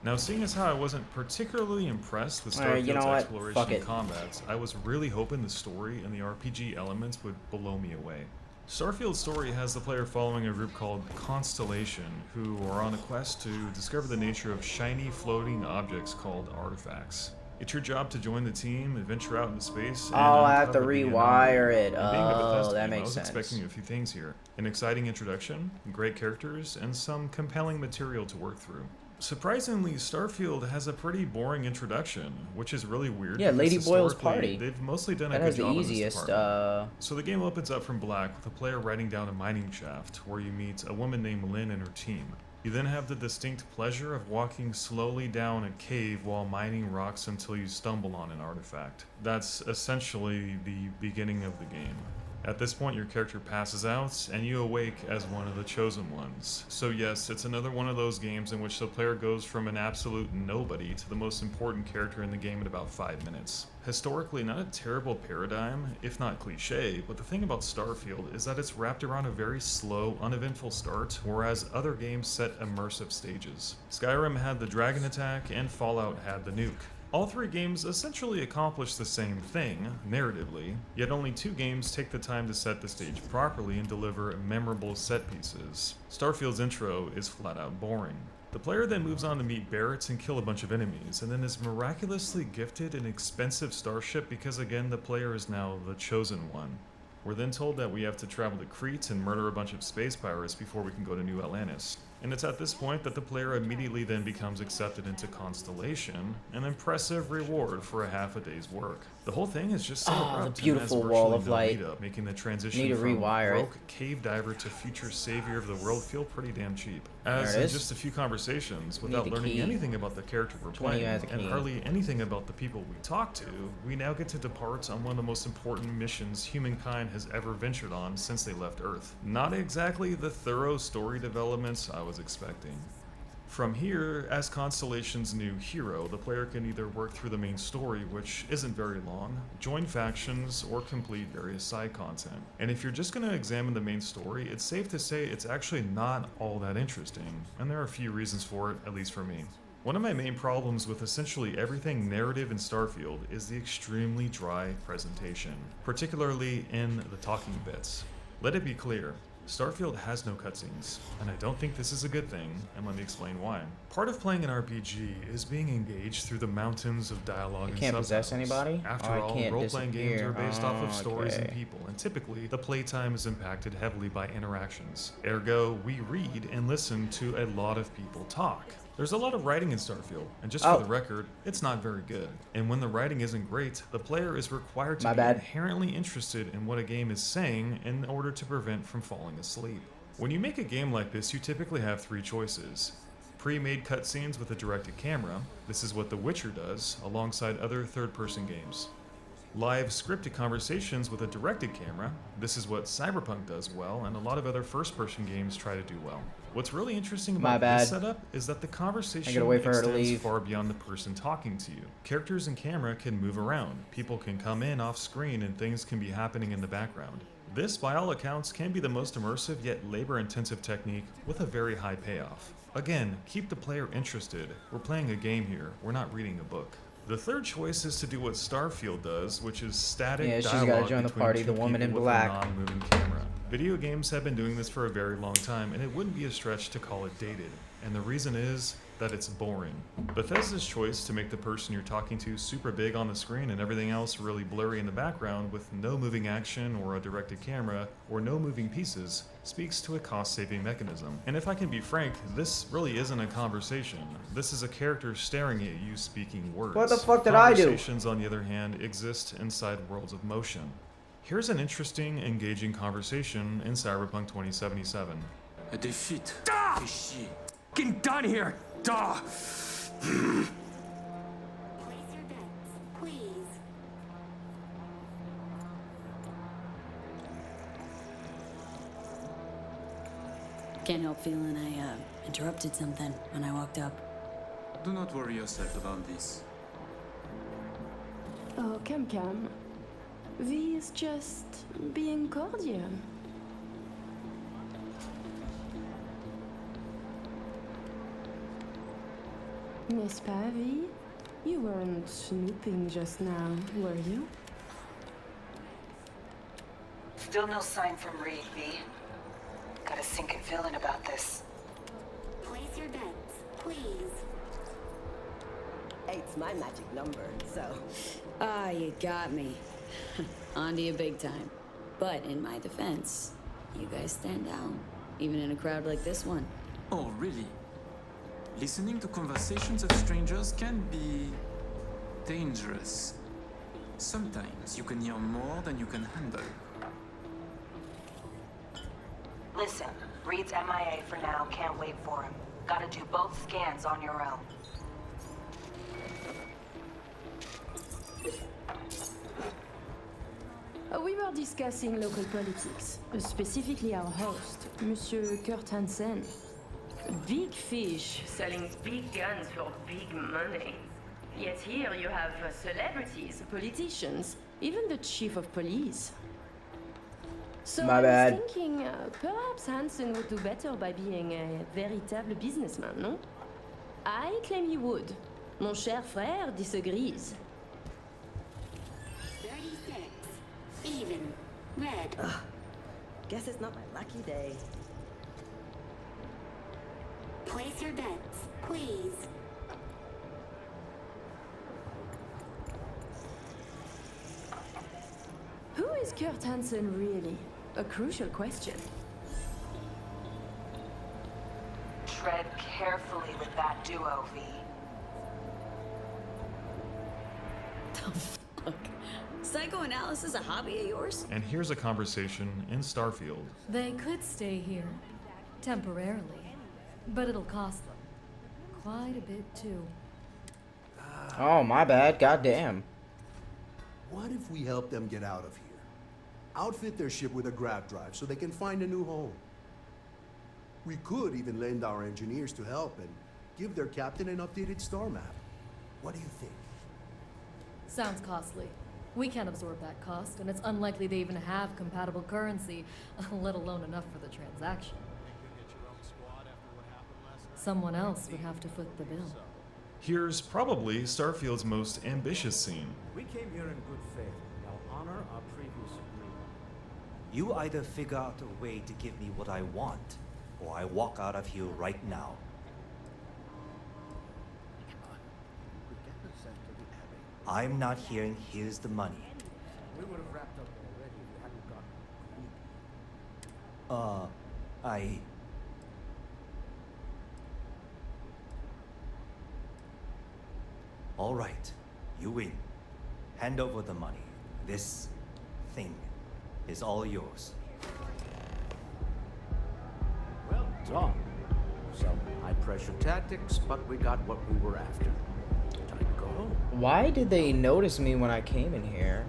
Now, seeing as how I wasn't particularly impressed with Starfield's exploration and combats, I was really hoping the story and the RPG elements would blow me away. Starfield's story has the player following a group called Constellation, who are on a quest to discover the nature of shiny floating objects called artifacts. It's your job to join the team, adventure out into space, and I have to rewire it. Oh, that makes sense. I was expecting a few things here. An exciting introduction, great characters, and some compelling material to work through. Surprisingly, Starfield has a pretty boring introduction, which is really weird. Yeah, Lady Boyle's party. They've mostly done that a good job the easiest, in this department. So the game opens up from black with a player riding down a mining shaft, where you meet a woman named Lynn and her team. You then have the distinct pleasure of walking slowly down a cave while mining rocks until you stumble on an artifact. That's essentially the beginning of the game. At this point, your character passes out, and you awake as one of the chosen ones. So yes, it's another one of those games in which the player goes from an absolute nobody to the most important character in the game in about 5 minutes. Historically, not a terrible paradigm, if not cliche, but the thing about Starfield is that it's wrapped around a very slow, uneventful start, whereas other games set immersive stages. Skyrim had the dragon attack, and Fallout had the nuke. All 3 games essentially accomplish the same thing, narratively, yet only 2 games take the time to set the stage properly and deliver memorable set pieces. Starfield's intro is flat out boring. The player then moves on to meet Barretts and kill a bunch of enemies, and then is miraculously gifted an expensive starship because again the player is now the chosen one. We're then told that we have to travel to Crete and murder a bunch of space pirates before we can go to New Atlantis. And it's at this point that the player immediately then becomes accepted into Constellation, an impressive reward for a half a day's work. The whole thing is just so Oh, the abrupt and has beautiful virtually wall of no light. lead-up, making the transition Need to from rewire it. broke cave diver to future savior of the world feel pretty damn cheap. There As it in is. just a few conversations, Need without the learning key. anything about the character we're 20 playing, as a and key. hardly anything about the people we talk to, we now get to depart on one of the most important missions humankind has ever ventured on since they left Earth. Not exactly the thorough story developments I was expecting. From here, as Constellation's new hero, the player can either work through the main story, which isn't very long, join factions, or complete various side content. And if you're just going to examine the main story, it's safe to say it's actually not all that interesting, and there are a few reasons for it, at least for me. One of my main problems with essentially everything narrative in Starfield is the extremely dry presentation, particularly in the talking bits. Let it be clear, Starfield has no cutscenes, and I don't think this is a good thing, and let me explain why. Part of playing an RPG is being engaged through the mountains of dialogue and can't possess subtitles. anybody? After Oh, I all, can't role-playing games are disappear. based off of stories and Okay. people, and typically, the playtime is impacted heavily by interactions. Ergo, we read and listen to a lot of people talk. There's a lot of writing in Starfield, and just Oh. for the record, it's not very good. And when the writing isn't great, the player is required to My be bad. inherently interested in what a game is saying in order to prevent from falling asleep. When you make a game like this, you typically have three choices. Pre-made cutscenes with a directed camera, this is what The Witcher does, alongside other third-person games. Live scripted conversations with a directed camera, this is what Cyberpunk does well, and a lot of other first-person games try to do well. What's really interesting My about bad. this setup is that the conversation I gotta wait for her to extends leave. far beyond the person talking to you. Characters and camera can move around, people can come in off screen, and things can be happening in the background. This, by all accounts, can be the most immersive yet labor-intensive technique with a very high payoff. Again, keep the player interested. We're playing a game here, we're not reading a book. The third choice is to do what Starfield does, which is static Yeah, she's dialogue gotta join the between party, two the woman in people with black. a non-moving camera. Video games have been doing this for a very long time, and it wouldn't be a stretch to call it dated. And the reason is that it's boring. Bethesda's choice to make the person you're talking to super big on the screen and everything else really blurry in the background with no moving action or a directed camera or no moving pieces speaks to a cost-saving mechanism. And if I can be frank, this really isn't a conversation. This is a character staring at you speaking words. What the fuck did I do? Conversations, on the other hand, exist inside worlds of motion. Here's an interesting, engaging conversation in Cyberpunk 2077. A defeat. Fais chier. Getting done here. Duh. Place your bets, please. Can't help feeling I interrupted something when I walked up. Do not worry yourself about this. Oh, come. V is just being cordial. N'est-ce pas, V? You weren't snooping just now, were you? Still no sign from Reed, V. Got a sinking feeling about this. Place your bets, please. Eight's my magic number, so. Ah, you got me. On to you big time. But in my defense, you guys stand out, even in a crowd like this one. Oh, really? Listening to conversations of strangers can be dangerous. Sometimes you can hear more than you can handle. Listen, Reed's MIA for now. Can't wait for him. Gotta do both scans on your own. We were discussing local politics, specifically our host, Monsieur Kurt Hansen. Big fish selling big guns for big money. Yet here you have celebrities. Politicians, even the chief of police. So My I bad. was thinking, perhaps Hansen would do better by being a véritable businessman, no? I claim he would. Mon cher frère disagrees. 36. Even. Red. Guess it's not my lucky day. Place your bets, please. Who is Kurt Hansen really? A crucial question. Tread carefully with that duo, V. Fuck. Psychoanalysis a hobby of yours? And here's a conversation in Starfield. They could stay here. Temporarily. But it'll cost them. Quite a bit, too. Oh, my bad. Goddamn. What if we help them get out of here? Outfit their ship with a grav drive so they can find a new home. We could even lend our engineers to help and give their captain an updated star map. What do you think? Sounds costly. We can't absorb that cost, and it's unlikely they even have compatible currency, let alone enough for the transaction. Someone else would have to foot the bill. Here's probably Starfield's most ambitious scene. We came here in good faith. Now honor our previous agreement. You either figure out a way to give me what I want, or I walk out of here right now. I'm not hearing here's the money. We would have wrapped up already if we hadn't gotten greedy. All right, you win. Hand over the money. This thing is all yours. Well done. Some high-pressure tactics, but we got what we were after. Time to go home. Why did they notice me when I came in here?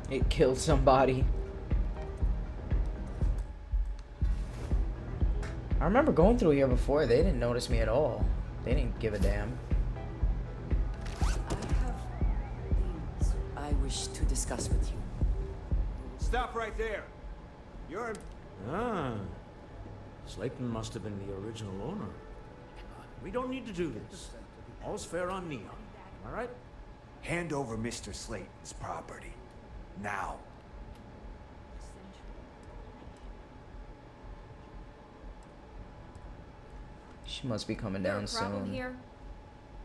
It killed somebody. I remember going through here before. They didn't notice me at all. They didn't give a damn. I have things I wish to discuss with you. Stop right there. You're... Ah. Slayton must have been the original owner. We don't need to do this. All's fair on Neon. All right? Hand over Mr. Slayton's property. Now. She must be coming down soon. Here?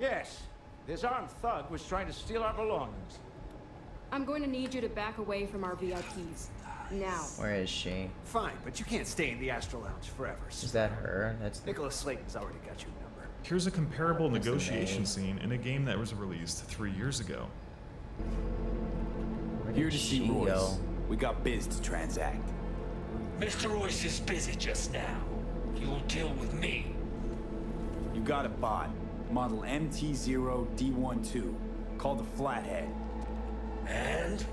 Yes. This armed thug was trying to steal our belongings. I'm going to need you to back away from our VIPs. Now. Where is she? Fine, but you can't stay in the Astro Lounge forever. Is that her? That's Nicholas Slayton's already got your number. Here's a comparable What's the negotiation name? scene in a game that was released 3 years ago. Here to see Royce. We got biz to transact. Mr. Royce is busy just now. You'll deal with me. You got a bot. Model MT0D12. Called the Flathead. And?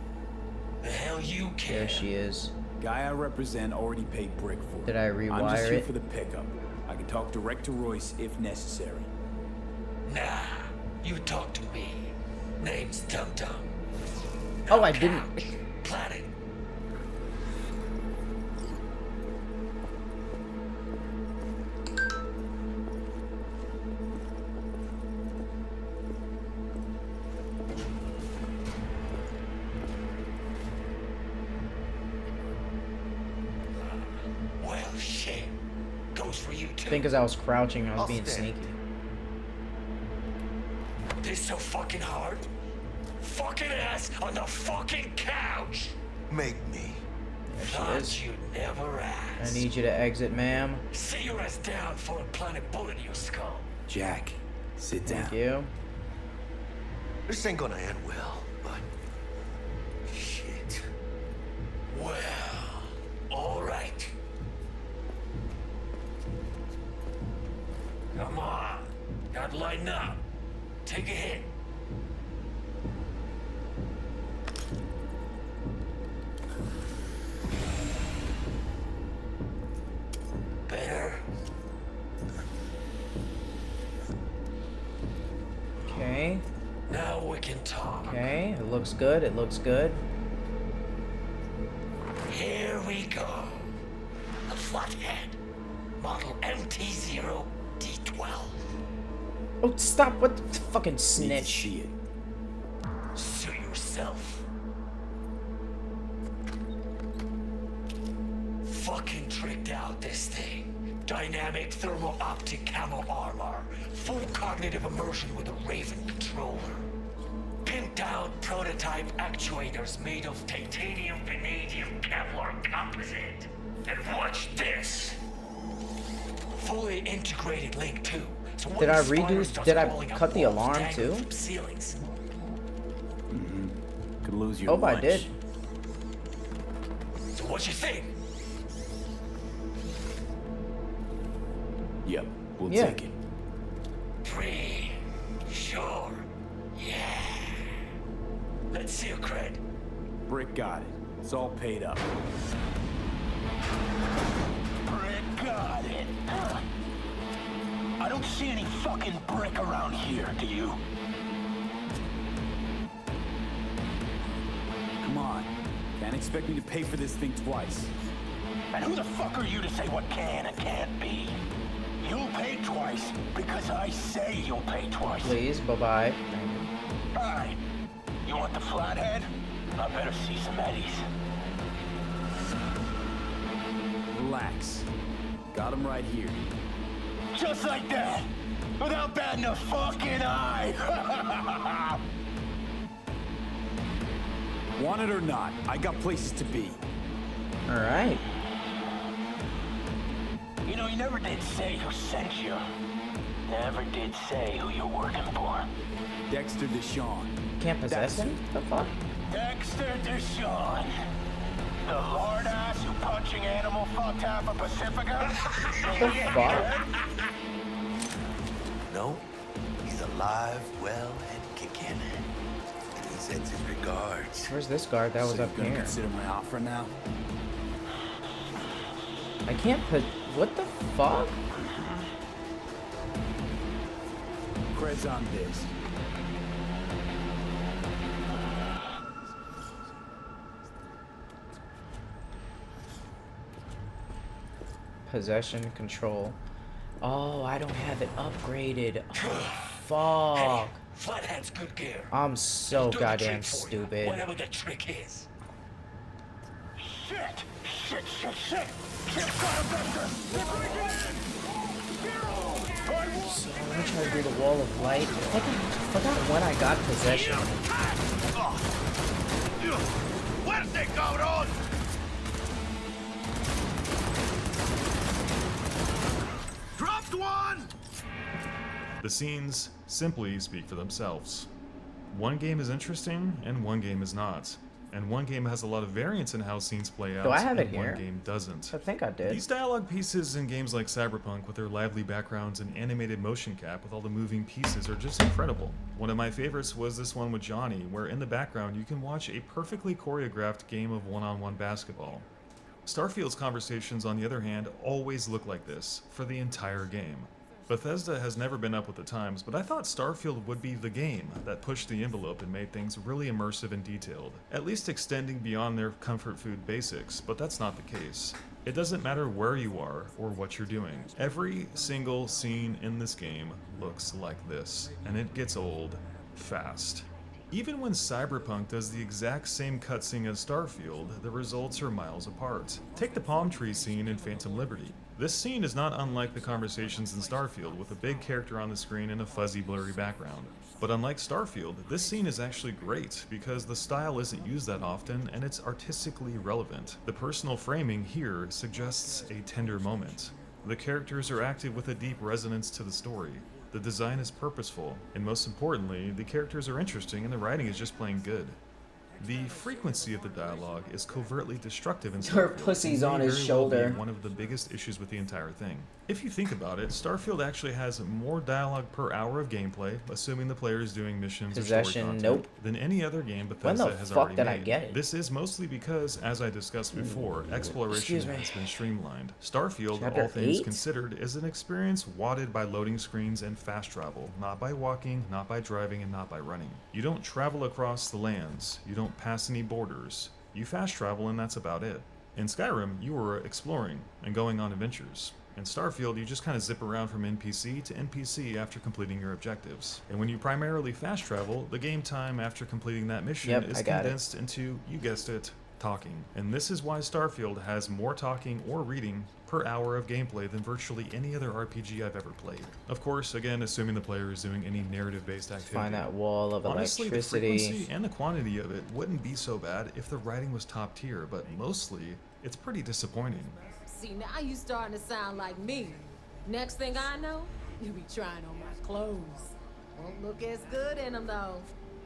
The hell you care? There she is. Guy I represent already paid Brick for. Did I I'm rewire just here it? for the pickup. I can talk direct to Royce if necessary. Nah, you talk to me. Name's Dum Dum. Oh, I didn't. Planet. Well, shit. Goes for you I too. think because I was crouching, I was being sneaky. This so fucking hard? Fucking ass on the fucking couch. Make me. There she Thought is. you'd never I ask. need you to exit, ma'am. See your ass down for a planet bullet in your skull. Jack, sit down. Thank you. This ain't gonna end well, but... Shit. Well, all right. Come on. Gotta lighten up. Take a hit. Better. Okay. Now we can talk. Okay. It looks good. It looks good. Here we go. The Flathead. Model MT0D12. Oh, stop! What the fucking snitch? See it. Suit yourself. Fucking tricked out this thing. Dynamic thermal optic camo armor. Full cognitive immersion with a Raven controller. Pimped out prototype actuators made of titanium, vanadium, Kevlar composite. And watch this. Fully integrated Link 2. So Did I redo? Did I cut the alarm too? Ceilings. Could lose your Hope I lunch. did. So what you think? Yep, we'll Yeah. take it. Pretty sure. Yeah. Let's see your cred. Brick got it. It's all paid up. Brick got it. I don't see any fucking brick around here, do you? Come on. Can't expect me to pay for this thing twice. And who the fuck are you to say what can and can't be? You'll pay twice because I say you'll pay twice. Please, bye-bye. Alright. You want the flathead? I better see some eddies. Relax. Got him right here. Just like that! Without batting a fucking eye! Want it or not, I got places to be. Alright. You know, you never did say who sent you. Never did say who you're working for. Dexter Deshawn. Can't possess him? The fuck? Dexter Deshawn. The lord ass who punching animal fucked half of Pacifica? The fuck? No, he's alive, well, and kicking. And he sends his regards. Where's this guard that was So up you're gonna here? consider my offer now? I can't put. What the fuck? Cred's on this. Possession control. Oh, I don't have it upgraded. Oh, fuck. Flathead's good gear. I'm so Do the goddamn trick for you, stupid. Whatever the trick is. Shit! Shit, shit, shit! Shit, got him, Dexter! They're breaking in! So let me try to do the wall of light. I forgot when I got possession. Where's they going on? Dropped one! The scenes simply speak for themselves. One game is interesting, and one game is not. And one game has a lot of variance in how scenes play out, Do I have it and here? one game doesn't. I think I did. These dialogue pieces in games like Cyberpunk with their lively backgrounds and animated motion cap with all the moving pieces are just incredible. One of my favorites was this one with Johnny, where in the background you can watch a perfectly choreographed game of one-on-one basketball. Starfield's conversations, on the other hand, always look like this, for the entire game. Bethesda has never been up with the times, but I thought Starfield would be the game that pushed the envelope and made things really immersive and detailed, at least extending beyond their comfort food basics, but that's not the case. It doesn't matter where you are or what you're doing. Every single scene in this game looks like this, and it gets old fast. Even when Cyberpunk does the exact same cutscene as Starfield, the results are miles apart. Take the palm tree scene in Phantom Liberty. This scene is not unlike the conversations in Starfield, with a big character on the screen and a fuzzy, blurry background. But unlike Starfield, this scene is actually great, because the style isn't used that often, and it's artistically relevant. The personal framing here suggests a tender moment. The characters are acted with a deep resonance to the story. The design is purposeful, and most importantly, the characters are interesting and the writing is just plain good. The frequency of the dialogue is covertly destructive in Her Starfield. pussy's and on may his very well be shoulder. one of the biggest issues with the entire thing. If you think about it, Starfield actually has more dialogue per hour of gameplay, assuming the player is doing missions or Possession, story content, nope. than any other game When Bethesda the has fuck already did made. I get it? This is mostly because, as I discussed before, exploration Excuse me. has been streamlined. Starfield, Chapter all things 8? considered, is an experience wadded by loading screens and fast travel, not by walking, not by driving, and not by running. You don't travel across the lands, you don't pass any borders, you fast travel and that's about it. In Skyrim, you were exploring and going on adventures. In Starfield, you just kind of zip around from NPC to NPC after completing your objectives. And when you primarily fast travel, the game time after completing that mission Yep, is I got it. condensed into, you guessed it, talking. And this is why Starfield has more talking or reading per hour of gameplay than virtually any other RPG I've ever played. Of course, again, assuming the player is doing any narrative-based activity. Find that wall of Honestly, the electricity. frequency and the quantity of it wouldn't be so bad if the writing was top tier, but mostly, it's pretty disappointing. See, now you starting to sound like me. Next thing I know, you be trying on my clothes. Won't look as good in them, though.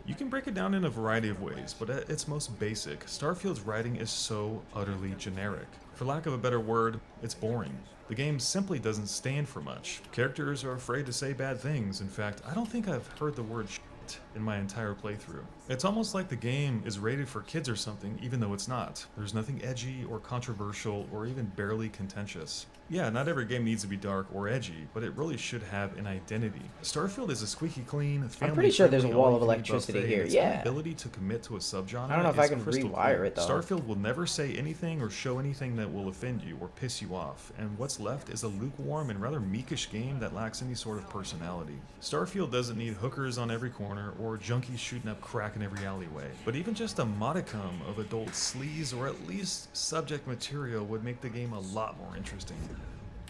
You can break it down in a variety of ways, but at its most basic, Starfield's writing is so utterly generic. For lack of a better word, it's boring. The game simply doesn't stand for much. Characters are afraid to say bad things. In fact, I don't think I've heard the word shit in my entire playthrough. It's almost like the game is rated for kids or something, even though it's not. There's nothing edgy or controversial or even barely contentious. Yeah, not every game needs to be dark or edgy, but it really should have an identity. Starfield is a squeaky clean, I'm pretty sure there's a family-friendly, wall of all-you-can-eat electricity buffet, here, and its yeah. ability to commit to a subgenre I don't know if I is can crystal rewire clear. it, though. Starfield will never say anything or show anything that will offend you or piss you off, and what's left is a lukewarm and rather meekish game that lacks any sort of personality. Starfield doesn't need hookers on every corner or junkies shooting up crack in every alleyway, but even just a modicum of adult sleaze or at least subject material would make the game a lot more interesting.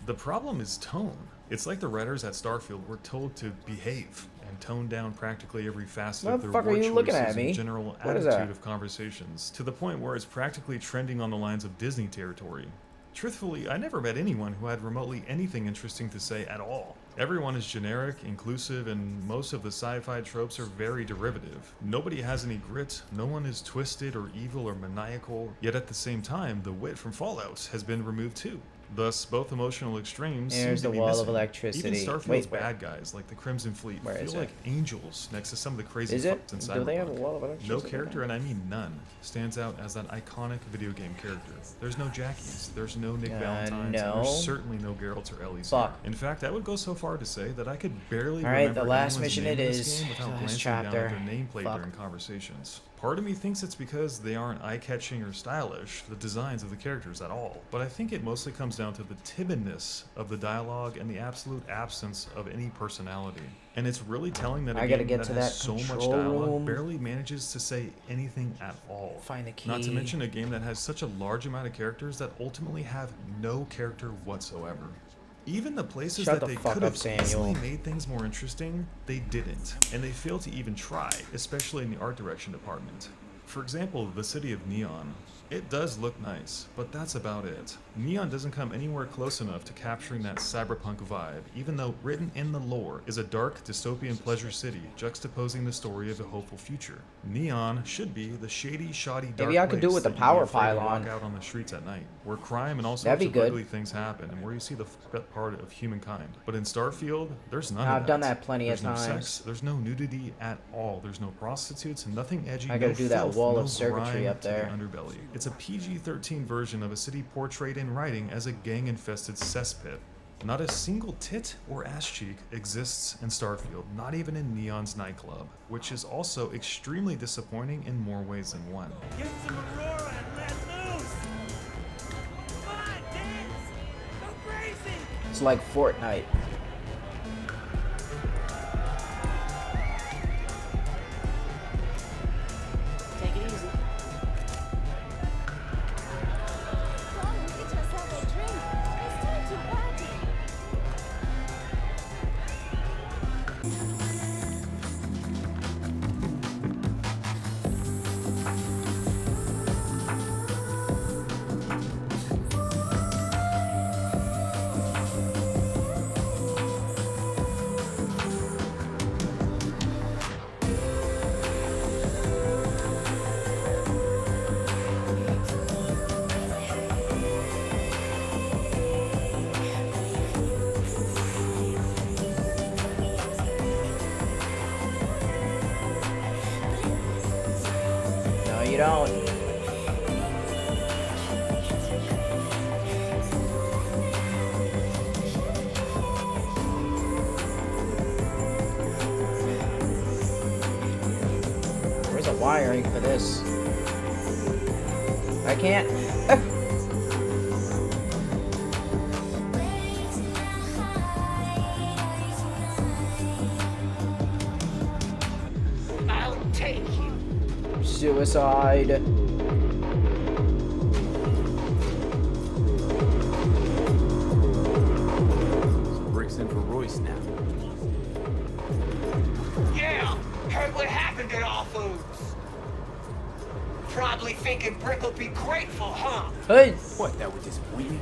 The problem is tone. It's like the writers at Starfield were told to behave and tone down practically every facet of their Motherfucker, word you looking choices at me? and general What is attitude that? of conversations, to the point where it's practically trending on the lines of Disney territory. Truthfully, I never met anyone who had remotely anything interesting to say at all. Everyone is generic, inclusive, and most of the sci-fi tropes are very derivative. Nobody has any grit, no one is twisted or evil or maniacal, yet at the same time, the wit from Fallout has been removed too. Thus, both emotional extremes There's seem to the be wall of missing. electricity. Even Starfield's Wait, where? bad guys, like the Crimson Fleet, Where is feel it? like angels next to some of the crazy Is it? fucks in Cyberpunk. Do they have a wall of electricity? No character, and I mean none, stands out as that iconic video game character. There's no Jackies, there's no Nick Valentines, no. and there's certainly no Geralts or Ellies. Fuck. Here. In fact, I would go so far to say that I could barely Alright, remember the last anyone's mission name it in this is. game without The last glancing down chapter. at their nameplate Fuck. during conversations. Part of me thinks it's because they aren't eye-catching or stylish, the designs of the characters at all. But I think it mostly comes down to the timidness of the dialogue and the absolute absence of any personality. And it's really telling that a I gotta game get that to has that so much control dialogue room. barely manages to say anything at all. Find the key. Not to mention a game that has such a large amount of characters that ultimately have no character whatsoever. Even the places Shut that the they fuck could up, have Samuel. easily made things more interesting, they didn't. And they failed to even try, especially in the art direction department. For example, the city of Neon. It does look nice, but that's about it. Neon doesn't come anywhere close enough to capturing that cyberpunk vibe, even though written in the lore is a dark, dystopian pleasure city juxtaposing the story of a hopeful future. Neon should be the shady, shoddy, dark Maybe I could do place with the that you'd power be afraid to pylon. walk out on the streets at night, where crime and all That'd sorts be of good. ugly things happen, and where you see the fucked up part of humankind. But in Starfield, there's none of I've that. done that plenty of There's no times. sex, there's no nudity at all. There's no prostitutes, nothing edgy. I gotta no do that filth, wall no of circuitry grime up to the there. Underbelly. It's a PG-13 version of a city portrayed in writing as a gang-infested cesspit. Not a single tit or ass cheek exists in Starfield, not even in Neon's nightclub, which is also extremely disappointing in more ways than one. Get some Aurora and let loose! Come on, dance! Go crazy! It's like Fortnite. Take it easy. No, you don't. Where's the wiring for this? I can't. I'll take you. Suicide. abandon all foods. Probably thinking Brick will be grateful, huh? Hey! What, that would disappoint me?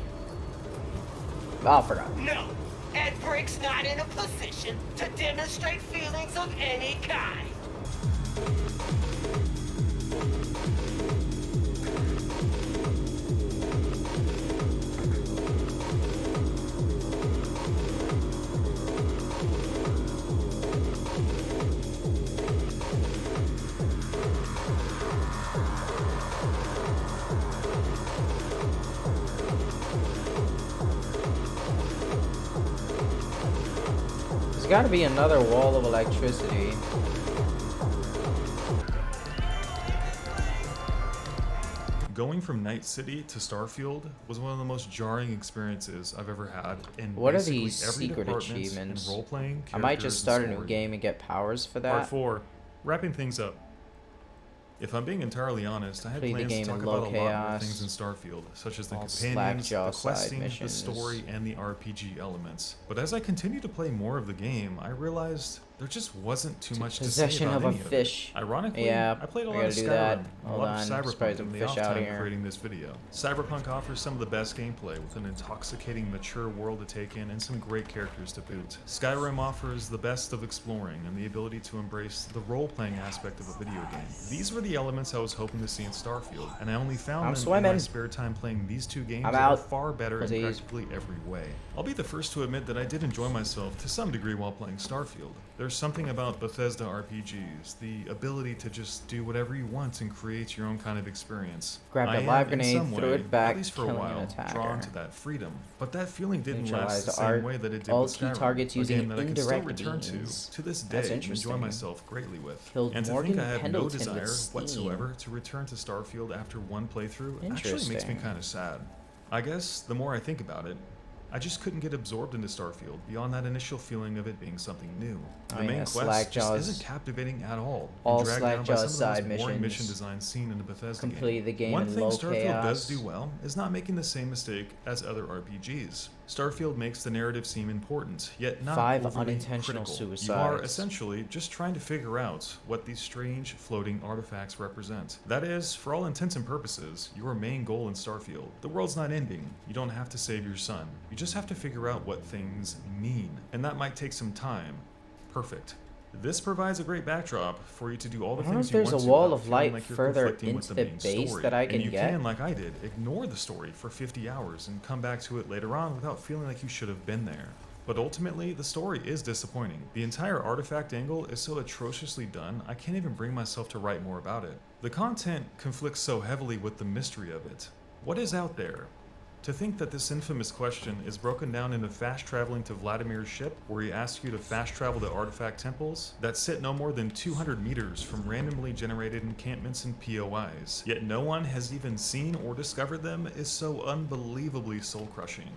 Oh, I forgot. No, and Brick's not in a position to demonstrate feelings of any kind. There's gotta be another wall of electricity. Going from Night City to Starfield was one of the most jarring experiences I've ever had in What are basically these every secret department achievements? in role-playing, I might characters, just start a and new story. game and get powers for that. Part 4. Wrapping things up. If I'm being entirely honest, I had Play the plans to game talk in about low a lot chaos, more things in Starfield, such as the all companions, the slackjaw side questing, the missions. story, and the RPG elements. But as I continued to play more of the game, I realized there just wasn't too much to say Possession about of a any of fish. it. Ironically, Yeah, I played a I lot of gotta do Skyrim, that. and a Hold lot on, of surprise Cyberpunk them in the fish off out time here. creating this video. Cyberpunk offers some of the best gameplay with an intoxicating, mature world to take in and some great characters to boot. Skyrim offers the best of exploring and the ability to embrace the role-playing aspect of a video game. These were the elements I was hoping to see in Starfield, and I only found I'm them in swimming. my spare time playing these two games I'm that are out. far better in Please. practically every way. I'll be the first to admit that I did enjoy myself to some degree while playing Starfield. There's something about Bethesda RPGs, the ability to just do whatever you want and create your own kind of experience. Grab I that am, live in grenade, some throw way, it back, at least for a killing an while, attacker. drawn to that freedom. But that feeling didn't last the Neutralize same art. way that it did All with key Skyrim, targets a using game that I can still indirect return means. to this day That's and interesting. enjoy myself greatly with. Killed And to Morgan think I have no Pendleton with desire Steam. whatsoever to return to Starfield after one playthrough actually makes me Interesting. kind of sad. I guess the more I think about it, I just couldn't get absorbed into Starfield beyond that initial feeling of it being something new. The Oh main yeah, quest just Slackjaw's- isn't captivating at all. all and dragged down by some Slackjaw's of the side most boring mission missions. designs seen in a Bethesda Complete the game One in thing low Starfield chaos. does do well is not making the same mistake as other RPGs. Starfield makes the narrative seem important, yet not 5 overly unintentional critical. You are suicides. essentially just trying to figure out what these strange floating artifacts represent. That is, for all intents and purposes, your main goal in Starfield. The world's not ending. You don't have to save your son. You just have to figure out what things mean. And that might take some time. Perfect. This provides a great backdrop for you to do all the I wonder things if you there's want a to wall without of feeling light like you're further conflicting with into the the main base story. that I can and you get. can, like I did, ignore the story for 50 hours and come back to it later on without feeling like you should have been there. But ultimately, the story is disappointing. The entire artifact angle is so atrociously done, I can't even bring myself to write more about it. The content conflicts so heavily with the mystery of it. What is out there? To think that this infamous question is broken down into fast traveling to Vladimir's ship, where he asks you to fast travel to artifact temples that sit no more than 200 meters from randomly generated encampments and POIs, yet no one has even seen or discovered them, is so unbelievably soul-crushing.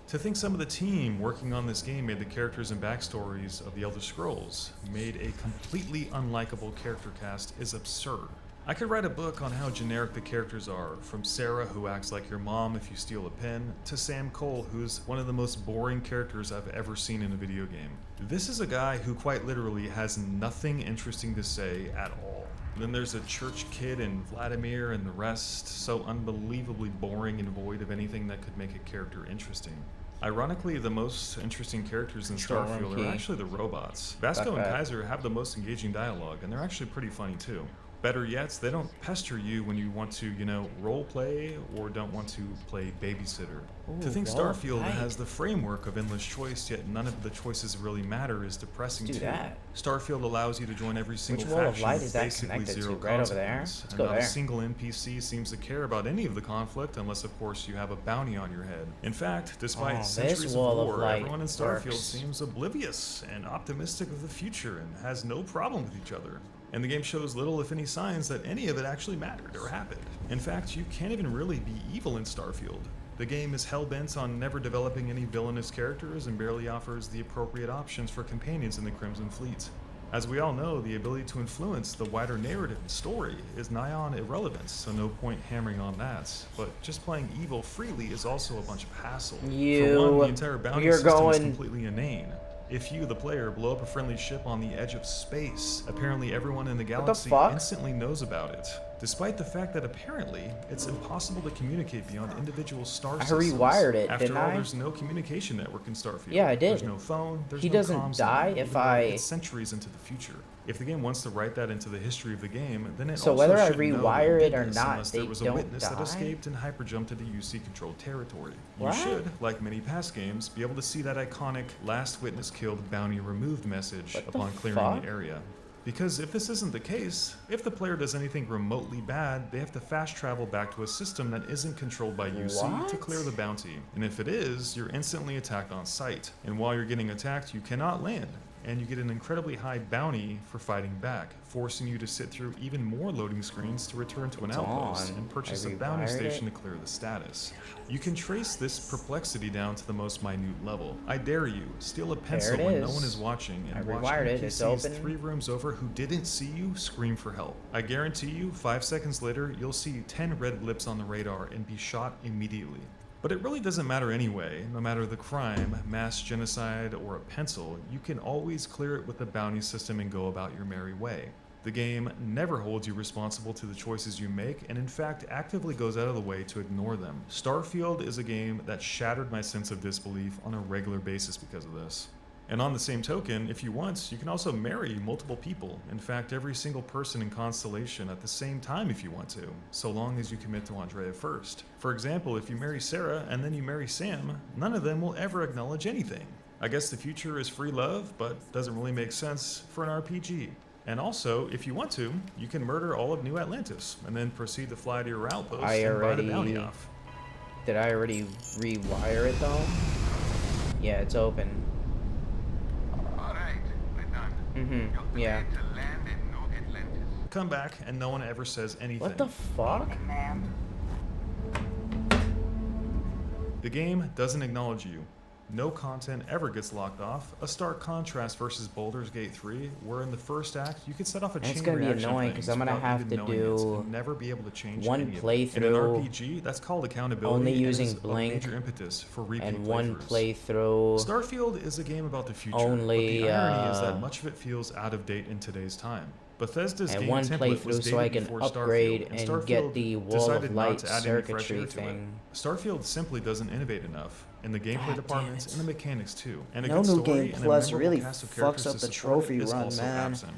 To think some of the team working on this game made the characters and backstories of the Elder Scrolls, made a completely unlikable character cast, is absurd. I could write a book on how generic the characters are, from Sarah, who acts like your mom if you steal a pen, to Sam Cole, who's one of the most boring characters I've ever seen in a video game. This is a guy who quite literally has nothing interesting to say at all. Then there's a church kid and Vladimir and the rest, so unbelievably boring and void of anything that could make a character interesting. Ironically, the most interesting characters in Starfield are actually the robots. Vasco and Kaiser have the most engaging dialogue, and they're actually pretty funny too. Better yet, they don't pester you when you want to, role play or don't want to play babysitter. Ooh, To think Wall of Starfield Light. has the framework of endless choice, yet none of the choices really matter is depressing Let's do too. that. Starfield allows you to join every single Wall of faction Light with is that basically connected to? zero Right over there? consequence, Let's and go not there. a single NPC seems to care about any of the conflict unless, of course, you have a bounty on your head. In fact, despite Oh, this centuries of Wall of war, Light everyone in Starfield works. seems oblivious and optimistic of the future and has no problem with each other. And the game shows little, if any, signs that any of it actually mattered or happened. In fact, you can't even really be evil in Starfield. The game is hell-bent on never developing any villainous characters and barely offers the appropriate options for companions in the Crimson Fleet. As we all know, the ability to influence the wider narrative and story is nigh on irrelevant, so no point hammering on that. But just playing evil freely is also a bunch of hassle. For one, the entire bounty you're system is going- completely inane. If you, the player, blow up a friendly ship on the edge of space, apparently everyone in the the galaxy fuck? instantly knows about it. Despite the fact that apparently it's impossible to communicate beyond individual star systems. rewired it, After didn't all, I? there's no communication network in Starfield. Yeah, I did. There's no phone, there's He no doesn't comms die network, if even though I- it's centuries into the future. If the game wants to write that into the history of the game, then it So also whether I should know rewire that it or did this not, unless they there was a don't witness that die? escaped and hyperjumped into UC-controlled territory. What? You should, like many past games, be able to see that iconic "Last Witness Killed, Bounty Removed" message What the upon clearing fuck? the area. Because if this isn't the case, if the player does anything remotely bad, they have to fast travel back to a system that isn't controlled by UC to What? clear the bounty. And if it is, you're instantly attacked on sight. And while you're getting attacked, you cannot land. And you get an incredibly high bounty for fighting back, forcing you to sit through even more loading screens to return to an It's outpost on. and purchase I a bounty rewired station it. to clear the status. You can trace this perplexity down to the most minute level. I dare you, steal a pencil it when no is. one is watching and I watch rewired it. It's NPCs open. 3 rooms over who didn't see you scream for help. I guarantee you, 5 seconds later, you'll see 10 red blips on the radar and be shot immediately. But it really doesn't matter anyway. No matter the crime, mass genocide, or a pencil, you can always clear it with a bounty system and go about your merry way. The game never holds you responsible to the choices you make, and in fact actively goes out of the way to ignore them. Starfield is a game that shattered my sense of disbelief on a regular basis because of this. And on the same token, if you want, you can also marry multiple people. In fact, every single person in Constellation at the same time if you want to, so long as you commit to Andrea first. For example, if you marry Sarah and then you marry Sam, none of them will ever acknowledge anything. I guess the future is free love, but doesn't really make sense for an RPG. And also, if you want to, you can murder all of New Atlantis and then proceed to fly to your outpost and buy the bounty off. Did I already rewire it though? Yeah, it's open. Yeah. Come back and no one ever says anything. What the fuck? The game doesn't acknowledge you. No content ever gets locked off. A stark contrast versus Baldur's Gate 3, where in the first act you can set off a And chain it's gonna be reaction of annoying because I'm gonna things have without to even knowing it do and never be able to change one any of it. playthrough In an RPG, that's called accountability. only and using is a Blink major impetus for repeat and one playthroughs. playthrough Starfield is a game about the future, only, but the irony is that much of it feels out of date in today's time. Bethesda's and game one template was playthrough so I dated can before upgrade Starfield, and get Starfield the wall decided of not light to add any fresh circuitry air to it. thing. Starfield simply doesn't innovate enough in the gameplay departments and the mechanics too. And a No good New story Game and Plus a memorable really cast of fucks characters up to the support it trophy is run, also man. absent.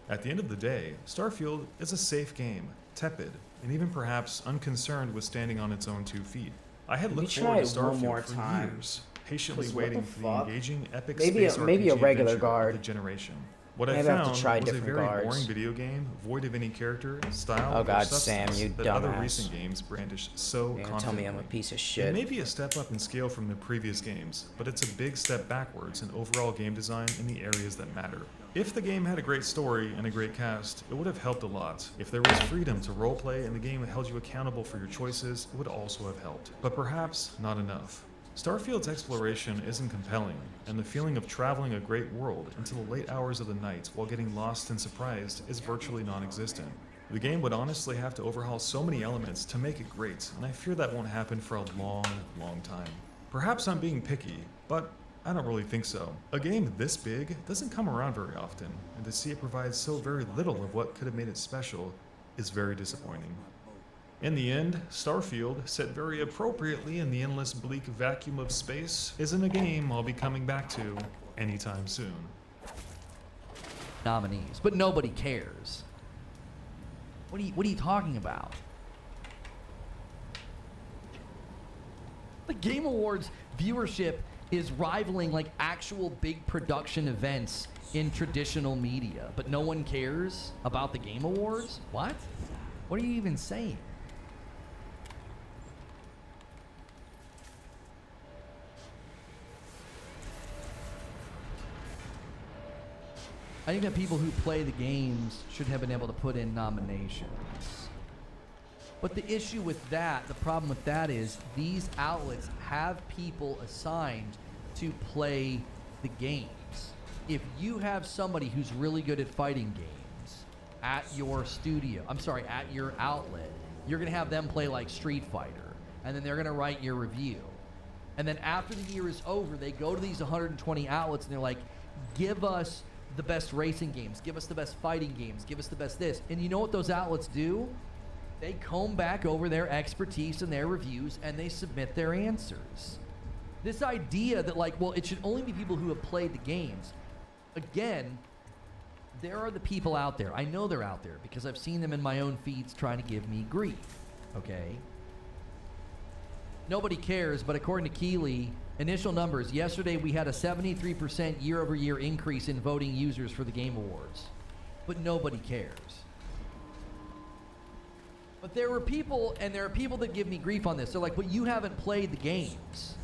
At the end of the day, Starfield is a safe game, tepid, and even perhaps unconcerned with standing on its own 2 feet. I had Let me looked try forward it to one Starfield more for time. years, patiently 'Cause what waiting the for fuck? the engaging epic Maybe space a RPG regular adventure guard. of the generation. What Maybe I I have found to try was a different very guards. boring video game, void of any character, style, Oh or God, substance Sam, you that other dumbass. recent games brandish so You're gonna tell confidently. me I'm a piece of It shit. may be a step up in scale from the previous games, but it's a big step backwards in overall game design in the areas that matter. If the game had a great story and a great cast, it would have helped a lot. If there was freedom to roleplay and the game held you accountable for your choices, it would also have helped. But perhaps not enough. Starfield's exploration isn't compelling, and the feeling of traveling a great world into the late hours of the night while getting lost and surprised is virtually non-existent. The game would honestly have to overhaul so many elements to make it great, and I fear that won't happen for a long, long time. Perhaps I'm being picky, but I don't really think so. A game this big doesn't come around very often, and to see it provide so very little of what could have made it special is very disappointing. In the end, Starfield, set very appropriately in the endless bleak vacuum of space, isn't a game I'll be coming back to anytime soon. Nominees, but nobody cares. What are you talking about? The Game Awards viewership is rivaling like actual big production events in traditional media, but no one cares about the Game Awards? What? What are you even saying? I think that people who play the games should have been able to put in nominations. But the issue with that, the problem with that is these outlets have people assigned to play the games. If you have somebody who's really good at fighting games at your studio, at your outlet, you're gonna have them play like Street Fighter, and then they're gonna write your review. And then after the year is over, they go to these 120 outlets and they're like, give us the best racing games, give us the best fighting games, give us the best this. And you know what those outlets do? They comb back over their expertise and their reviews, and they submit their answers. This idea that, like, well, it should only be people who have played the games. Again, there are the people out there. I know they're out there because I've seen them in my own feeds trying to give me grief. Okay? Nobody cares, but according to Keeley, initial numbers, yesterday we had a 73% year-over-year increase in voting users for the Game Awards. But nobody cares. But there were people, and there are people that give me grief on this. They're like, but you haven't played the games.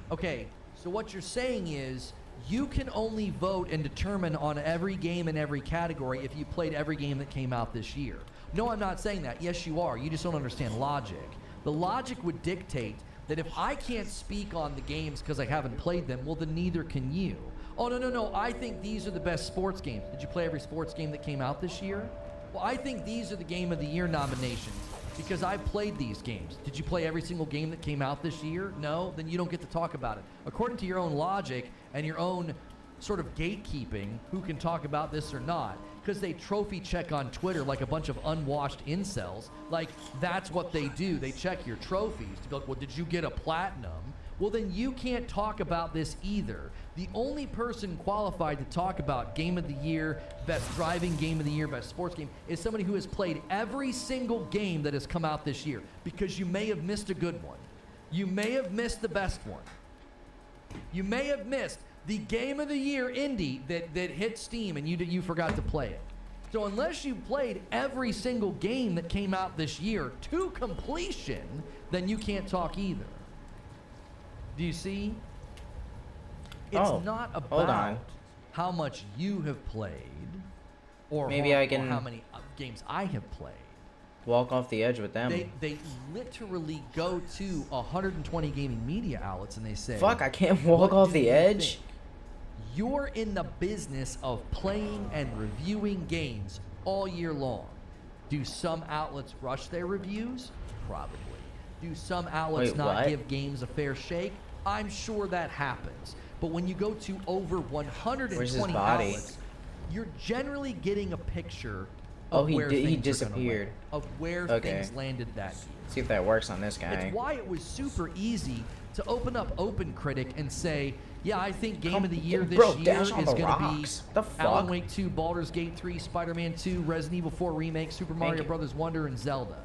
Okay, so what you're saying is you can only vote and determine on every game in every category if you played every game that came out this year. No, I'm not saying that. Yes, you are. You just don't understand logic. The logic would dictate that if I can't speak on the games because I haven't played them, well, then neither can you. Oh, no, I think these are the best sports games. Did you play every sports game that came out this year? Well, I think these are the Game of the Year nominations because I played these games. Did you play every single game that came out this year? No? Then you don't get to talk about it. According to your own logic and your own sort of gatekeeping, who can talk about this or not, because they trophy check on Twitter like a bunch of unwashed incels. Like, that's what they do. They check your trophies to be like, well, did you get a platinum? Well, then you can't talk about this either. The only person qualified to talk about Game of the Year, best driving Game of the Year, best sports game, is somebody who has played every single game that has come out this year, because you may have missed a good one. You may have missed the best one. You may have missed the Game of the Year indie that hit Steam and you forgot to play it. So unless you played every single game that came out this year to completion, then you can't talk either. Do you see? It's not about how much you have played or maybe I can or how many games I have played. Walk off the edge with them. They literally go to 120 gaming media outlets and they say, fuck, I can't walk off the edge? Think? You're in the business of playing and reviewing games all year long. Do some outlets rush their reviews? Probably. Do some outlets give games a fair shake? I'm sure that happens. But when you go to over 120 outlets, you're generally getting a picture of where things disappeared. Of where things landed that year. See if that works on this guy. It's why it was super easy to open up OpenCritic and say, yeah, I think Game of the Year this year is going to be Alan Wake 2, Baldur's Gate 3, Spider-Man 2, Resident Evil 4 Remake, Super Mario Brothers Wonder, and Zelda.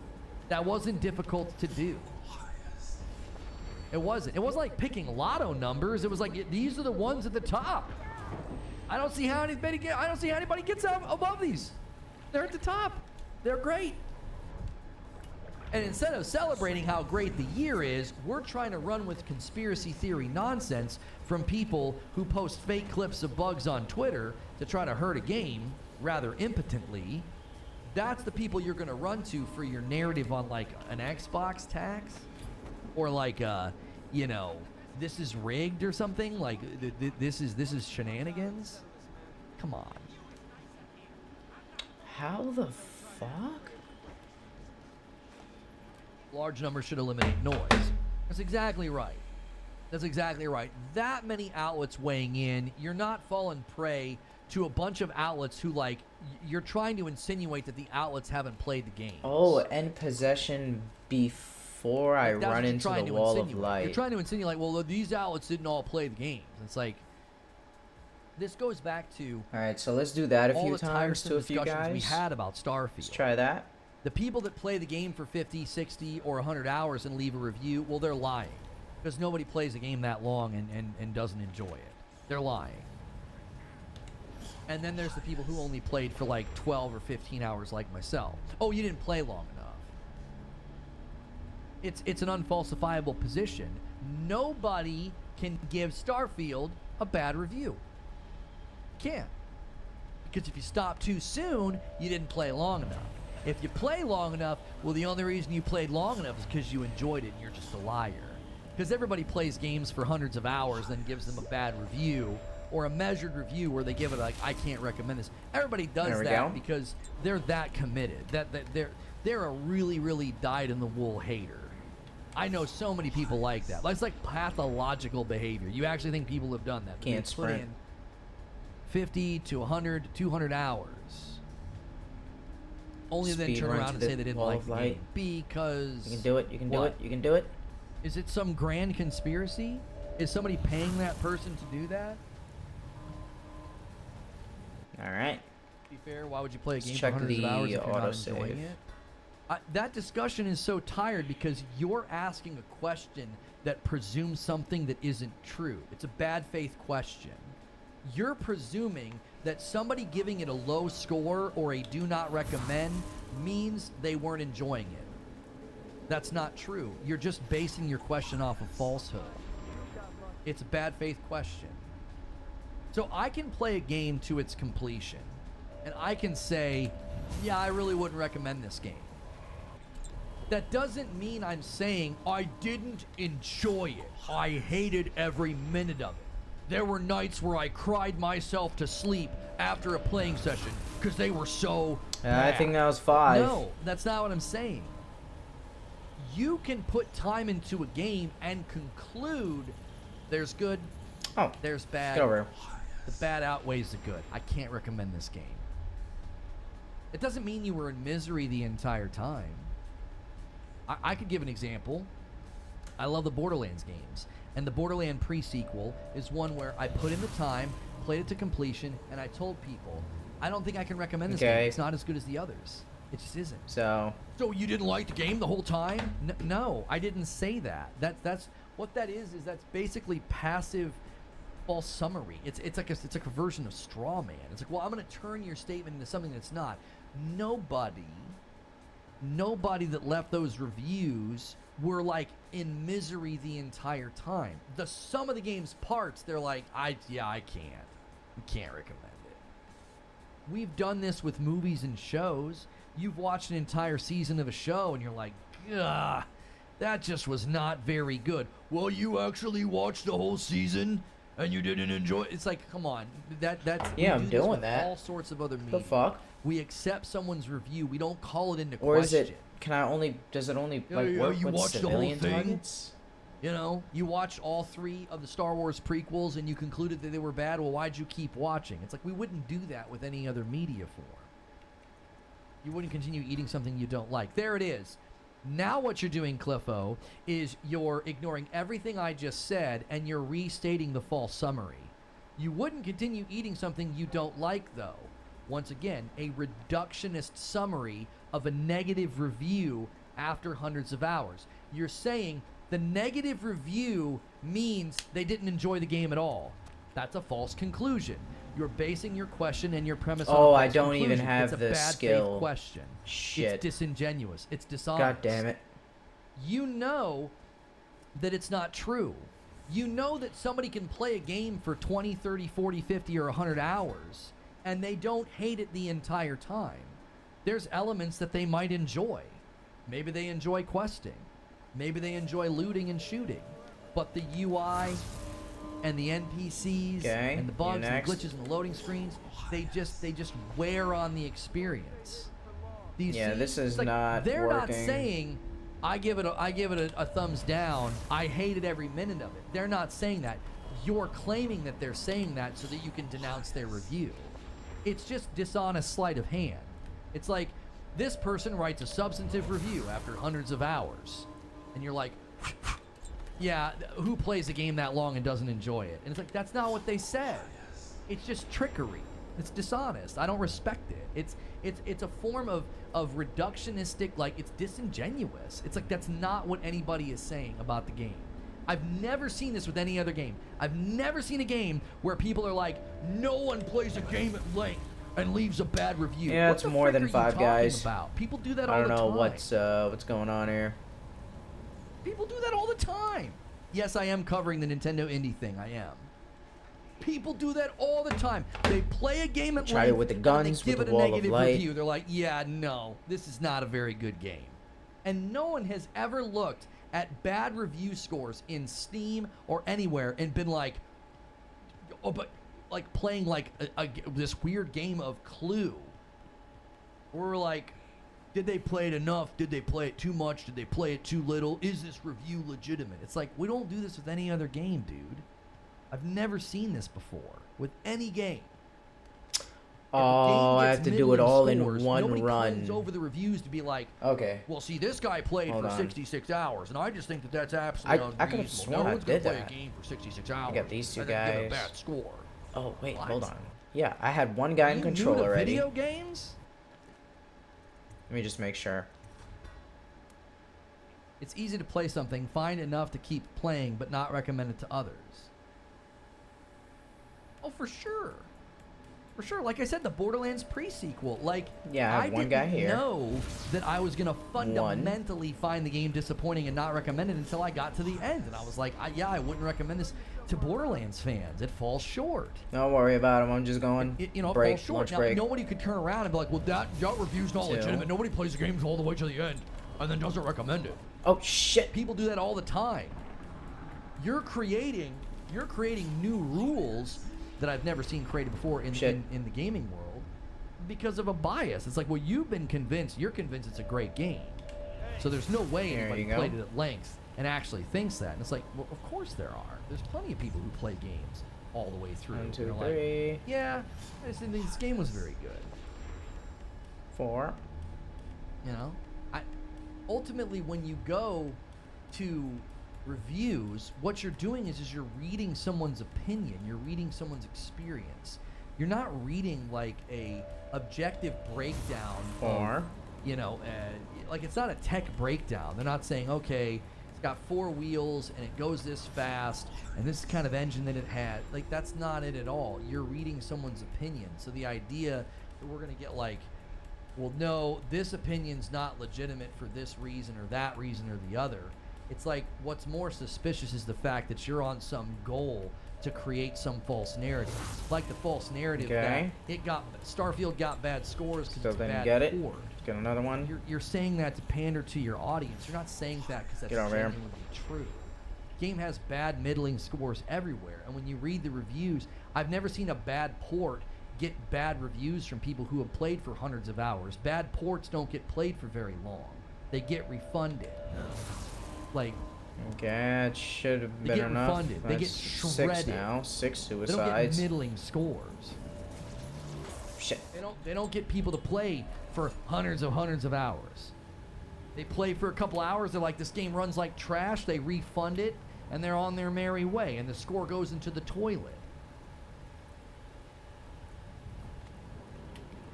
That wasn't difficult to do. It wasn't. It wasn't like picking lotto numbers. It was like, these are the ones at the top. I don't see how anybody gets out above these. They're at the top. They're great. And instead of celebrating how great the year is, we're trying to run with conspiracy theory nonsense from people who post fake clips of bugs on Twitter to try to hurt a game rather impotently. That's the people you're going to run to for your narrative on like an Xbox tax or like this is rigged or something, like this is shenanigans. Come on. How the fuck? Large numbers should eliminate noise. That's exactly right. That's exactly right. That many outlets weighing in, you're not falling prey to a bunch of outlets who, like, you're trying to insinuate that the outlets haven't played the game. Oh, end possession before I run into the wall of light. You're trying to insinuate, well, these outlets didn't all play the games. It's like, this goes back to all right, so let's do that a few times tiresome to a few discussions guys we had about Starfield. Let's try that. The people that play the game for 50, 60, or 100 hours and leave a review, well, they're lying. Because nobody plays a game that long and doesn't enjoy it. They're lying. And then there's the people who only played for like 12 or 15 hours like myself. Oh, you didn't play long enough. It's an unfalsifiable position. Nobody can give Starfield a bad review. Can't. Because if you stop too soon, you didn't play long enough. If you play long enough, well, the only reason you played long enough is because you enjoyed it and you're just a liar. Because everybody plays games for hundreds of hours, then gives them a bad review or a measured review where they give it like, I can't recommend this. Everybody does that because they're that committed. That they're a really, really dyed-in-the-wool hater. I know so many people like that. It's like pathological behavior. You actually think people have done that. Can't sprint. 50 to 100 to 200 hours. Only then Speed turn run around to and the say they didn't wall like of the light. game because You can do it. You can do what? it. You can do it. Is it some grand conspiracy? Is somebody paying that person to do that? All right. To be fair, why would you play a Let's game for check hundreds of hours the if you're not autosave. enjoying it? That discussion is so tired because you're asking a question that presumes something that isn't true. It's a bad faith question. You're presuming that somebody giving it a low score or a do not recommend means they weren't enjoying it. That's not true. You're just basing your question off of falsehood. It's a bad faith question. So I can play a game to its completion, and I can say, yeah, I really wouldn't recommend this game. That doesn't mean I'm saying I didn't enjoy it. I hated every minute of it. There were nights where I cried myself to sleep after a playing session because they were so bad. I think that was 5. No, that's not what I'm saying. You can put time into a game and conclude there's good, there's bad. Get over here. The bad outweighs the good. I can't recommend this game. It doesn't mean you were in misery the entire time. I could give an example. I love the Borderlands games. And the Borderland pre-sequel is one where I put in the time, played it to completion, and I told people, I don't think I can recommend this game. It's not as good as the others. It just isn't. So you didn't like the game the whole time? No, I didn't say that. That's what that is that's basically passive false summary. It's like a version of straw man. It's like, well, I'm going to turn your statement into something that's not. Nobody that left those reviews were like in misery the entire time. The sum of the game's parts, they're like, I can't recommend it. We've done this with movies and shows. You've watched an entire season of a show and you're like, ugh, that just was not very good. Well, you actually watched the whole season and you didn't enjoy it. It's like, come on, that's yeah, we I'm do this doing with that. all sorts of other media. The fuck? We accept someone's review. We don't call it into Or question. is it? Does it only Yeah, like yeah, work you with watched the whole civilian thing? targets? You know, you watched all 3 of the Star Wars prequels and you concluded that they were bad. Well, why'd you keep watching? It's like we wouldn't do that with any other media form. You wouldn't continue eating something you don't like. There it is. Now what you're doing, Cliffo, is you're ignoring everything I just said and you're restating the false summary. You wouldn't continue eating something you don't like, though. Once again, a reductionist summary of a negative review after hundreds of hours. You're saying the negative review means they didn't enjoy the game at all. That's a false conclusion. You're basing your question and your premise on a false I don't conclusion. even have it's a the bad skill. Faith question. Shit. It's disingenuous. It's dishonest. God damn it. You know that it's not true. You know that somebody can play a game for 20, 30, 40, 50, or 100 hours, and they don't hate it the entire time. There's elements that they might enjoy. Maybe they enjoy questing. Maybe they enjoy looting and shooting. But the UI and the NPCs and the bugs and the glitches and the loading screens, they just wear on the experience. Do you see? This is like, not they're working. not saying I give it a thumbs down. I hated every minute of it. They're not saying that. You're claiming that they're saying that so that you can denounce their review. It's just dishonest sleight of hand. It's like this person writes a substantive review after hundreds of hours, and you're like, yeah, who plays a game that long and doesn't enjoy it? And it's like, that's not what they said. It's just trickery. It's dishonest. I don't respect it. It's a form of reductionistic, like, it's disingenuous. It's like that's not what anybody is saying about the game. I've never seen this with any other game. I've never seen a game where people are like, no one plays a game at length and leaves a bad review. Yeah, What it's the more frick than are you 5 talking guys. about? People do that all I the don't time. know what's going on here. People do that all the time. Yes, I am covering the Nintendo indie thing. I am. People do that all the time. They play a game at Tried it length with the and guns, they give with it the a wall of negative light. review. They're like, yeah, no, this is not a very good game. And no one has ever looked at bad review scores in Steam or anywhere and been like, oh, but like playing like this weird game of Clue. We're like, did they play it enough? Did they play it too much? Did they play it too little? Is this review legitimate? It's like, we don't do this with any other game, dude. I've never seen this before with any game. Oh, I have to do it all in one nobody run. combs over the reviews to be like, Okay. well, see, this guy played Hold for on. 66 hours, and I just think that that's absolutely I could have unreasonable. sworn No I one's gonna did play that. a game for 66 hours. I got these two and then give it a guys. bad score. Oh, wait, What? hold on. Yeah, I had one guy in You control new to already. video games? Let me just make sure. It's easy to play something, find enough to keep playing, but not recommend it to others. Oh, for sure. For sure. Like I said, the Borderlands pre-sequel. Like, Yeah, I have one guy didn't here. know that I was gonna fundamentally find the game disappointing and not recommend it until I got to the end, and I was like, yeah, I wouldn't recommend this to Borderlands fans. It falls short. Don't worry about him. I'm just going. It break, falls short. lunch Now, break. nobody could turn around and be like, well, that review's not Two. legitimate. Nobody plays the games all the way to the end and then doesn't recommend it. Oh shit! People do that all the time. You're creating new rules that I've never seen created before in the gaming world because of a bias. It's like, well, you're convinced it's a great game, so there's no way anybody played it at length and actually thinks that. And it's like, well, of course there are. There's plenty of people who play games all the way through. 1, 2, They're 3. Like, yeah, I just didn't think this game was very good. 4. You know, ultimately, when you go to reviews, what you're doing is you're reading someone's opinion, you're reading someone's experience. You're not reading like a objective breakdown. 4. Of, you know, like it's not a tech breakdown. They're not saying, okay, it's got 4 wheels and it goes this fast and this kind of engine that it had. Like, that's not it at all. You're reading someone's opinion. So the idea that we're gonna get like, well, no, this opinion's not legitimate for this reason or that reason or the other. It's like, what's more suspicious is the fact that you're on some goal to create some false narrative. Like the false narrative that Starfield got bad scores because it's a bad get it. port. Get another one. You're saying that to pander to your audience. You're not saying that because that's Get over here. genuinely true. Game has bad middling scores everywhere, and when you read the reviews, I've never seen a bad port get bad reviews from people who have played for hundreds of hours. Bad ports don't get played for very long. They get refunded. Like, okay, it should have they been get enough. refunded. They get That's shredded. 6 now. 6 They don't suicides. get middling scores. Shit. They don't get people to play for hundreds of hours. They play for a couple hours. They're like, this game runs like trash. They refund it, and they're on their merry way, and the score goes into the toilet.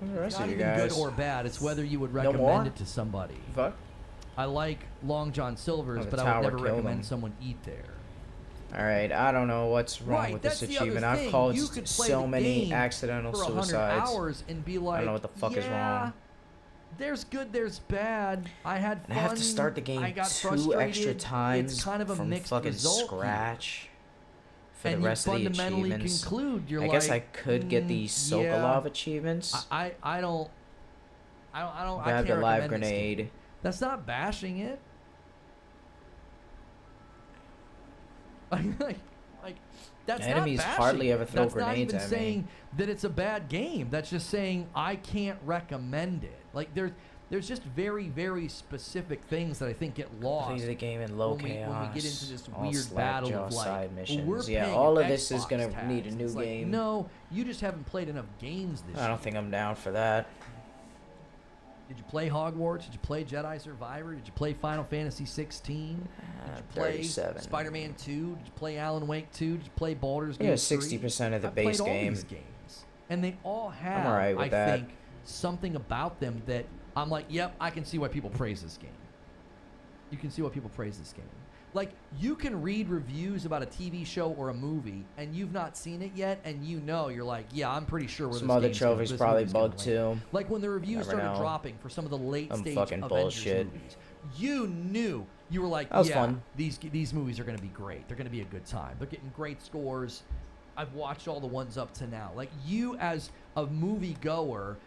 The rest It's not of you even guys. good or bad. It's whether you would No recommend more? it to somebody. Fuck. I like Long John Silver's, Oh, the but I would tower never killed recommend him. someone eat there. Alright, I don't know what's wrong Right, with that's this the other achievement. I've thing. caused You could play so the many game accidental for 100 suicides. hours and be like, I don't know what the fuck is yeah, wrong. There's good, there's bad. I had fun. And I have to start the game I got 2 frustrated. extra times It's kind of a from mixed fucking result scratch for and the rest you of the fundamentally achievements. conclude you're I guess I like, could get the Sokolov achievements. I don't. I Grab can't the live recommend this game. grenade. That's not bashing it. like that's Enemies not bashing. hardly ever throw That's grenades not at even me. saying that it's a bad game. That's just saying I can't recommend it. Like there's just very, very specific things that I think get lost. Play the game in low when we get into chaos, this all weird battle slapjaw of like, side missions. well, we're Yeah, paying all of this is Xbox gonna tax. need a new It's like, game. no, you just haven't played enough games this I year. don't think I'm down for that. Did you play Hogwarts? Did you play Jedi Survivor? Did you play Final Fantasy 16? Did you play 37. Spider-Man 2? Did you play Alan Wake 2? Did you play Baldur's Yeah, Gate 3? 60% of the I played base all game. these games, and they all have, alright with I that. think, something about them that I'm like, yep, I can see why people praise this game. You can see why people praise this game. Like, you can read reviews about a TV show or a movie, and you've not seen it yet, and you're like, yeah, I'm pretty sure where Some this other game's gonna- trophies this probably movie's gonna bugged land. too. Like when the reviews Never started know. dropping for some of the late I'm stage fucking Avengers bullshit. movies, you knew, you were like, That was yeah, fun. these movies are going to be great. They're going to be a good time. They're getting great scores. I've watched all the ones up to now. Like, you as a movie goer,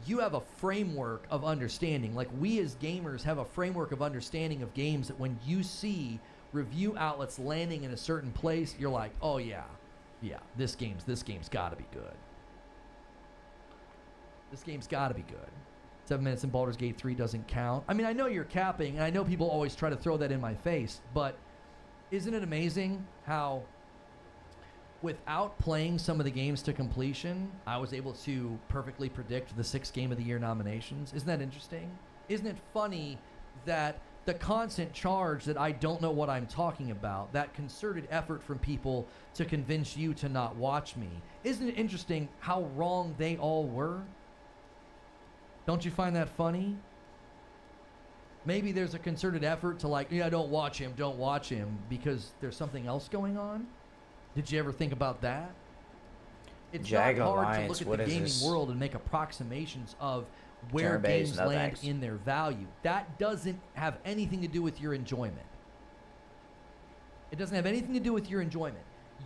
you have a framework of understanding. Like, we as gamers have a framework of understanding of games that when you see review outlets landing in a certain place, you're like, oh yeah, this game's got to be good. This game's got to be good. 7 minutes in Baldur's Gate 3 doesn't count. I mean, I know you're capping, and I know people always try to throw that in my face, but isn't it amazing how without playing some of the games to completion, I was able to perfectly predict the 6 Game of the Year nominations. Isn't that interesting? Isn't it funny that the constant charge that I don't know what I'm talking about, that concerted effort from people to convince you to not watch me, isn't it interesting how wrong they all were? Don't you find that funny? Maybe there's a concerted effort to like, yeah, don't watch him because there's something else going on. Did you ever think about that? It's Jag not hard Alliance, to look what at the is gaming this? world and make approximations of where Turn-based, games no land thanks. in their value. That doesn't have anything to do with your enjoyment. It doesn't have anything to do with your enjoyment.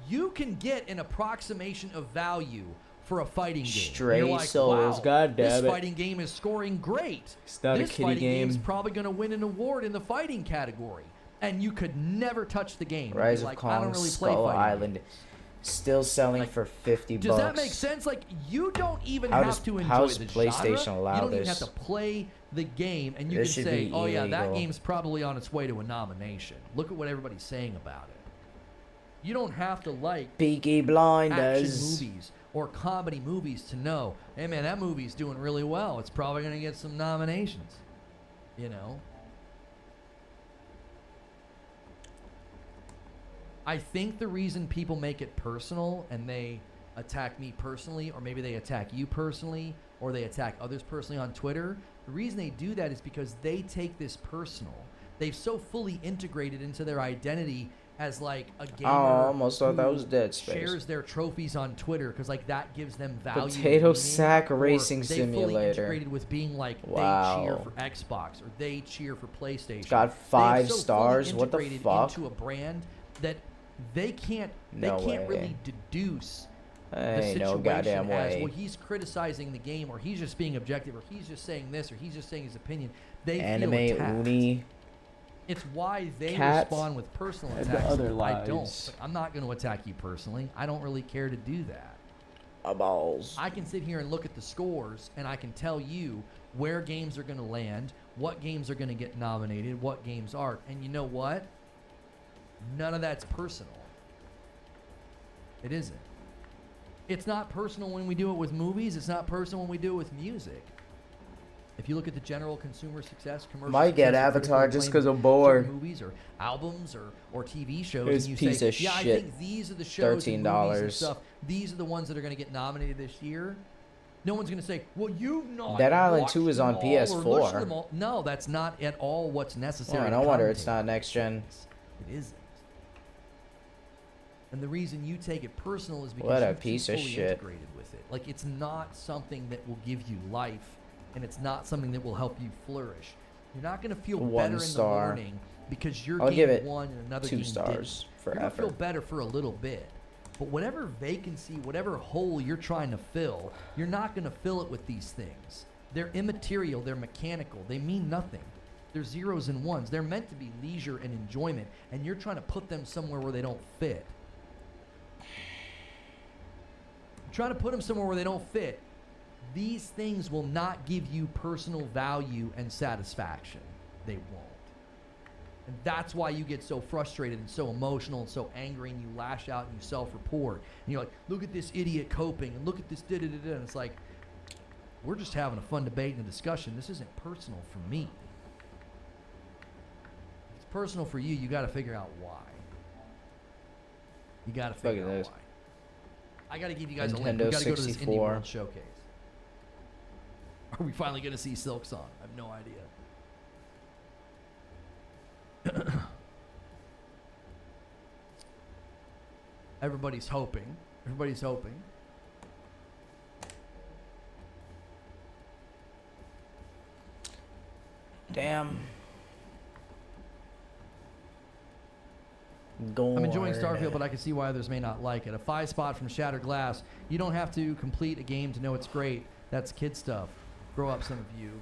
You can get an approximation of value for a fighting game. Stray You're like, Souls, wow, god damn this it. fighting game is scoring great. It's not a This kiddie fighting game. game's probably going to win an award in the fighting category. And you could never touch the game. Rise You're of like, I don't Kong really play Skull fighting Island. games. Still selling for 50 Does bucks. that make sense? Like, you don't even How have does- to how enjoy does the PlayStation genre. allow You don't even this? have to play the game, and you This can should say, be oh yeah, that illegal. game's probably on its way to a nomination. Look at what everybody's saying about it. You don't have to like Peaky action Blinders. movies or comedy movies to know, hey man, that movie's doing really well. It's probably going to get some nominations. You know? I think the reason people make it personal and they attack me personally, or maybe they attack you personally, or they attack others personally on Twitter, the reason they do that is because they take this personal. They've so fully integrated into their identity as like a gamer. Oh, I almost thought that who was Dead Space. Shares their trophies on Twitter because like that gives them value. and Potato meaning, Sack or Racing they fully Simulator. integrated with being like Wow. they cheer for Xbox or they cheer for PlayStation. It's got They have 5 so fully stars. What the integrated fuck? Into a brand that they can't No way. really deduce the Ain't situation no goddamn as way. well he's criticizing the game or he's just being objective or he's just saying this or he's just saying his opinion. They Anime feel attacked. Uni. It's why they Cat respond with personal and attacks. other I don't. lies. But I'm not going to attack you personally. I don't really care to do that. Balls. I can sit here and look at the scores and I can tell you where games are going to land, what games are going to get nominated, what games aren't. And you know what? None of that's personal. It isn't. It's not personal when we do it with movies. It's not personal when we do it with music. If you look at the general consumer success, commercial Might get success, or Avatar critical just acclaim 'cause of I'm bored. certain movies or albums or TV shows, This and you piece say, of yeah, I shit. think these are the shows and movies and $13. stuff. These are the ones that are going to get nominated this year. No one's going to say, well, you've not Dead Island watched 2 is them on all or PS4. looked at them all." No, that's not at all what's necessary. Oh, to no wonder it's commentate. not next gen. It isn't. And the reason you take it personal is because What a you've too piece of fully shit. integrated with it. Like, it's not something that will give you life, and it's not something that will help you flourish. You're not going to feel 1 better in star. the morning because your I'll game give it won and another 2 game stars didn't. for You're gonna feel effort. better for a little bit. But whatever vacancy, whatever hole you're trying to fill, you're not going to fill it with these things. They're immaterial. They're mechanical. They mean nothing. They're zeros and ones. They're meant to be leisure and enjoyment, and you're trying to put them somewhere where they don't fit. You're trying to put them somewhere where they don't fit. These things will not give you personal value and satisfaction. They won't. And that's why you get so frustrated and so emotional and so angry and you lash out and you self-report. And you're like, look at this idiot coping and look at this da-da-da-da. And it's like, we're just having a fun debate and a discussion. This isn't personal for me. If it's personal for you, you got to figure out why. You got to figure out this. why. I got to give you guys a link. Nintendo We got to go to this Indie 64. World Showcase. Are we finally going to see Silk Song? I have no idea. Everybody's hoping. Everybody's hoping. Damn. I'm enjoying Gorn. Starfield, but I can see why others may not like it. A 5 spot from Shattered Glass. You don't have to complete a game to know it's great. That's kid stuff. Grow up, some of you.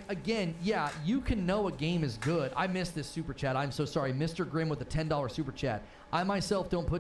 Again, yeah, you can know a game is good. I missed this super chat. I'm so sorry. Mr. Grimm with a $10 super chat. I myself don't put